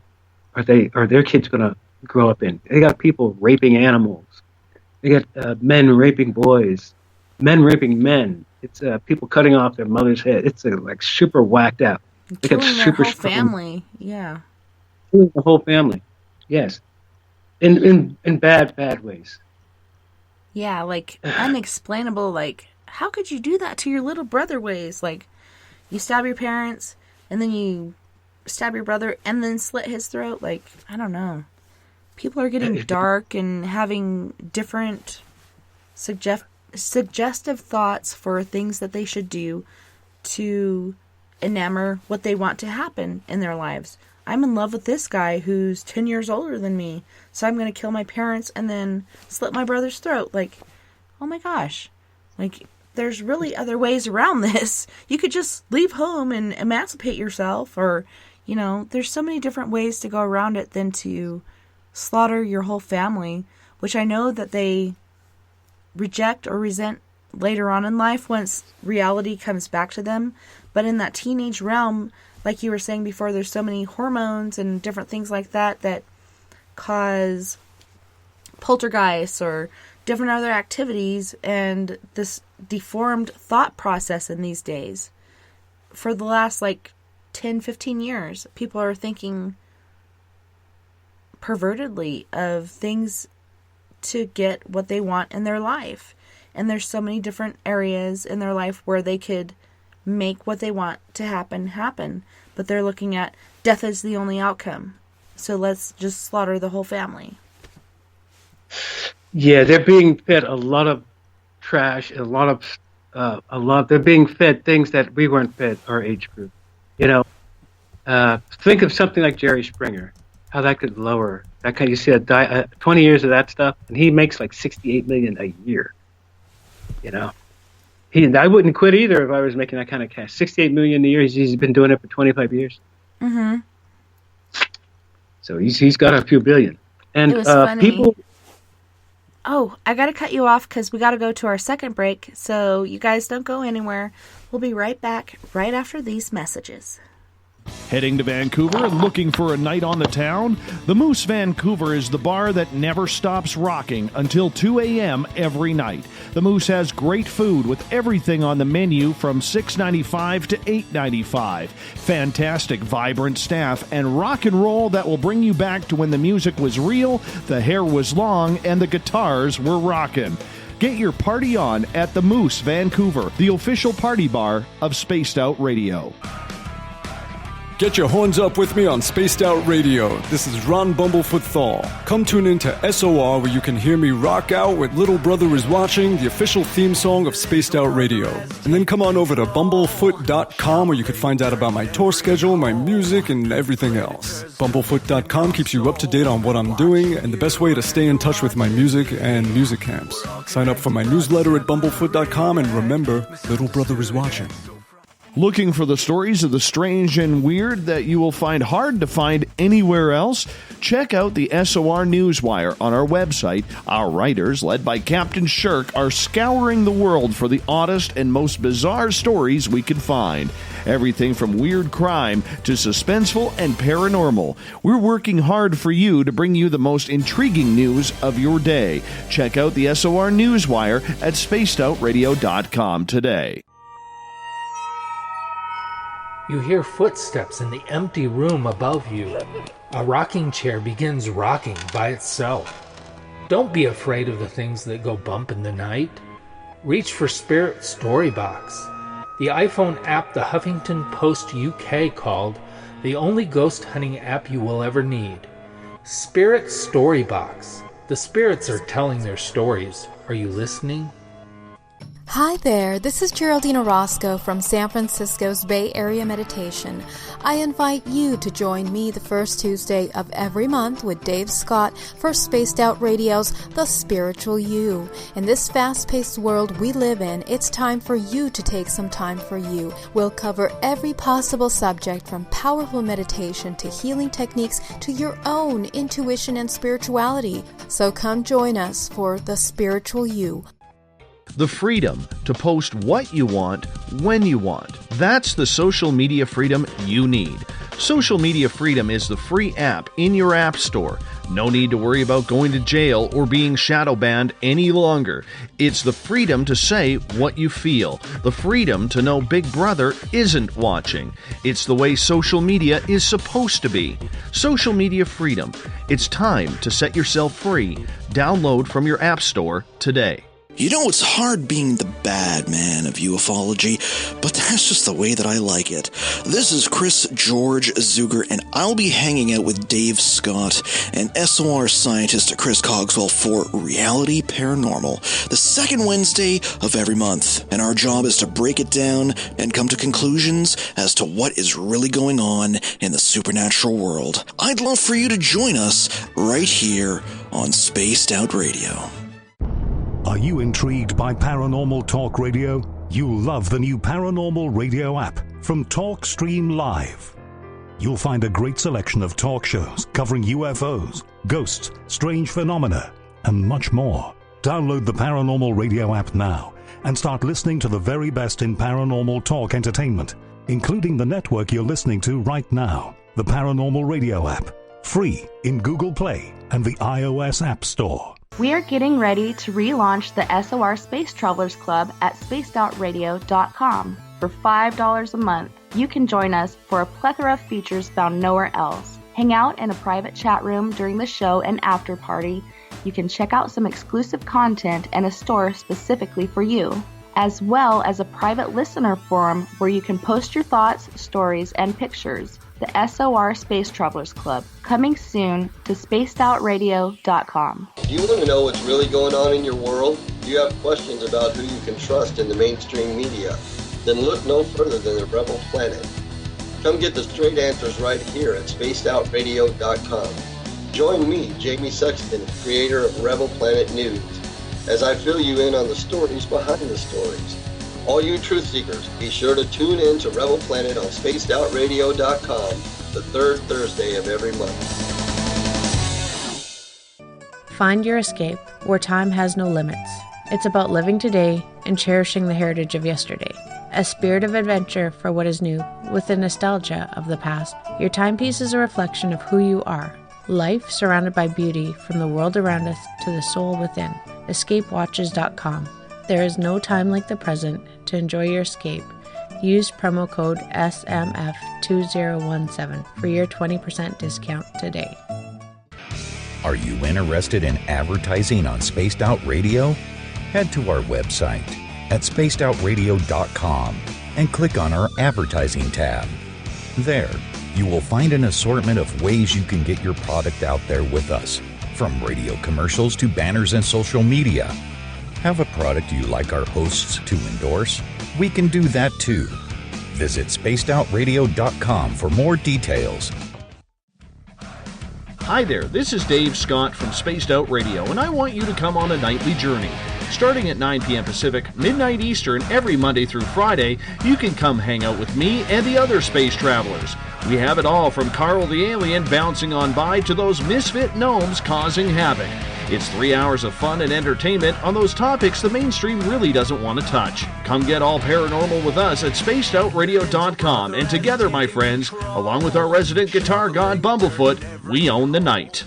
are their kids going to grow up in? They got people raping animals. They got men raping boys, men raping men. It's people cutting off their mother's head. It's like super whacked out. They got Killing super their whole family. Yeah. Killing the whole family. Yes. In bad ways. Yeah, like unexplainable. Like, how could you do that to your little brother ways? Like, you stab your parents, and then you stab your brother, and then slit his throat. Like, I don't know. People are getting dark and having different suggestive thoughts for things that they should do to enamor what they want to happen in their lives. I'm in love with this guy who's 10 years older than me, so I'm going to kill my parents and then slit my brother's throat. Like, oh my gosh. Like, there's really other ways around this. You could just leave home and emancipate yourself, or, you know, there's so many different ways to go around it than to slaughter your whole family, which I know that they reject or resent later on in life once reality comes back to them. But in that teenage realm, like you were saying before, there's so many hormones and different things like that that cause poltergeists or different other activities, and this deformed thought process in these days. For the last 10, 15 years, people are thinking pervertedly of things to get what they want in their life. And there's so many different areas in their life where they could make what they want to happen. But they're looking at death as the only outcome. So let's just slaughter the whole family. Yeah, they're being fed a lot of trash, they're being fed things that we weren't fed our age group. You know, think of something like Jerry Springer, how that could lower that kind. You see 20 years of that stuff, and he makes like $68 million a year. You know, I wouldn't quit either if I was making that kind of cash. $68 million a year. He's been doing it for 25 years. Mm-hmm. So he's got a few billion. And it was funny. People. Oh, I got to cut you off because we got to go to our second break. So you guys don't go anywhere. We'll be right back right after these messages. Heading to Vancouver and looking for a night on the town? The Moose Vancouver is the bar that never stops rocking until 2 a.m. every night. The Moose has great food with everything on the menu from $6.95 to $8.95. Fantastic, vibrant staff and rock and roll that will bring you back to when the music was real, the hair was long, and the guitars were rocking. Get your party on at the Moose Vancouver, the official party bar of Spaced Out Radio. Get your horns up with me on Spaced Out Radio. This is Ron Bumblefoot Thal. Come tune in to SOR where you can hear me rock out with Little Brother is Watching, the official theme song of Spaced Out Radio. And then come on over to bumblefoot.com where you can find out about my tour schedule, my music, and everything else. Bumblefoot.com keeps you up to date on what I'm doing and the best way to stay in touch with my music and music camps. Sign up for my newsletter at bumblefoot.com and remember, Little Brother is Watching. Looking for the stories of the strange and weird that you will find hard to find anywhere else? Check out the SOR Newswire on our website. Our writers, led by Captain Shirk, are scouring the world for the oddest and most bizarre stories we can find. Everything from weird crime to suspenseful and paranormal. We're working hard for you to bring you the most intriguing news of your day. Check out the SOR Newswire at spacedoutradio.com today. You hear footsteps in the empty room above you. A rocking chair begins rocking by itself. Don't be afraid of the things that go bump in the night. Reach for Spirit Storybox, the iPhone app the Huffington Post UK called the only ghost hunting app you will ever need. Spirit Storybox. The spirits are telling their stories. Are you listening? Hi there, this is Geraldine Orozco from San Francisco's Bay Area Meditation. I invite you to join me the first Tuesday of every month with Dave Scott for Spaced Out Radio's The Spiritual You. In this fast-paced world we live in, it's time for you to take some time for you. We'll cover every possible subject from powerful meditation to healing techniques to your own intuition and spirituality. So come join us for The Spiritual You. The freedom to post what you want, when you want. That's the social media freedom you need. Social Media Freedom is the free app in your app store. No need to worry about going to jail or being shadow banned any longer. It's the freedom to say what you feel. The freedom to know Big Brother isn't watching. It's the way social media is supposed to be. Social Media Freedom. It's time to set yourself free. Download from your app store today. You know, it's hard being the bad man of ufology, but that's just the way that I like it. This is Chris George Zuger, and I'll be hanging out with Dave Scott and SOR scientist Chris Cogswell for Reality Paranormal, the second Wednesday of every month. And our job is to break it down and come to conclusions as to what is really going on in the supernatural world. I'd love for you to join us right here on Spaced Out Radio. Are you intrigued by Paranormal Talk Radio? You'll love the new Paranormal Radio app from TalkStream Live. You'll find a great selection of talk shows covering UFOs, ghosts, strange phenomena, and much more. Download the Paranormal Radio app now and start listening to the very best in paranormal talk entertainment, including the network you're listening to right now, the Paranormal Radio app, free in Google Play and the iOS App Store. We are getting ready to relaunch the SOR Space Travelers Club at spacedoutradio.com. For $5 a month, you can join us for a plethora of features found nowhere else. Hang out in a private chat room during the show and after party. You can check out some exclusive content and a store specifically for you, as well as a private listener forum where you can post your thoughts, stories, and pictures. The SOR Space Travelers Club, coming soon to spacedoutradio.com. Do you want to know what's really going on in your world? Do you have questions about who you can trust in the mainstream media? Then look no further than the Rebel Planet. Come get the straight answers right here at spacedoutradio.com. Join me, Jamie Sexton, creator of Rebel Planet News, as I fill you in on the stories behind the stories. All you truth seekers, be sure to tune in to Rebel Planet on spacedoutradio.com the third Thursday of every month. Find your escape where time has no limits. It's about living today and cherishing the heritage of yesterday. A spirit of adventure for what is new, with the nostalgia of the past. Your timepiece is a reflection of who you are. Life surrounded by beauty from the world around us to the soul within. EscapeWatches.com. There is no time like the present to enjoy your escape. Use promo code SMF2017 for your 20% discount today. Are you interested in advertising on Spaced Out Radio? Head to our website at spacedoutradio.com and click on our advertising tab. There, you will find an assortment of ways you can get your product out there with us, from radio commercials to banners and social media. Have a product you like our hosts to endorse? We can do that too. Visit spacedoutradio.com for more details. Hi there, this is Dave Scott from Spaced Out Radio, and I want you to come on a nightly journey. Starting at 9 p.m. Pacific, midnight Eastern, every Monday through Friday, you can come hang out with me and the other space travelers. We have it all from Carl the Alien bouncing on by to those misfit gnomes causing havoc. It's 3 hours of fun and entertainment on those topics the mainstream really doesn't want to touch. Come get all paranormal with us at spacedoutradio.com, and together, my friends, along with our resident guitar god Bumblefoot, we own the night.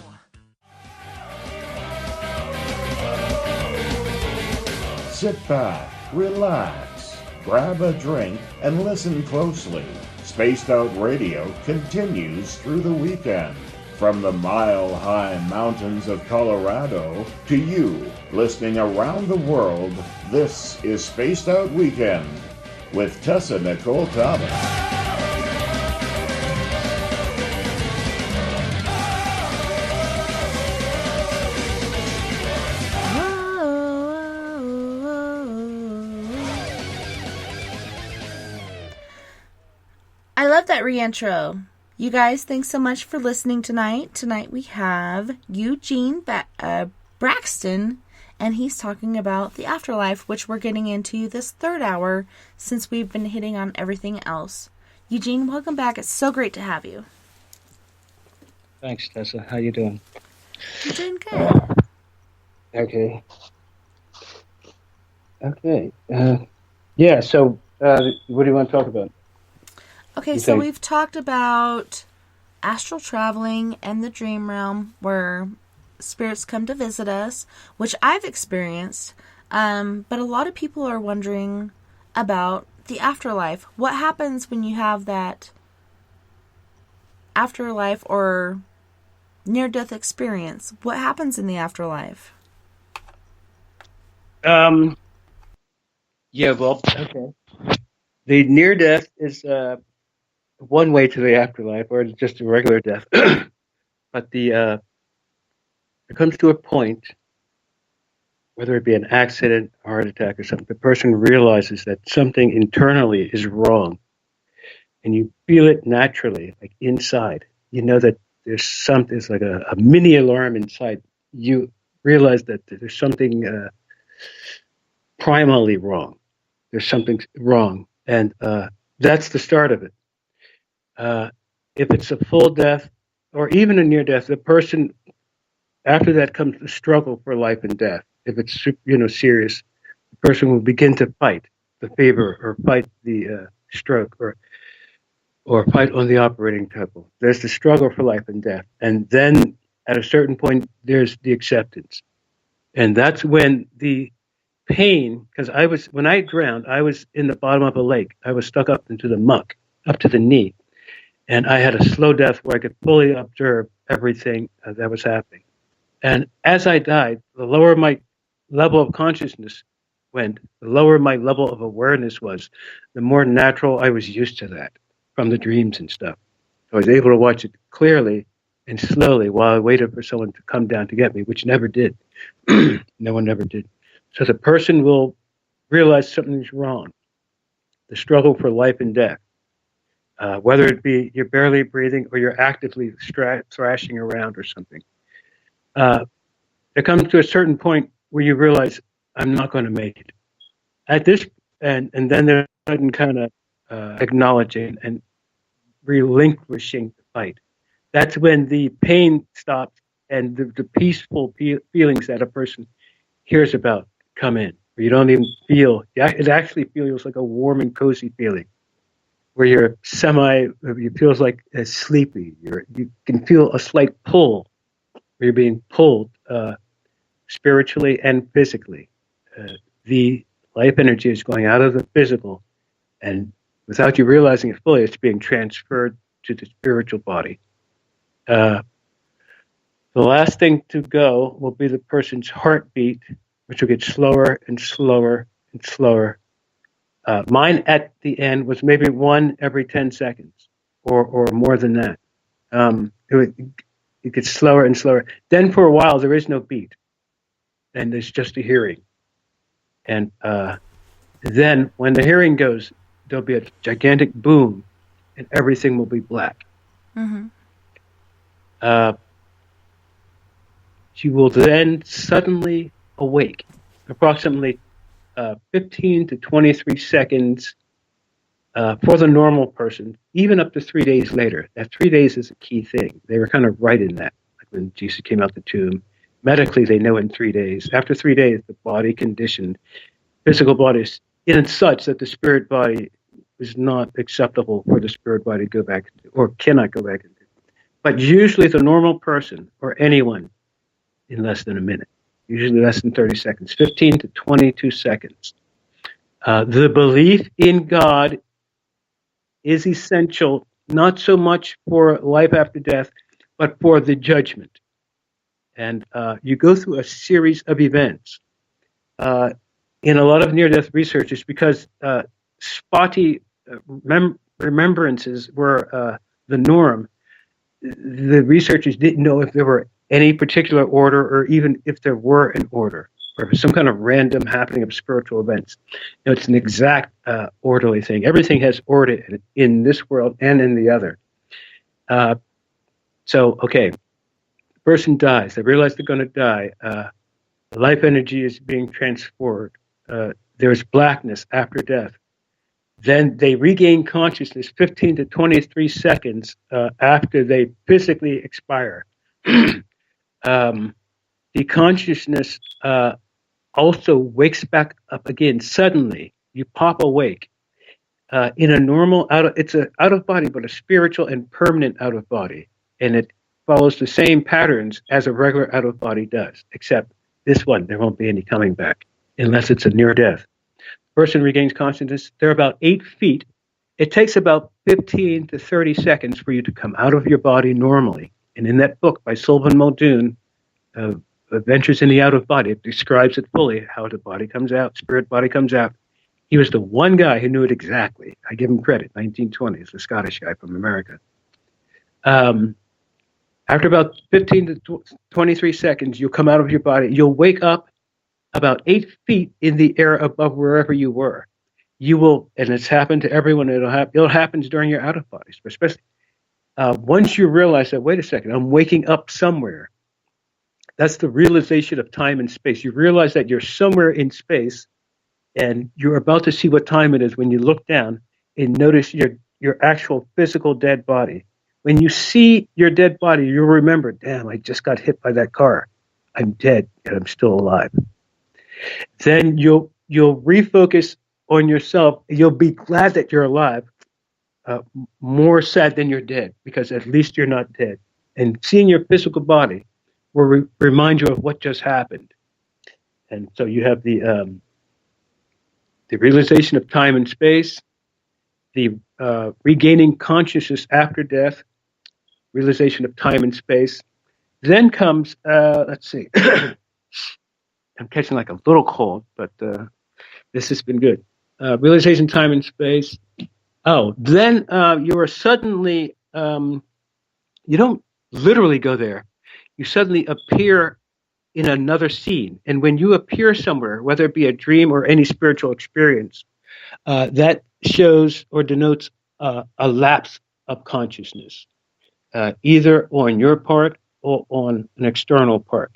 Sit back, relax, grab a drink, and listen closely. Spaced Out Radio continues through the weekend. From the mile-high mountains of Colorado to you, listening around the world, this is Spaced Out Weekend with Tessa N Thomas. I love that re-intro. You guys, thanks so much for listening tonight. Tonight we have Eugene Braxton, and he's talking about the afterlife, which we're getting into this third hour since we've been hitting on everything else. Eugene, welcome back. It's so great to have you. Thanks, Tessa. How you doing? I'm doing good. Okay. Yeah, so what do you want to talk about? Okay, so we've talked about astral traveling and the dream realm where spirits come to visit us, which I've experienced, but a lot of people are wondering about the afterlife. What happens when you have that afterlife or near-death experience? What happens in the afterlife? Yeah, well, okay. The near death is one way to the afterlife, or just a regular death. But it comes to a point, whether it be an accident, heart attack, or something, the person realizes that something internally is wrong, and you feel it naturally, like inside. You know that there's something, it's like a mini alarm inside. You realize that there's something primally wrong. There's something wrong, and that's the start of it. If it's a full death or even a near death, the person after that comes the struggle for life and death. If it's serious, the person will begin to fight the fever or fight the stroke or fight on the operating table. There's the struggle for life and death, and then at a certain point, there's the acceptance, and that's when the pain. Because when I drowned, I was in the bottom of a lake. I was stuck up into the muck, up to the knee. And I had a slow death where I could fully observe everything that was happening. And as I died, the lower my level of consciousness went, the lower my level of awareness was, the more natural I was used to that from the dreams and stuff. So I was able to watch it clearly and slowly while I waited for someone to come down to get me, which never did. No one ever did. So the person will realize something's wrong. The struggle for life and death. Whether it be you're barely breathing or you're actively thrashing around or something. There comes to a certain point where you realize, I'm not going to make it. At this, and then there's a sudden kind of acknowledging and relinquishing the fight. That's when the pain stops and the peaceful feelings that a person hears about come in. Where you don't even feel, it actually feels like a warm and cozy feeling. Where you're it feels like sleepy. You can feel a slight pull, where you're being pulled spiritually and physically. The life energy is going out of the physical, and without you realizing it fully, it's being transferred to the spiritual body. The last thing to go will be the person's heartbeat, which will get slower and slower and slower. Mine at the end was maybe 1 every 10 seconds or more than that. It gets slower and slower. Then for a while, there is no beat, and there's just a hearing. And then when the hearing goes, there'll be a gigantic boom, and everything will be black. Mm-hmm. She will then suddenly awake, approximately 15 to 23 seconds for the normal person, even up to 3 days later. That 3 days is a key thing. They were kind of right in that. Like when Jesus came out the tomb, medically they know in 3 days. After 3 days, the body conditioned, physical body is in such that the spirit body is not acceptable for the spirit body to go back into, or cannot go back into. But usually the normal person, or anyone, in less than a minute. Usually less than 30 seconds, 15 to 22 seconds. The belief in God is essential, not so much for life after death, but for the judgment. And you go through a series of events. In a lot of near-death research, it's because spotty remembrances were the norm. The researchers didn't know if there were any particular order, or even if there were an order, or some kind of random happening of spiritual events. It's an exact orderly thing. Everything has order in this world and in the other. The person dies. They realize they're going to die. Life energy is being transferred. There's blackness after death. Then they regain consciousness 15 to 23 seconds after they physically expire. The consciousness also wakes back up again suddenly. You pop awake in a normal it's an out of body, but a spiritual and permanent out of body, and it follows the same patterns as a regular out of body does, except this one there won't be any coming back unless it's a near death. Person regains consciousness. They're about 8 feet. It takes about 15 to 30 seconds for you to come out of your body normally. And in that book by Sullivan Muldoon, Adventures in the Out of Body. It describes it fully, how the body comes out, spirit body comes out. He was the one guy who knew it exactly. I give him credit. 1920s, a Scottish guy from America. After about 15 to 23 seconds, you'll come out of your body. You'll wake up about 8 feet in the air above wherever you were. You will, and it's happened to everyone. It happens during your out of bodies, especially once you realize that. Wait a second, I'm waking up somewhere. That's the realization of time and space. You realize that you're somewhere in space, and you're about to see what time it is when you look down and notice your actual physical dead body. When you see your dead body, you'll remember, damn, I just got hit by that car. I'm dead, and I'm still alive. Then you'll refocus on yourself. You'll be glad that you're alive, more sad than you're dead, because at least you're not dead. And seeing your physical body will remind you of what just happened. And so you have the realization of time and space, the regaining consciousness after death, realization of time and space. Then comes, let's see, I'm catching like a little cold, but this has been good. Realization, time and space. Oh, then you are suddenly, you don't literally go there. You suddenly appear in another scene. And when you appear somewhere, whether it be a dream or any spiritual experience, that shows or denotes a lapse of consciousness, either on your part or on an external part.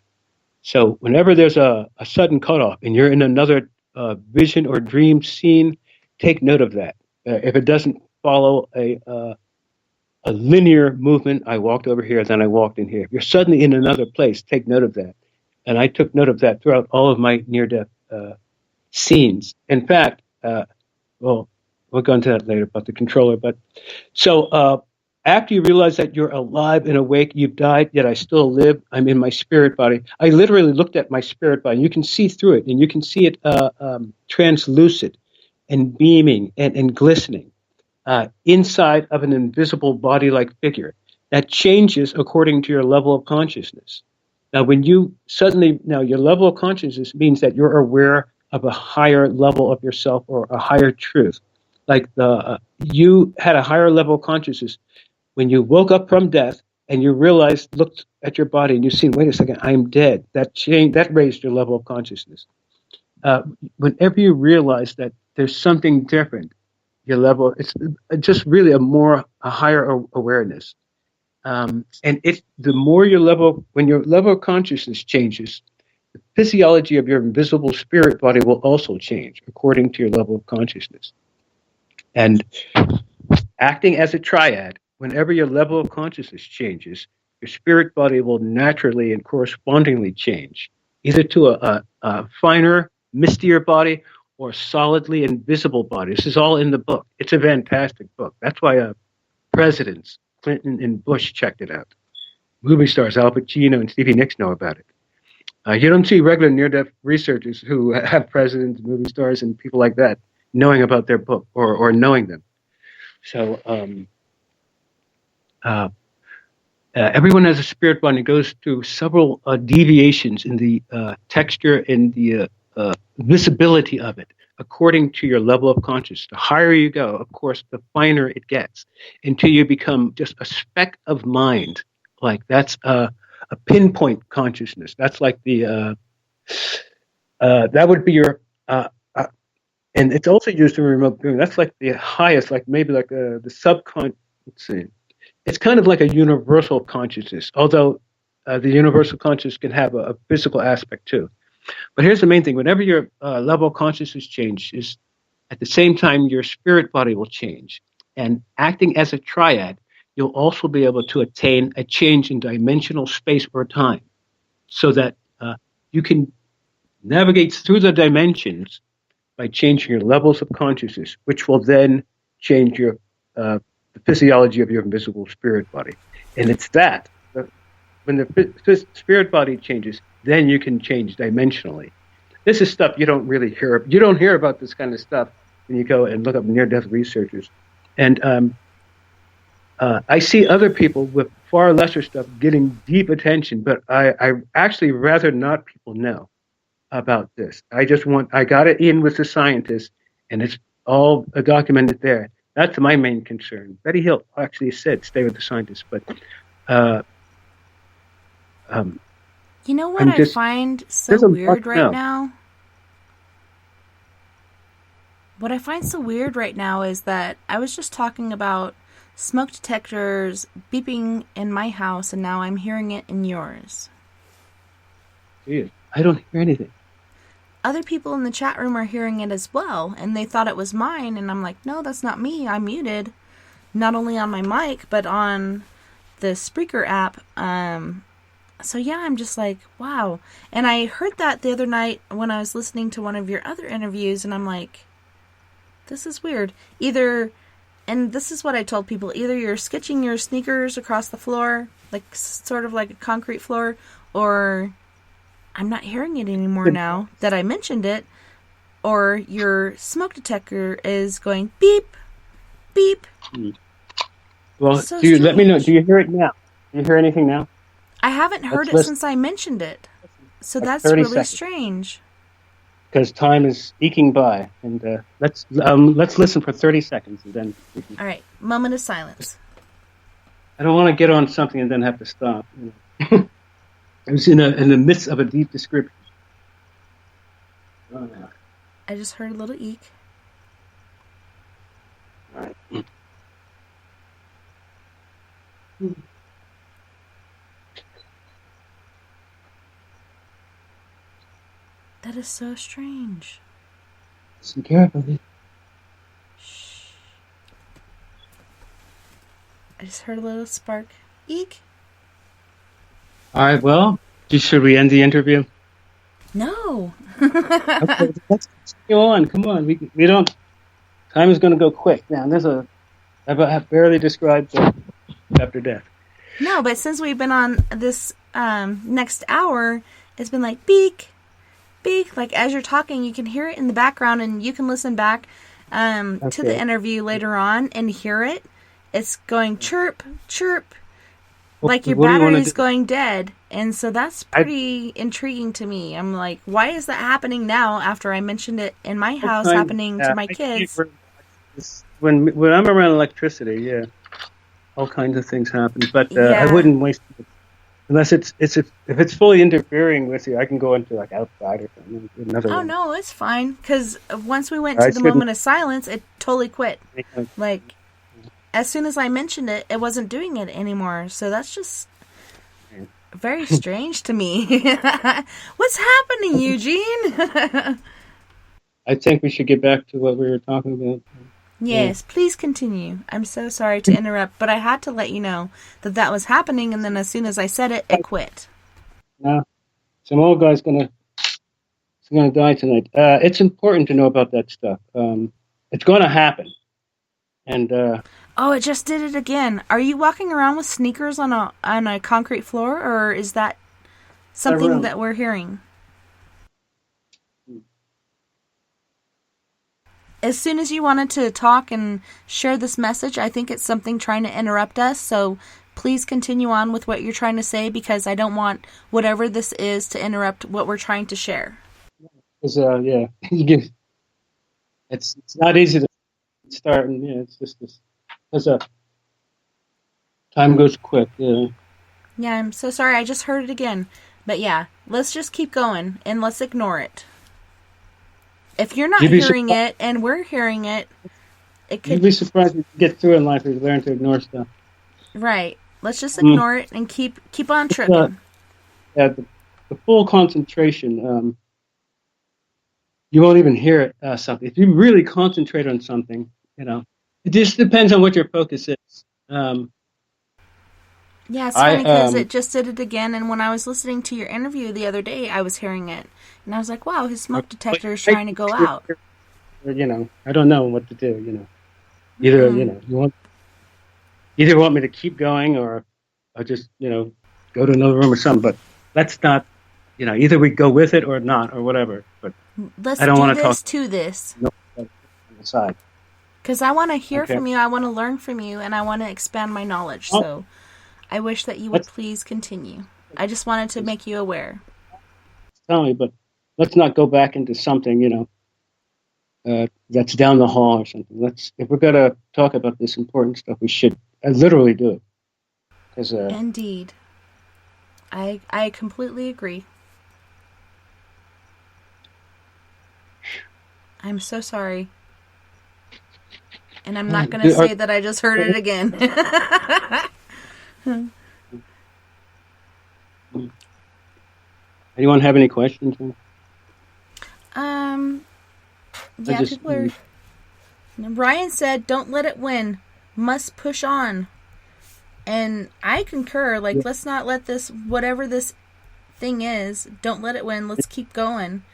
So whenever there's a sudden cutoff and you're in another vision or dream scene, take note of that. If it doesn't follow a linear movement, I walked over here, then I walked in here. If you're suddenly in another place, take note of that. And I took note of that throughout all of my near-death scenes. In fact, well, we'll go into that later about the controller. But so after you realize that you're alive and awake, you've died, yet I still live, I'm in my spirit body. I literally looked at my spirit body. You can see through it, and you can see it translucent and beaming and glistening inside of an invisible body-like figure. That changes according to your level of consciousness. Now, when you suddenly, your level of consciousness means that you're aware of a higher level of yourself or a higher truth. Like you had a higher level of consciousness when you woke up from death and you realized, looked at your body and you seen, wait a second, I'm dead. That raised your level of consciousness. Whenever you realize that there's something different, your level, it's just really a higher awareness. And it's the more when your level of consciousness changes, the physiology of your invisible spirit body will also change according to your level of consciousness. And acting as a triad, whenever your level of consciousness changes, your spirit body will naturally and correspondingly change, either to a finer, mistier body or solidly invisible body. This is all in the book. It's a fantastic book. That's why presidents, Clinton and Bush, checked it out. Movie stars Al Pacino and Stevie Nicks know about it. You don't see regular near-death researchers who have presidents, movie stars, and people like that knowing about their book or knowing them. So everyone has a spirit body. It goes through several deviations in the texture and the visibility of it according to your level of consciousness. The higher you go, of course, the finer it gets until you become just a speck of mind. Like that's a pinpoint consciousness. That's like the that would be your and it's also used in remote viewing. That's like the highest, like maybe like the subconscious. Let's see. It's kind of like a universal consciousness, although the universal consciousness can have a physical aspect too. But here's the main thing. Whenever your level of consciousness changes, at the same time, your spirit body will change. And acting as a triad, you'll also be able to attain a change in dimensional space or time so that you can navigate through the dimensions by changing your levels of consciousness, which will then change your the physiology of your invisible spirit body. And it's that. When the spirit body changes, then you can change dimensionally. This is stuff you don't really hear. You don't hear about this kind of stuff when you go and look up near-death researchers. And I see other people with far lesser stuff getting deep attention, but I actually rather not people know about this. I got it in with the scientists, and it's all documented there. That's my main concern. Betty Hill actually said stay with the scientists, but you know what I find so weird right now? What I find so weird right now is that I was just talking about smoke detectors beeping in my house, and now I'm hearing it in yours. Geez, I don't hear anything. Other people in the chat room are hearing it as well, and they thought it was mine, and I'm like, no, that's not me. I'm muted. Not only on my mic, but on the Spreaker app. So yeah, I'm just like, wow. And I heard that the other night when I was listening to one of your other interviews, and I'm like, this is weird. And this is what I told people, either you're sketching your sneakers across the floor, like sort of like a concrete floor, or I'm not hearing it anymore now that I mentioned it, or your smoke detector is going beep, beep. Well, So let me know. Do you hear it now? Do you hear anything now? I haven't heard it since I mentioned it. So that's really strange. Because time is eking by, and let's listen for 30 seconds, and then. All right, moment of silence. I don't want to get on something and then have to stop. I was in the midst of a deep description. Oh, no. I just heard a little eek. All right. That is so strange. Listen carefully. Shh. I just heard a little spark. Eek. All right, well, should we end the interview? No. Okay, let's go on. Come on. We don't. Time is going to go quick. Now, I've barely described after death. No, but since we've been on this next hour, it's been like beak, beak. Like as you're talking, you can hear it in the background, and you can listen back to the interview later on and hear it. It's going chirp, chirp, like your battery's going dead. And so that's pretty intriguing to me. I'm like, why is that happening now after I mentioned it in my house happening to my kids? When I'm around electricity, yeah, all kinds of things happen. But I wouldn't waste it. Unless if it's fully interfering with you, I can go into like outside or something. Oh no, it's fine. Because once we went to the moment of silence, it totally quit. Like as soon as I mentioned it, it wasn't doing it anymore. So that's just very strange to me. What's happening, Eugene? I think we should get back to what we were talking about. Yes, please continue. I'm so sorry to interrupt, but I had to let you know that was happening, and then as soon as I said it, it quit. No, some old guy's gonna die tonight. It's important to know about that stuff. It's going to happen, and oh, it just did it again. Are you walking around with sneakers on a concrete floor, or is that something that we're hearing? As soon as you wanted to talk and share this message, I think it's something trying to interrupt us. So please continue on with what you're trying to say, because I don't want whatever this is to interrupt what we're trying to share. It's not easy to start, and it's just this. Because time goes quick. Yeah, I'm so sorry. I just heard it again, but yeah, let's just keep going and let's ignore it. If you're not hearing it and we're hearing it, it could. You'd be surprised if you get through in life if you learn to ignore stuff. Right. Let's just ignore it and keep on trucking. The full concentration, you won't even hear it. Something. If you really concentrate on something, it just depends on what your focus is. Yeah, it's funny because it just did it again, and when I was listening to your interview the other day, I was hearing it, and I was like, wow, his smoke detector is trying to go out. I don't know what to do, Either, you want me to keep going or just, go to another room or something, but let's not, either we go with it or not or whatever, but let's I don't want to talk to this. No, on the side. Because I want to hear Okay. from you, I want to learn from you, and I want to expand my knowledge. So I wish that you would please continue. I just wanted to make you aware. Tell me, but let's not go back into something, that's down the hall or something. If we're gonna talk about this important stuff, we should literally do it. Because Indeed, I completely agree. I'm so sorry, and I'm not going to say that I just heard it again. anyone have any questions? Yeah, people are. Ryan said, "Don't let it win. Must push on." And I concur. Like, let's not let this, whatever this thing is, don't let it win. Let's keep going.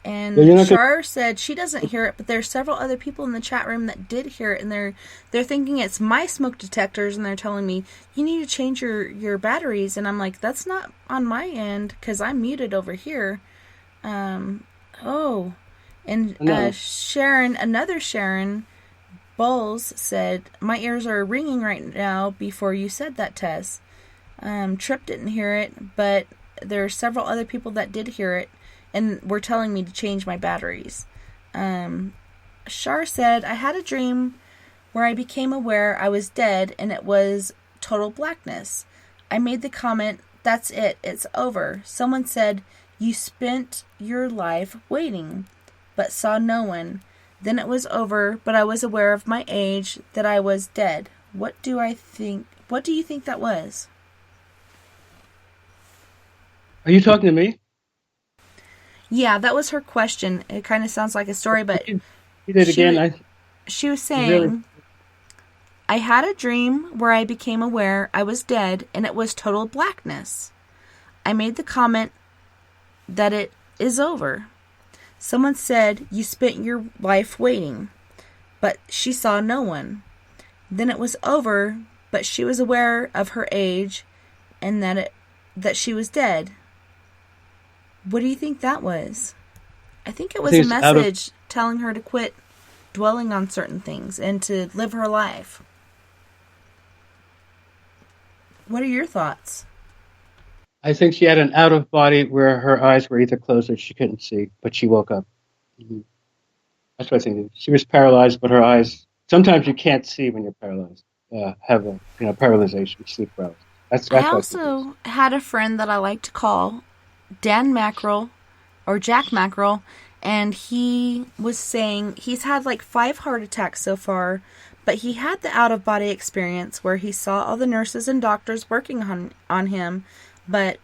And Shar said she doesn't hear it, but there's several other people in the chat room that did hear it, and they're thinking it's my smoke detectors, and they're telling me you need to change your batteries, and I'm like, that's not on my end because I'm muted over here. Sharon, another Sharon Bowles said, my ears are ringing right now before you said that, Tess. Tripp didn't hear it, but there are several other people that did hear it and were telling me to change my batteries. Shar said, I had a dream where I became aware I was dead and it was total blackness. I made the comment, that's it, it's over. Someone said, you spent your life waiting, but saw no one. Then it was over, but I was aware of my age, that I was dead. What do you think that was? Are you talking to me? Yeah, that was her question. It kind of sounds like a story, but you did again. She was saying, I had a dream where I became aware I was dead and it was total blackness. I made the comment that it is over. Someone said you spent your life waiting, but she saw no one. Then it was over, but she was aware of her age and that she was dead. What do you think that was? I think it was a message telling her to quit dwelling on certain things and to live her life. What are your thoughts? I think she had an out of body where her eyes were either closed or she couldn't see, but she woke up. Mm-hmm. That's what I think. She was paralyzed, but her eyes. Sometimes you can't see when you're paralyzed. Have a paralyzation, sleep paralysis. That's I also had a friend that I like to call Dan Mackerel or Jack Mackerel, and he was saying he's had like 5 heart attacks so far, but he had the out of body experience where he saw all the nurses and doctors working on him, but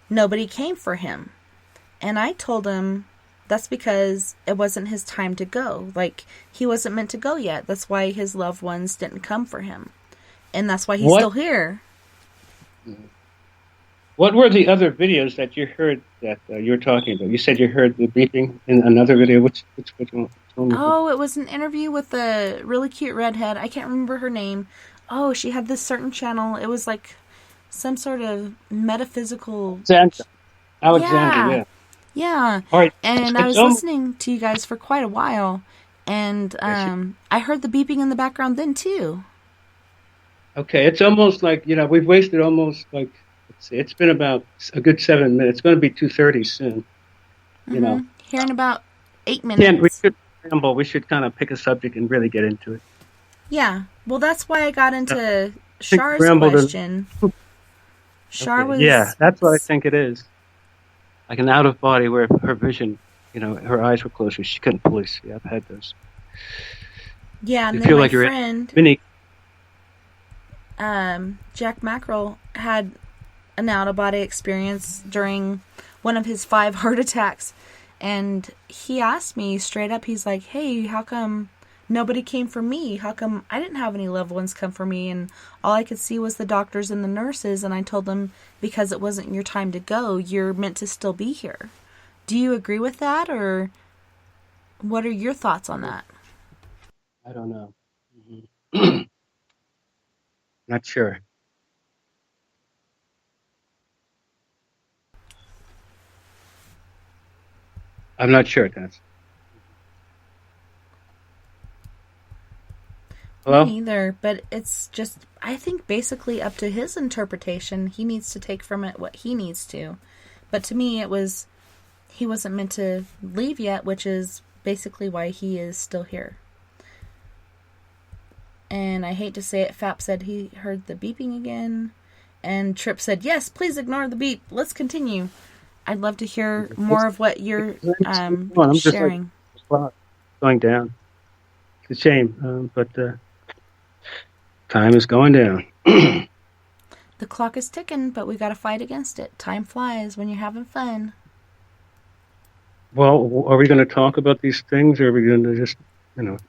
nobody came for him. And I told him that's because it wasn't his time to go. Like, he wasn't meant to go yet. That's why his loved ones didn't come for him. And that's why he's still here. What were the other videos that you heard that you were talking about? You said you heard the beeping in another video. Which one? Oh, it was an interview with a really cute redhead. I can't remember her name. Oh, she had this certain channel. It was like some sort of metaphysical... Alexander, Yeah. All right. And I was listening to you guys for quite a while, and I heard the beeping in the background then, too. Okay, it's almost like, we've wasted almost like, it's been about a good 7 minutes. It's going to be 2:30 soon. Here in about 8 minutes. We should ramble. We should kind of pick a subject and really get into it. Yeah. Well, that's why I got into Char's question. Char was... Yeah, that's what I think it is. Like an out of body where her vision, her eyes were closed, she couldn't fully see. I've had those. Yeah, and you then feel my like friend, Jack Mackerel, had an out-of-body experience during one of his 5 heart attacks, and he asked me straight up, he's like, hey, how come nobody came for me? How come I didn't have any loved ones come for me, and all I could see was the doctors and the nurses? And I told him, because it wasn't your time to go, you're meant to still be here. Do you agree with that, or what are your thoughts on that? I don't know. Mm-hmm. Not sure. I'm not sure, Tess. Hello? Me neither, but it's just, I think, basically up to his interpretation. He needs to take from it what he needs to. But to me, it was, he wasn't meant to leave yet, which is basically why he is still here. And I hate to say it, Fap said he heard the beeping again. And Trip said, yes, please ignore the beep. Let's continue. I'd love to hear more of what you're I'm just sharing. like, going down. It's a shame, but time is going down. The clock is ticking, but we got to fight against it. Time flies when you're having fun. Well, are we going to talk about these things, or are we going to just,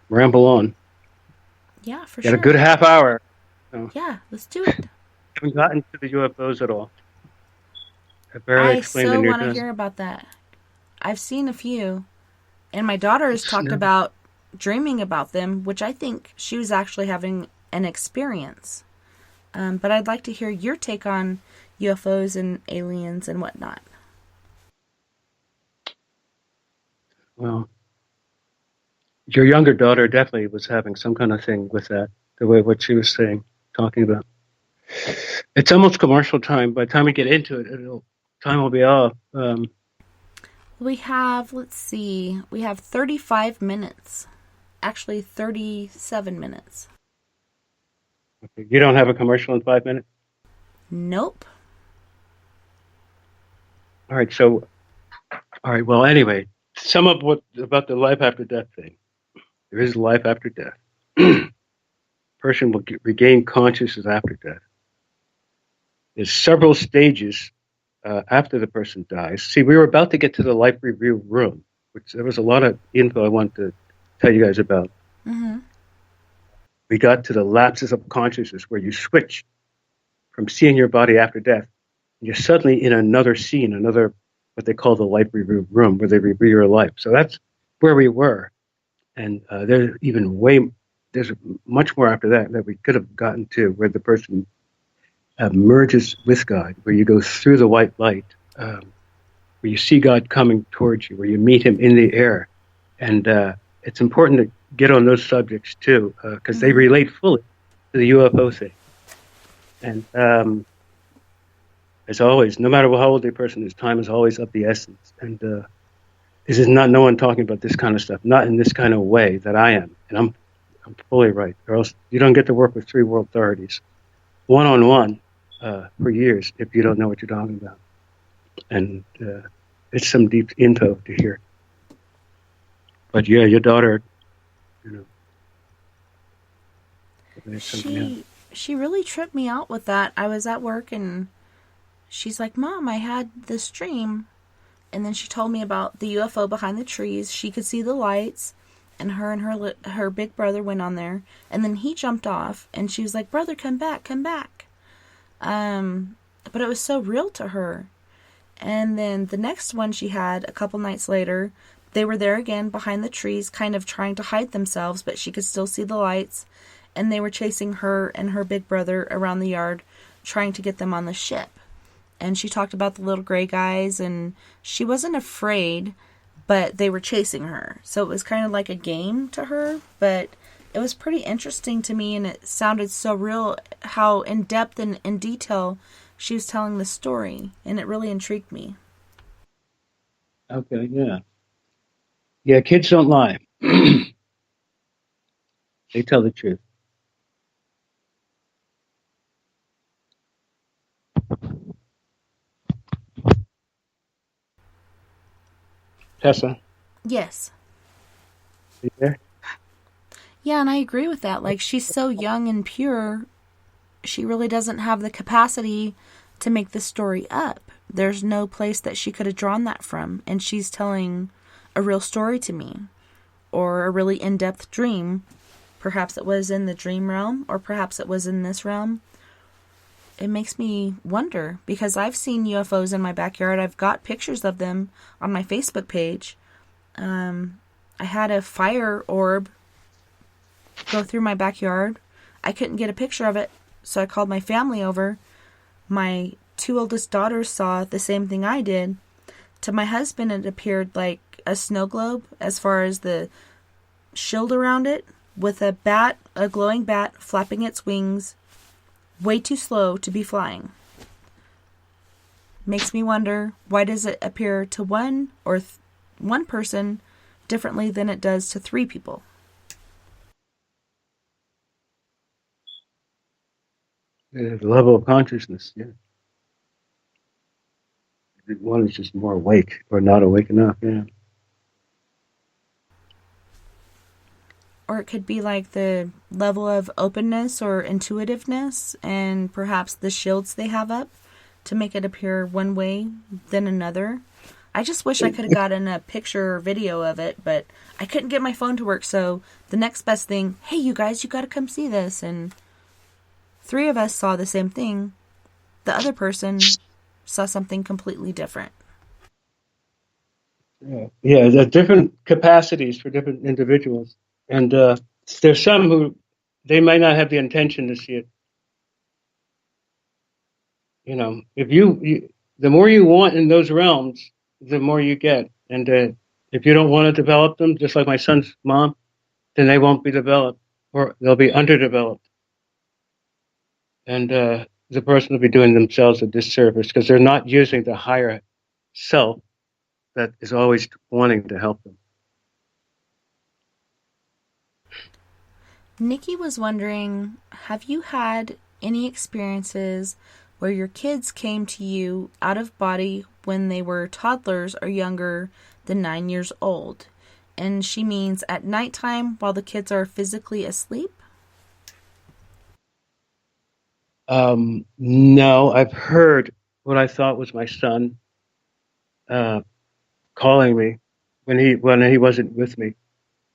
ramble on? Yeah, for Got sure. a good half hour. So. Yeah, let's do it. Haven't gotten to the UFOs at all. I barely explained the so near want to death. hear about that. I've seen a few, and my daughter has talked about dreaming about them, which I think she was actually having an experience. But I'd like to hear your take on UFOs and aliens and whatnot. Well, your younger daughter definitely was having some kind of thing with that, the way what she was saying, talking about. It's almost commercial time. By the time we get into it, time will be off. We have, let's see, we have 35 minutes. Actually, 37 minutes. Okay. You don't have a commercial in 5 minutes? Nope. All right, well, anyway, sum up about the life after death thing. There is life after death. Person will regain consciousness after death. There's several stages after the person dies. See, we were about to get to the life review room, which there was a lot of info I wanted to tell you guys about. Mm-hmm. We got to the lapses of consciousness where you switch from seeing your body after death, and you're suddenly in another scene, another what they call the life review room, where they review your life. So that's where we were, and there's much more after that we could have gotten to, where the person merges with God, where you go through the white light, where you see God coming towards you, where you meet him in the air. And it's important to get on those subjects too, because they relate fully to the UFO thing. And as always, no matter how old a person is, time is always of the essence. And this is not no one talking about this kind of stuff, not in this kind of way that I am. And I'm fully right, or else you don't get to work with three world authorities one-on-one for years if you don't know what you're talking about. And it's some deep info to hear. But yeah, your daughter, She really tripped me out with that. I was at work and she's like, Mom, I had this dream. And then she told me about the UFO behind the trees. She could see the lights, and her big brother went on there, and then he jumped off, and she was like, brother, come back, come back. But it was so real to her. And then the next one she had a couple nights later, they were there again behind the trees, kind of trying to hide themselves, but she could still see the lights, and they were chasing her and her big brother around the yard, trying to get them on the ship. And she talked about the little gray guys, and she wasn't afraid, but they were chasing her. So it was kind of like a game to her, but it was pretty interesting to me, and it sounded so real how in depth and in detail she was telling the story, and it really intrigued me. Okay, yeah. Yeah, kids don't lie. They tell the truth. Tessa? Yes. Are you there? Yeah, and I agree with that. Like, she's so young and pure, she really doesn't have the capacity to make the story up. There's no place that she could have drawn that from, and she's telling a real story to me, or a really in-depth dream. Perhaps it was in the dream realm, or perhaps it was in this realm. It makes me wonder, because I've seen UFOs in my backyard. I've got pictures of them on my Facebook page. I had a fire orb go through my backyard. I couldn't get a picture of it, so I called my family over. My two oldest daughters saw the same thing I did. To my husband, it appeared like a snow globe as far as the shield around it. with a glowing bat flapping its wings, way too slow to be flying. Makes me wonder, why does it appear to one person differently than it does to 3 people? The level of consciousness, yeah. One is just more awake or not awake enough, yeah. Or it could be like the level of openness or intuitiveness and perhaps the shields they have up to make it appear one way than another. I just wish I could have gotten a picture or video of it, but I couldn't get my phone to work, so the next best thing, hey, you guys, you got to come see this. And 3 of us saw the same thing. The other person saw something completely different. Yeah, there are different capacities for different individuals. And there's some who, they might not have the intention to see it. You know, if the more you want in those realms, the more you get. And if you don't want to develop them, just like my son's mom, then they won't be developed, or they'll be underdeveloped. And the person will be doing themselves a disservice because they're not using the higher self that is always wanting to help them. Nikki was wondering, have you had any experiences where your kids came to you out of body when they were toddlers or younger than 9 years old? And she means at nighttime while the kids are physically asleep? No, I've heard what I thought was my son calling me when he wasn't with me.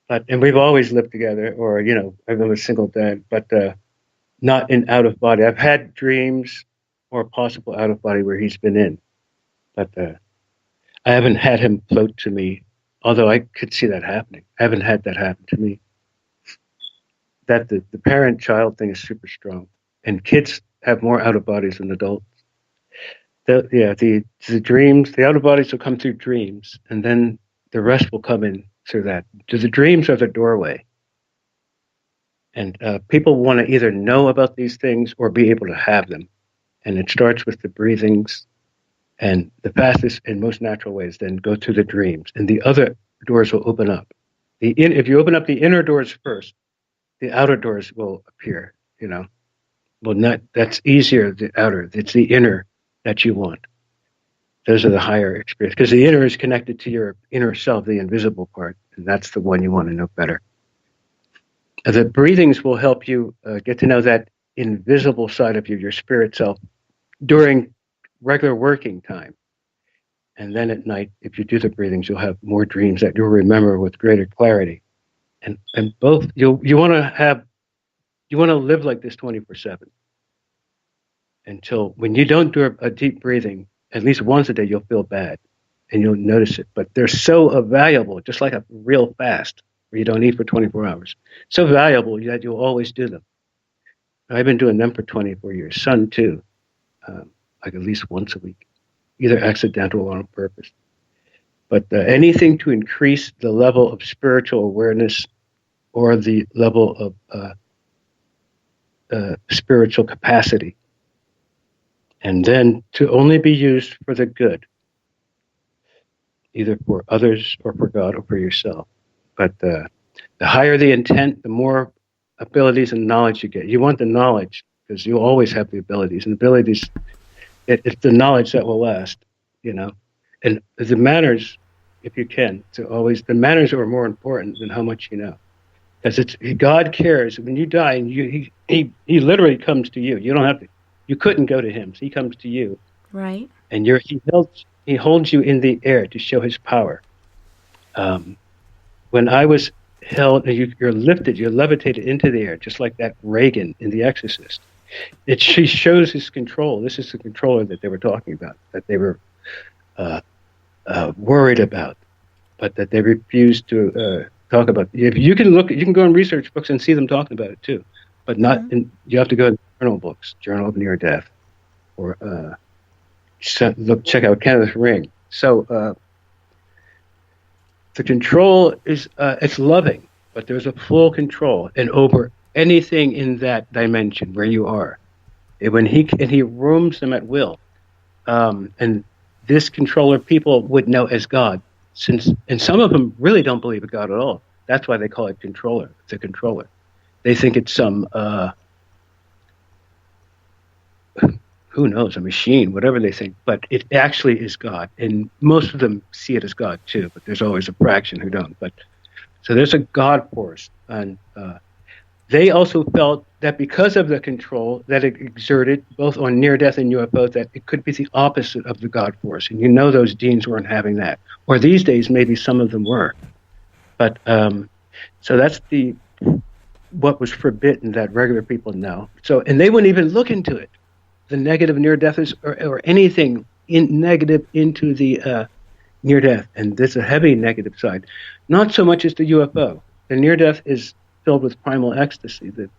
And we've always lived together, or, you know, I've been a single dad, but not in out of body. I've had dreams or possible out of body where he's been in, but I haven't had him float to me, although I could see that happening. I haven't had that happen to me. That the parent-child thing is super strong, and kids have more out of bodies than adults. The dreams, the out of bodies will come through dreams, and then the rest will come in through that. The dreams are the doorway. And people want to either know about these things or be able to have them. And it starts with the breathings, and the fastest and most natural ways then go through the dreams. And the other doors will open up. If you open up the inner doors first, the outer doors will appear, you know. Well, that's easier, the outer. It's the inner that you want. Those are the higher experience, because the inner is connected to your inner self, the invisible part, and that's the one you want to know better. The breathings will help you get to know that invisible side of you, your spirit self, during regular working time. And then at night, if you do the breathings, you'll have more dreams that you'll remember with greater clarity. And both, you want to live like this 24/7. Until when you don't do a deep breathing, at least once a day, you'll feel bad and you'll notice it. But they're so valuable, just like a real fast where you don't eat for 24 hours. So valuable that you'll always do them. I've been doing them for 24 years. Son, too, like at least once a week, either accidental or on purpose. But anything to increase the level of spiritual awareness or the level of spiritual capacity, and then to only be used for the good, either for others or for God or for yourself. But the higher the intent, the more abilities and knowledge you get. You want the knowledge because you always have the abilities, and abilities, it's the knowledge that will last, you know. And the manners, if you can, the manners are more important than how much you know. Because God cares. When you die, and he literally comes to you. You don't have to. You couldn't go to him. So he comes to you. Right. And he holds you in the air to show his power. When I was held, you're lifted, you're levitated into the air, just like that Reagan in The Exorcist. She shows his control. This is the controller that they were talking about, that they were worried about, but that they refused to talk about. If you can look, you can go and research books and see them talking about it too, but not. You have to go to journal books, Journal of Near Death, or check out Kenneth Ring. So the control is it's loving. but there's a full control and over anything in that dimension where you are. And he roams them at will. And this controller people would know as God, and some of them really don't believe in God at all. That's why they call it controller. It's a controller. They think it's some who knows, a machine, whatever they think, but it actually is God. And most of them see it as God too, but there's always a fraction who don't. But so there's a God force, and they also felt that because of the control that it exerted, both on near-death and UFOs, that it could be the opposite of the God force. And you know those deans weren't having that. Or these days, maybe some of them were. But so that's what was forbidden that regular people know. So, and they wouldn't even look into it, the negative near-death or anything negative into the near-death. And there's a heavy negative side. Not so much as the UFO. The near-death is filled with primal ecstasy, the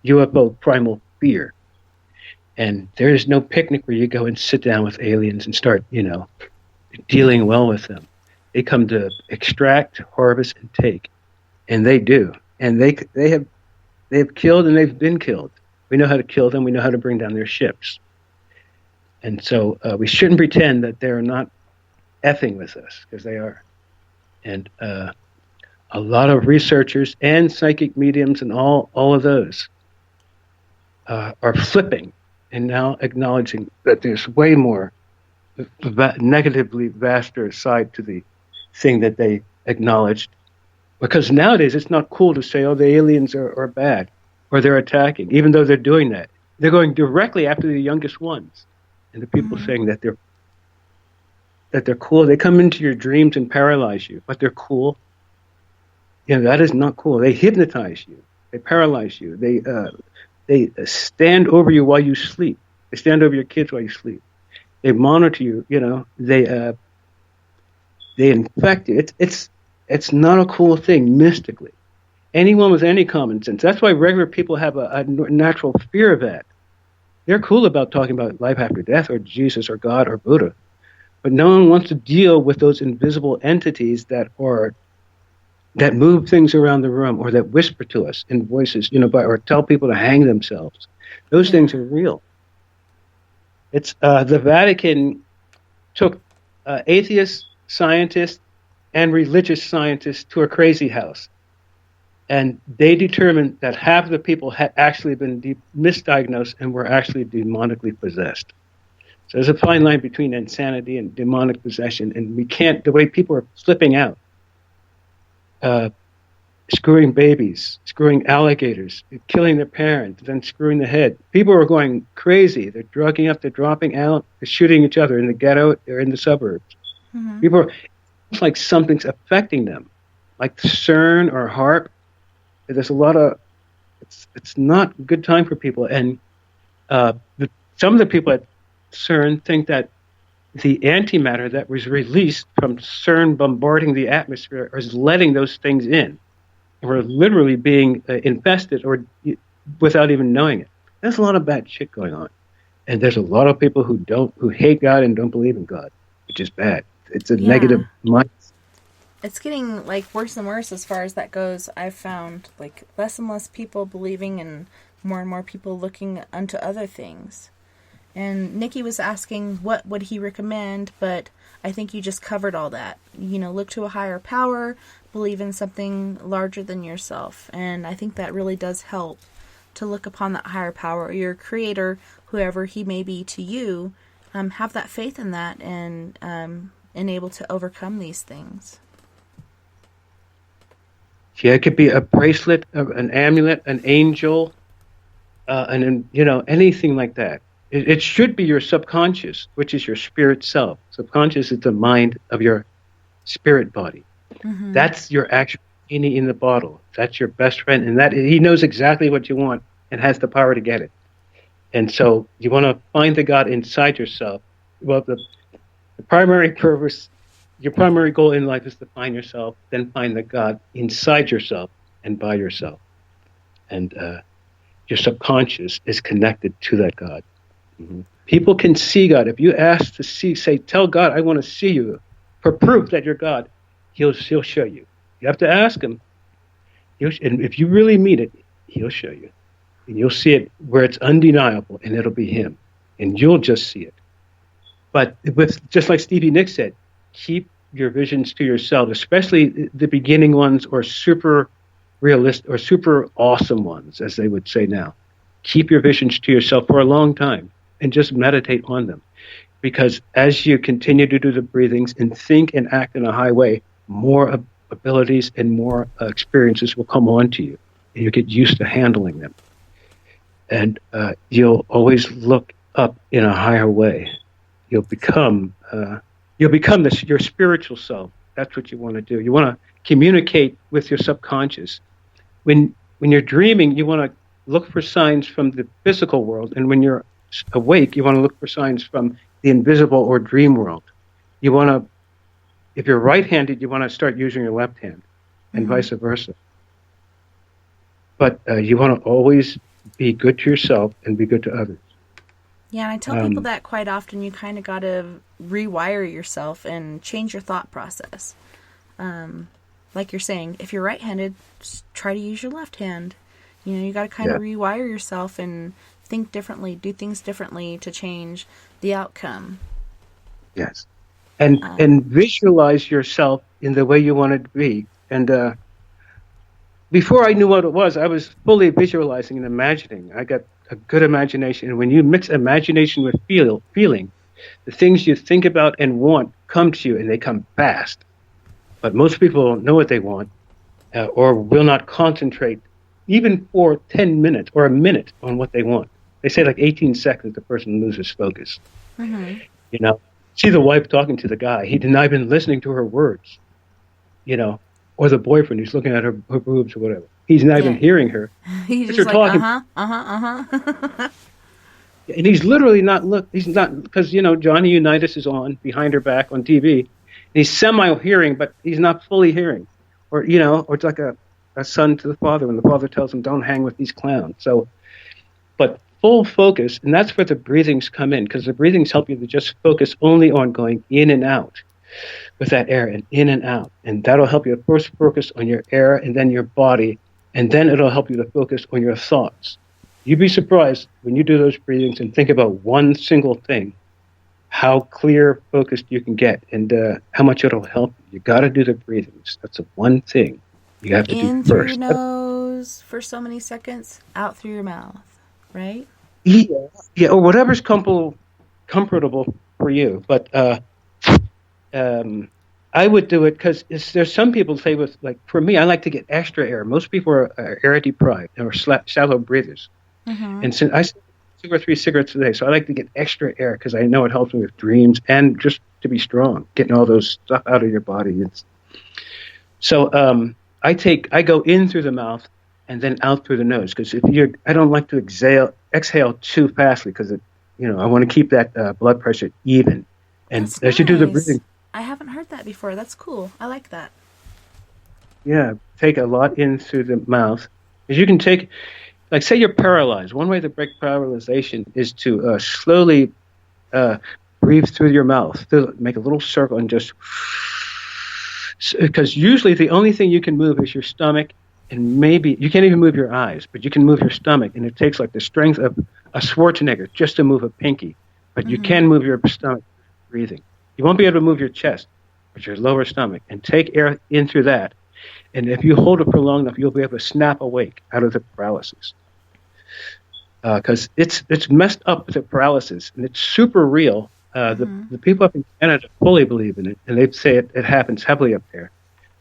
UFO primal fear. And there is no picnic where you go and sit down with aliens and start, dealing well with them. They come to extract, harvest, and take. And they do. And they have killed and they've been killed. We know how to kill them. We know how to bring down their ships. And so we shouldn't pretend that they're not effing with us, because they are. And a lot of researchers and psychic mediums and all of those are flipping and now acknowledging that there's way more negatively vaster side to the thing that they acknowledged. Because nowadays it's not cool to say, oh, the aliens are bad or they're attacking, even though they're doing that. They're going directly after the youngest ones. And the people saying that they're cool. They come into your dreams and paralyze you, but they're cool. That is not cool. They hypnotize you. They paralyze you. They stand over you while you sleep. They stand over your kids while you sleep. They monitor you. They infect you. It's not a cool thing mystically. Anyone with any common sense. That's why regular people have a natural fear of that. They're cool about talking about life after death or Jesus or God or Buddha, but no one wants to deal with those invisible entities that move things around the room or that whisper to us in voices, or tell people to hang themselves. Those things are real. It's the Vatican took atheists, scientists, and religious scientists to a crazy house. And they determined that half of the people had actually been misdiagnosed and were actually demonically possessed. So there's a fine line between insanity and demonic possession, and the way people are flipping out. Screwing babies, screwing alligators, killing their parents, then screwing the head. People are going crazy. They're drugging up, they're dropping out, they're shooting each other in the ghetto or in the suburbs. Mm-hmm. It's like something's affecting them, like CERN or HARP. There's a lot of, it's not a good time for people. And some of the people at CERN think that the antimatter that was released from CERN bombarding the atmosphere is letting those things in. We're literally being infested or without even knowing it. There's a lot of bad shit going on. And there's a lot of people who hate God and don't believe in God, which is bad. It's a negative mindset. It's getting worse and worse as far as that goes. I've found less and less people believing and more people looking unto other things. And Nikki was asking what would he recommend, but I think you just covered all that. Look to a higher power, believe in something larger than yourself. And I think that really does help to look upon that higher power, or your creator, whoever he may be to you, have that faith in that and able to overcome these things. Yeah, it could be a bracelet, an amulet, an angel, anything like that. It should be your subconscious, which is your spirit self. Subconscious is the mind of your spirit body. Mm-hmm. That's your actual genie in the bottle. That's your best friend, and that he knows exactly what you want and has the power to get it. And so you want to find the God inside yourself. Well, the primary purpose, your primary goal in life is to find yourself, then find the God inside yourself and by yourself. And your subconscious is connected to that God. Mm-hmm. People can see God. If you ask to say, tell God, I want to see you, for proof that you're God, he'll show you. You have to ask him. And if you really mean it, he'll show you. And you'll see it where it's undeniable, and it'll be him. And you'll just see it. But just like Stevie Nicks said, keep your visions to yourself, especially the beginning ones or super realistic or super awesome ones, as they would say now. Keep your visions to yourself for a long time and just meditate on them. Because as you continue to do the breathings and think and act in a high way, more abilities and more experiences will come on to you, and you get used to handling them. And you'll always look up in a higher way. You'll become your spiritual self. That's what you want to do. You want to communicate with your subconscious. When you're dreaming, you want to look for signs from the physical world, and when you're awake, you want to look for signs from the invisible or dream world. You want to, if you're right-handed, you want to start using your left hand, and vice versa. But you want to always be good to yourself and be good to others. Yeah, and I tell people that quite often. You kind of got to rewire yourself and change your thought process. Like you're saying, if you're right-handed, just try to use your left hand. You know, you got to kind of rewire yourself and think differently, do things differently to change the outcome. Yes. And visualize yourself in the way you want it to be. And before I knew what it was, I was fully visualizing and imagining. I got a good imagination. And when you mix imagination with feeling, the things you think about and want come to you, and they come fast. But most people don't know what they want or will not concentrate even for 10 minutes or a minute on what they want. They say like 18 seconds, the person loses focus. Mm-hmm. You know, see the wife talking to the guy. He's not even listening to her words, you know, or the boyfriend who's looking at her boobs or whatever. He's not even hearing her. He's But just you're like, talking. And he's literally he's not, because, you know, Johnny Unitas is on behind her back on TV. And he's semi-hearing, but he's not fully hearing. Or, you know, or it's like a son to the father when the father tells him, don't hang with these clowns. So, but full focus, and that's where the breathings come in, because the breathings help you to just focus only on going in and out with that air, and in and out. And that'll help you first focus on your air and then your body, and then it'll help you to focus on your thoughts. You'd be surprised when you do those breathings and think about one single thing, how clear focused you can get, and how much it'll help you. You got to do the breathings. That's the one thing you have to do In first. through your nose for so many seconds, out through your mouth, right? Yeah, or whatever's comfortable for you. But I would do it because there's some people say with, like, for me, I like to get extra air. Most people are air deprived or shallow breathers. Mm-hmm. And since I smoke 2 or 3 cigarettes a day, so I like to get extra air because I know it helps me with dreams and just to be strong, getting all those stuff out of your body. So I go in through the mouth and then out through the nose, because I don't like to exhale too fastly, because I want to keep that blood pressure even. And That's as you do the nice. breathing, I haven't heard that before. That's cool. I like that. yeah, take a lot in through the mouth. Because you can take, like, say you're paralyzed. One way to break paralyzation is to slowly breathe through your mouth. Make a little circle and just, because usually the only thing you can move is your stomach, and maybe you can't even move your eyes, but you can move your stomach, and it takes like the strength of a Schwarzenegger just to move a pinky. But you can move your stomach breathing. You won't be able to move your chest, but your lower stomach, and take air in through that. And if you hold it for long enough, you'll be able to snap awake out of the paralysis. Because it's messed up with the paralysis, and it's super real. The people up in Canada fully believe in it, and they say it happens heavily up there.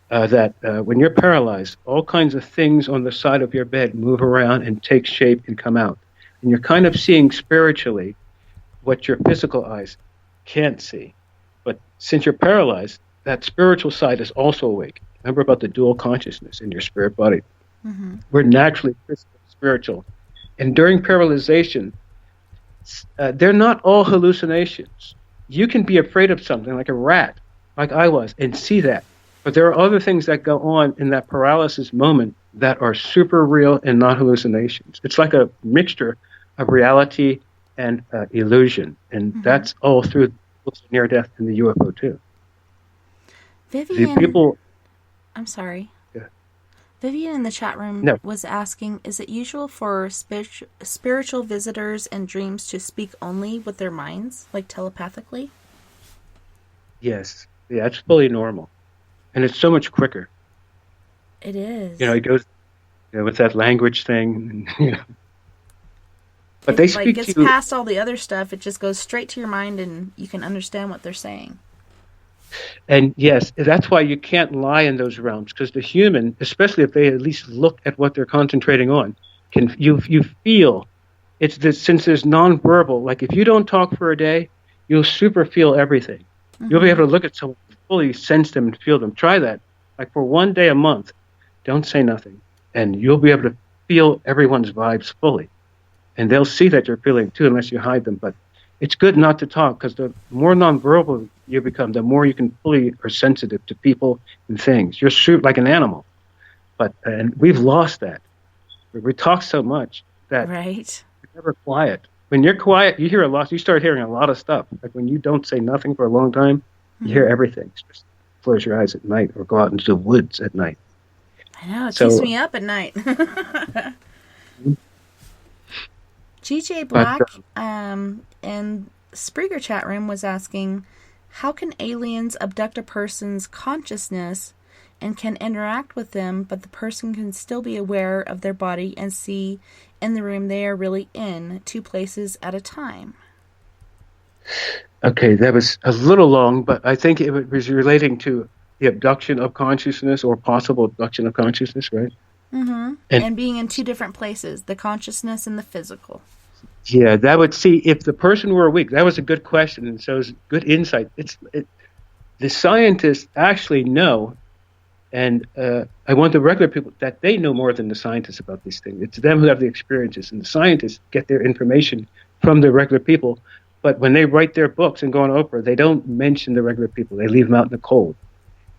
That when you're paralyzed, all kinds of things on the side of your bed move around and take shape and come out. And you're kind of seeing spiritually what your physical eyes can't see. But since you're paralyzed, that spiritual side is also awake. Remember about the dual consciousness in your spirit body. Mm-hmm. We're naturally spiritual. And during paralyzation, they're not all hallucinations. You can be afraid of something like a rat, like I was, and see that. But there are other things that go on in that paralysis moment that are super real and not hallucinations. It's like a mixture of reality and illusion. And that's all through near death and the UFO too. Vivian, The people, I'm sorry. Yeah. Vivian in the chat room was asking, is it usual for spiritual visitors and dreams to speak only with their minds, like telepathically? Yes. Yeah, it's fully normal. And it's so much quicker. It is. It goes with that language thing. But they speak gets to you. Past all the other stuff. It just goes straight to your mind and you can understand what they're saying. And yes, that's why you can't lie in those realms, because the human, especially if they at least look at what they're concentrating on, you feel it's this, since there's nonverbal. Like if you don't talk for a day, you'll super feel everything. Mm-hmm. You'll be able to look at someone, fully sense them and feel them. Try that. Like for one day a month, don't say nothing, and you'll be able to feel everyone's vibes fully. And they'll see that you're feeling too, unless you hide them. But it's good not to talk, because the more nonverbal you become, the more you can fully are sensitive to people and things. You're like an animal. And we've lost that. We talk so much that you're never quiet. When you're quiet, you hear a lot. You start hearing a lot of stuff. Like when you don't say nothing for a long time, you hear everything. Just close your eyes at night or go out into the woods at night. I know, it keeps me up at night. GJ Black in Spreaker chat room was asking, how can aliens abduct a person's consciousness and can interact with them, but the person can still be aware of their body and see in the room they are really in, 2 places at a time? Okay, that was a little long, but I think it was relating to the abduction of consciousness or possible abduction of consciousness, right? Mm-hmm. And being in 2 different places, the consciousness and the physical. Yeah, that would see if the person were awake. That was a good question, and so it's good insight. The scientists actually know, and I want the regular people that they know more than the scientists about these things. It's them who have the experiences, and the scientists get their information from the regular people. But when they write their books and go on Oprah, they don't mention the regular people. They leave them out in the cold,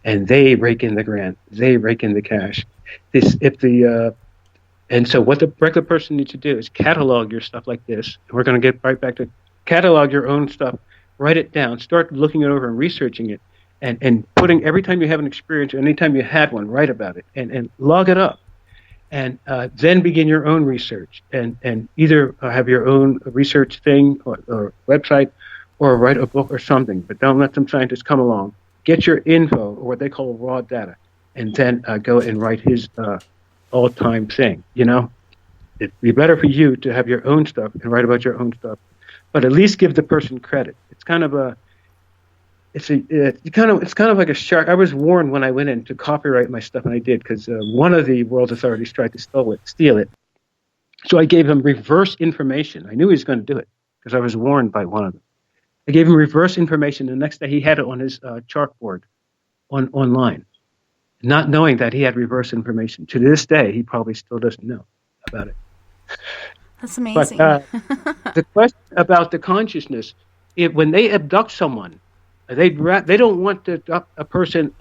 and they rake in the grant. They rake in the cash. And so what the regular person needs to do is catalog your stuff like this. And we're going to get right back to catalog your own stuff. Write it down. Start looking it over and researching it. And putting every time you have an experience or anytime you had one, write about it. And log it up. And then begin your own research. And either have your own research thing or website or write a book or something. But don't let some scientists come along. Get your info, or what they call raw data. And then go and write his all-time thing. It'd be better for you to have your own stuff and write about your own stuff, but at least give the person credit. It's kind of like a shark. I was warned when I went in to copyright my stuff, and I did, because one of the world authorities tried to steal it. So I gave him reverse information. I knew he was going to do it because I was warned by one of them. I gave him reverse information. The next day he had it on his chalkboard online, not knowing that he had reverse information. To this day, he probably still doesn't know about it. That's amazing. But the question about the consciousness, when they abduct someone, they don't want to abduct a person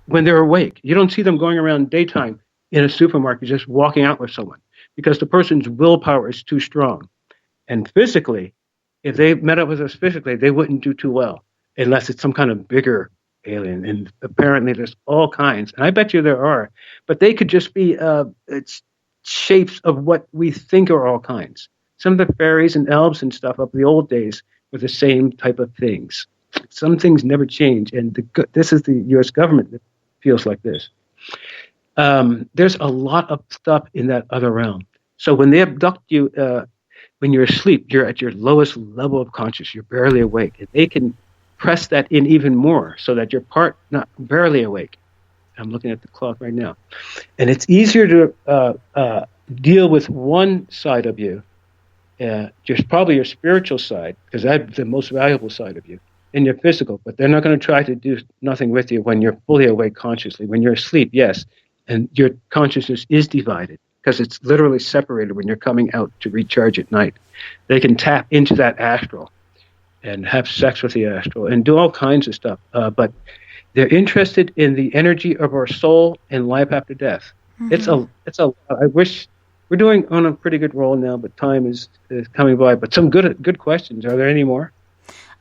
when they're awake. You don't see them going around daytime in a supermarket just walking out with someone, because the person's willpower is too strong. And physically, if they met up with us physically, they wouldn't do too well unless it's some kind of bigger alien. And apparently there's all kinds, and I bet you there are, but they could just be it's shapes of what we think are all kinds. Some of the fairies and elves and stuff of the old days were the same type of things. Some things never change, and this is the U.S. government that feels like this. There's a lot of stuff in that other realm. So when they abduct you, when you're asleep, you're at your lowest level of consciousness. You're barely awake, and they can press that in even more so that you're not barely awake. I'm looking at the clock right now, and it's easier to deal with one side of you, just probably your spiritual side, because that's the most valuable side of you, and your physical. But they're not going to try to do nothing with you when you're fully awake consciously. When you're asleep, yes, and your consciousness is divided because it's literally separated when you're coming out to recharge at night. They can tap into that astral and have sex with the astral and do all kinds of stuff, but they're interested in the energy of our soul and life after death. Mm-hmm. It's a. I wish we're doing on a pretty good roll now, but time is coming by. But some good questions. Are there any more?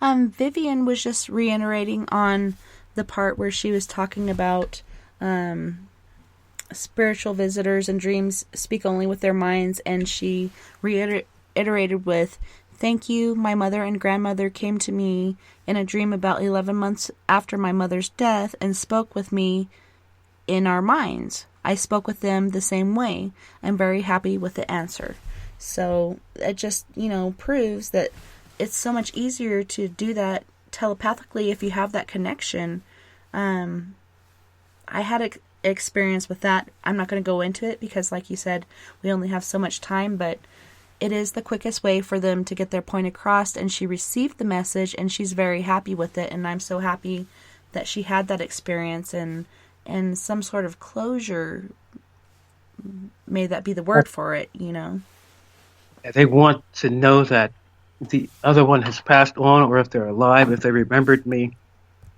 Vivian was just reiterating on the part where she was talking about spiritual visitors and dreams speak only with their minds, and she reiterated with, "Thank you. My mother and grandmother came to me in a dream about 11 months after my mother's death and spoke with me in our minds. I spoke with them the same way. I'm very happy with the answer." So it just, proves that it's so much easier to do that telepathically if you have that connection. I had experience with that. I'm not going to go into it because, like you said, we only have so much time, but it is the quickest way for them to get their point across, and she received the message and she's very happy with it, and I'm so happy that she had that experience and some sort of closure. May that be the word for it, They want to know that the other one has passed on, or if they're alive, if they remembered me.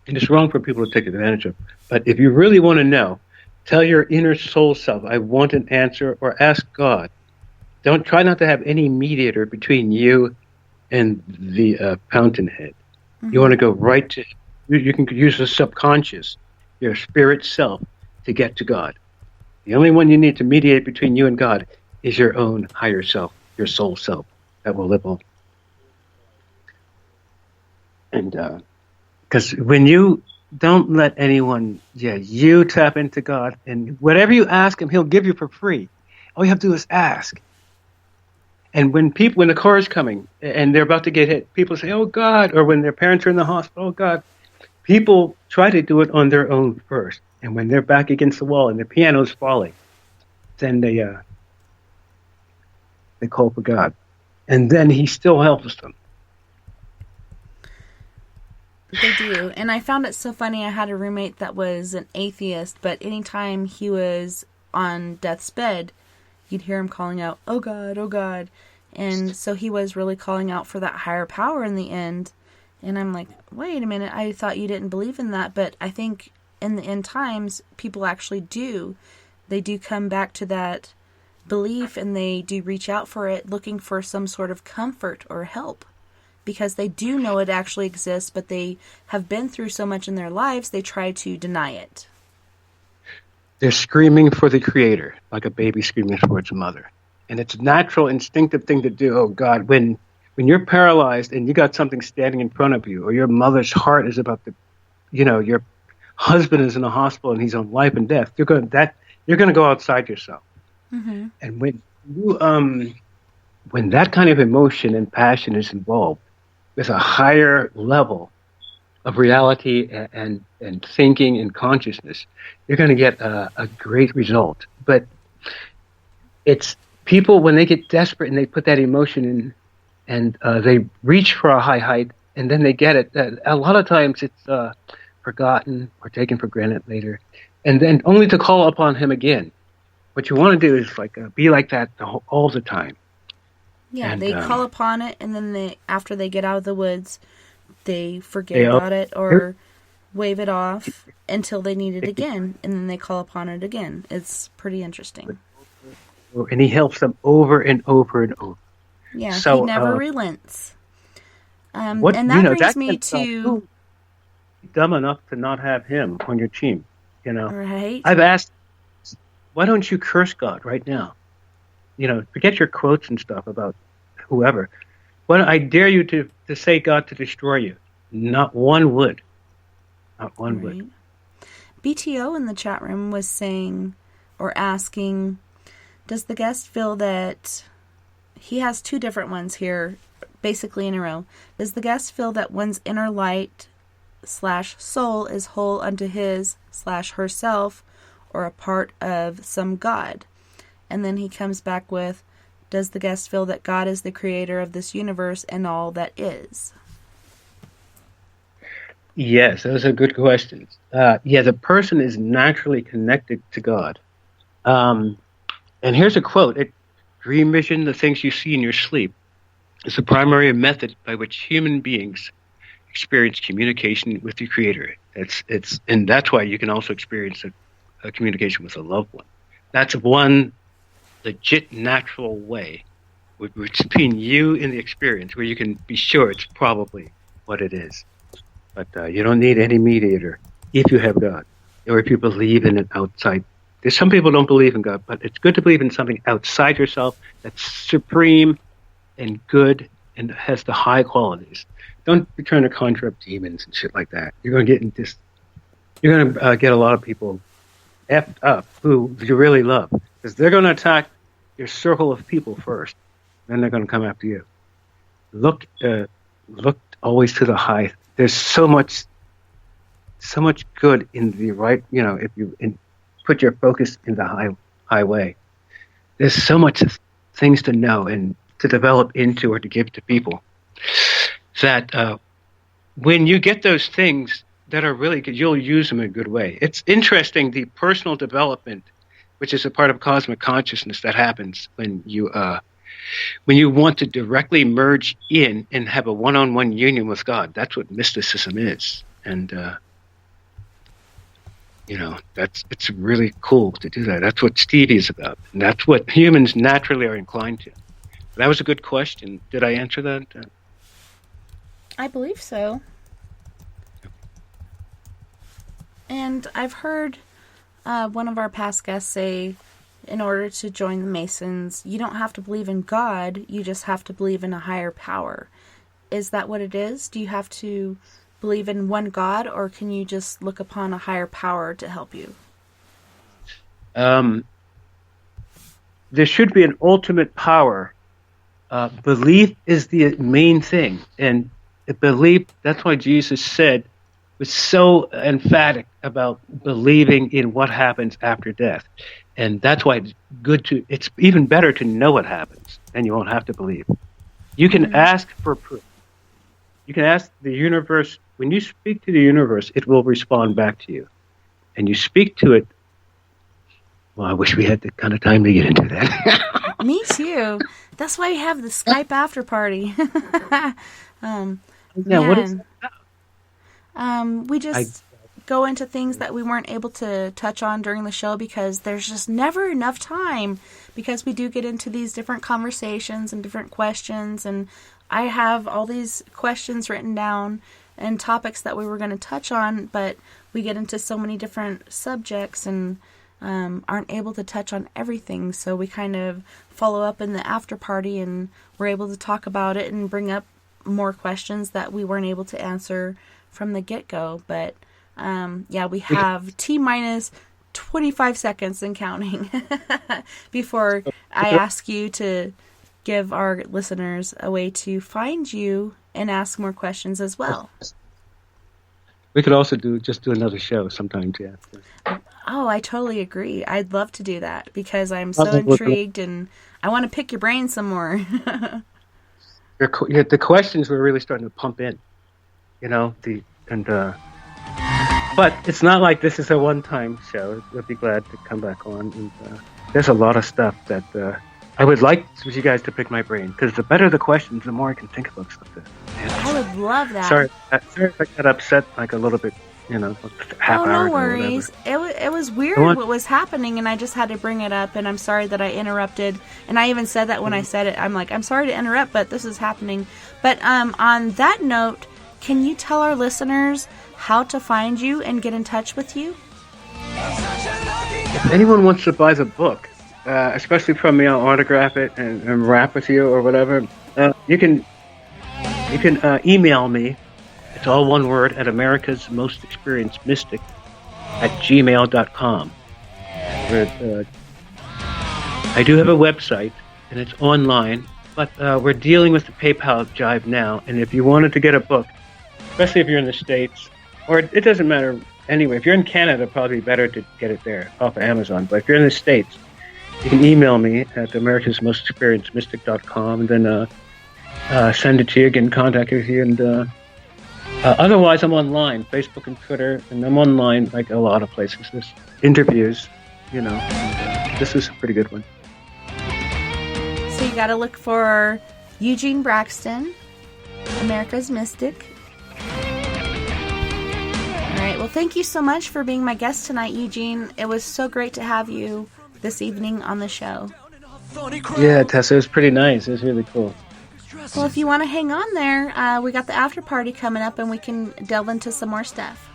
And it's wrong for people to take advantage of. But if you really want to know, tell your inner soul self, I want an answer, or ask God. Don't try not to have any mediator between you and the fountainhead. Mm-hmm. You want to go right to, you can use the subconscious, your spirit self, to get to God. The only one you need to mediate between you and God is your own higher self, your soul self, that will live on. And because when you don't let anyone, you tap into God, and whatever you ask him, he'll give you for free. All you have to do is ask. And when the car is coming and they're about to get hit, people say, "Oh God," or when their parents are in the hospital, "Oh God." People try to do it on their own first, and when they're back against the wall and the piano's falling, then they call for God, and then he still helps them. They do. And I found it so funny. I had a roommate that was an atheist, but anytime he was on death's bed, you'd hear him calling out, "Oh God, oh God." And so he was really calling out for that higher power in the end. And I'm like, wait a minute, I thought you didn't believe in that. But I think in the end times, people actually do. They do come back to that belief, and they do reach out for it, looking for some sort of comfort or help. Because they do know it actually exists, but they have been through so much in their lives, they try to deny it. They're screaming for the Creator, like a baby screaming for its mother. And it's a natural, instinctive thing to do. Oh God, when you're paralyzed and you got something standing in front of you, or your mother's heart is about to, your husband is in a hospital and he's on life and death, you're going to go outside yourself. Mm-hmm. And when you, when that kind of emotion and passion is involved, there's a higher level of reality and thinking and consciousness, you're going to get a great result. But it's people, when they get desperate and they put that emotion in, and they reach for a high height, and then they get it. A lot of times it's forgotten or taken for granted later, and then only to call upon him again. What you want to do is be like that all the time. Yeah, and they call upon it, and then after they get out of the woods, they forget about it or wave it off until they need it again, and then they call upon it again. It's pretty interesting. And he helps them over and over and over. Yeah, so, he never relents. And that brings me to... Dumb enough to not have him on your team, Right. I've asked, why don't you curse God right now? Forget your quotes and stuff about whoever. I dare you to say God to destroy you. Not one would. Not one would. BTO in the chat room was saying, or asking, does the guest feel that... He has two different ones here, basically in a row. Does the guest feel that one's inner light / soul is whole unto his / herself, or a part of some God? And then he comes back with, does the guest feel that God is the creator of this universe and all that is? Yes, those are good questions. The person is naturally connected to God. And here's a quote. Dream vision, the things you see in your sleep, is the primary method by which human beings experience communication with the Creator. And that's why you can also experience a communication with a loved one. That's one legit natural way, which is between you and the experience, where you can be sure it's probably what it is. But you don't need any mediator if you have God, or if you believe in an outside There's some people don't believe in God, but it's good to believe in something outside yourself that's supreme and good and has the high qualities. Don't be trying to conjure up demons and shit like that. You're going to get in this. You're going to get a lot of people effed up who you really love, because they're going to attack your circle of people first, then they're going to come after you. Look always to the high. There's so much good in the right. If you put your focus in the highway, there's so much things to know and to develop into or to give to people that when you get those things that are really good, you'll use them in a good way. It's interesting, the personal development, which is a part of cosmic consciousness, that happens when you want to directly merge in and have a one-on-one union with God. That's what mysticism is. And it's really cool to do that. That's what Stevie is about. And that's what humans naturally are inclined to. That was a good question. Did I answer that? I believe so. And I've heard one of our past guests say, in order to join the Masons, you don't have to believe in God, you just have to believe in a higher power. Is that what it is? Do you have to believe in one God, or can you just look upon a higher power to help you? There should be an ultimate power. Belief is the main thing. And belief, that's why Jesus was so emphatic about believing in what happens after death. And that's why it's even better to know what happens, and you won't have to believe. You can ask for proof. You can ask the universe. When you speak to the universe, it will respond back to you. And you speak to it. Well, I wish we had the kind of time to get into that. Me too. That's why we have the Skype after party. What is that? We just go into things that we weren't able to touch on during the show because there's just never enough time, because we do get into these different conversations and different questions, and I have all these questions written down and topics that we were going to touch on, but we get into so many different subjects and aren't able to touch on everything, so we kind of follow up in the after party and we're able to talk about it and bring up more questions that we weren't able to answer from the get-go. But we have T-minus 25 seconds and counting before I ask you to give our listeners a way to find you and ask more questions as well. We could also do another show sometimes, yeah. Oh, I totally agree. I'd love to do that because I'm so intrigued and I want to pick your brain some more. The questions were really starting to pump in, but it's not like this is a one-time show. We'll be glad to come back on. And there's a lot of stuff that I would like you guys to pick my brain, because the better the questions, the more I can think about stuff. I would love that. Sorry if I got upset like a little bit, half hour. No worries. It was weird what was happening, and I just had to bring it up, and I'm sorry that I interrupted. And I even said that when I said it. I'm like, I'm sorry to interrupt, but this is happening. But on that note, can you tell our listeners how to find you and get in touch with you? If anyone wants to buy the book, especially from me, I'll autograph it and rap with you or whatever. You can email me. It's all one word at America's Most Experienced Mystic @gmail.com. I do have a website and it's online, but we're dealing with the PayPal jive now. And if you wanted to get a book, especially if you're in the States, or it doesn't matter anyway. If you're in Canada, it'd probably be better to get it there off of Amazon. But if you're in the States, you can email me at americasmostexperiencedmystic.com and then send it to you, get in contact with you. And otherwise, I'm online, Facebook and Twitter, and I'm online like a lot of places. There's interviews, this was a pretty good one. So you got to look for Eugene Braxton, America's Mystic. All right, well, thank you so much for being my guest tonight, Eugene. It was so great to have you this evening on the show. Yeah, Tessa, it was pretty nice. It was really cool. Well, if you want to hang on there, we got the after party coming up and we can delve into some more stuff.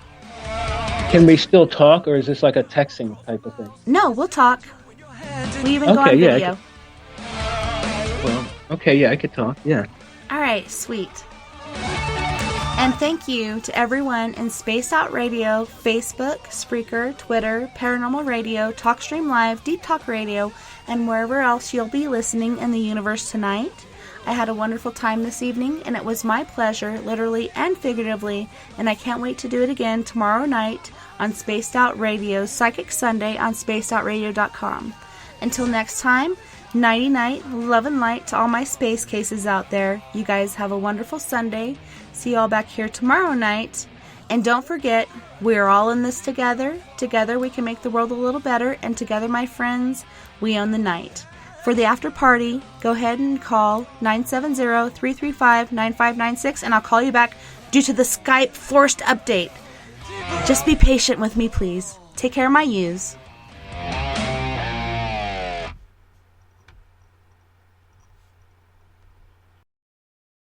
Can we still talk, or is this like a texting type of thing? No, we'll talk. We even go on video. Well, okay, yeah, I could talk. Yeah. All right, sweet. And thank you to everyone in Spaced Out Radio, Facebook, Spreaker, Twitter, Paranormal Radio, TalkStream Live, Deep Talk Radio, and wherever else you'll be listening in the universe tonight. I had a wonderful time this evening, and it was my pleasure, literally and figuratively, and I can't wait to do it again tomorrow night on Spaced Out Radio, Psychic Sunday on spacedoutradio.com. Until next time, nighty-night, love and light to all my space cases out there. You guys have a wonderful Sunday. See you all back here tomorrow night. And don't forget, we're all in this together. Together we can make the world a little better. And together, my friends, we own the night. For the after party, go ahead and call 970-335-9596. And I'll call you back due to the Skype forced update. Just be patient with me, please. Take care of my yous.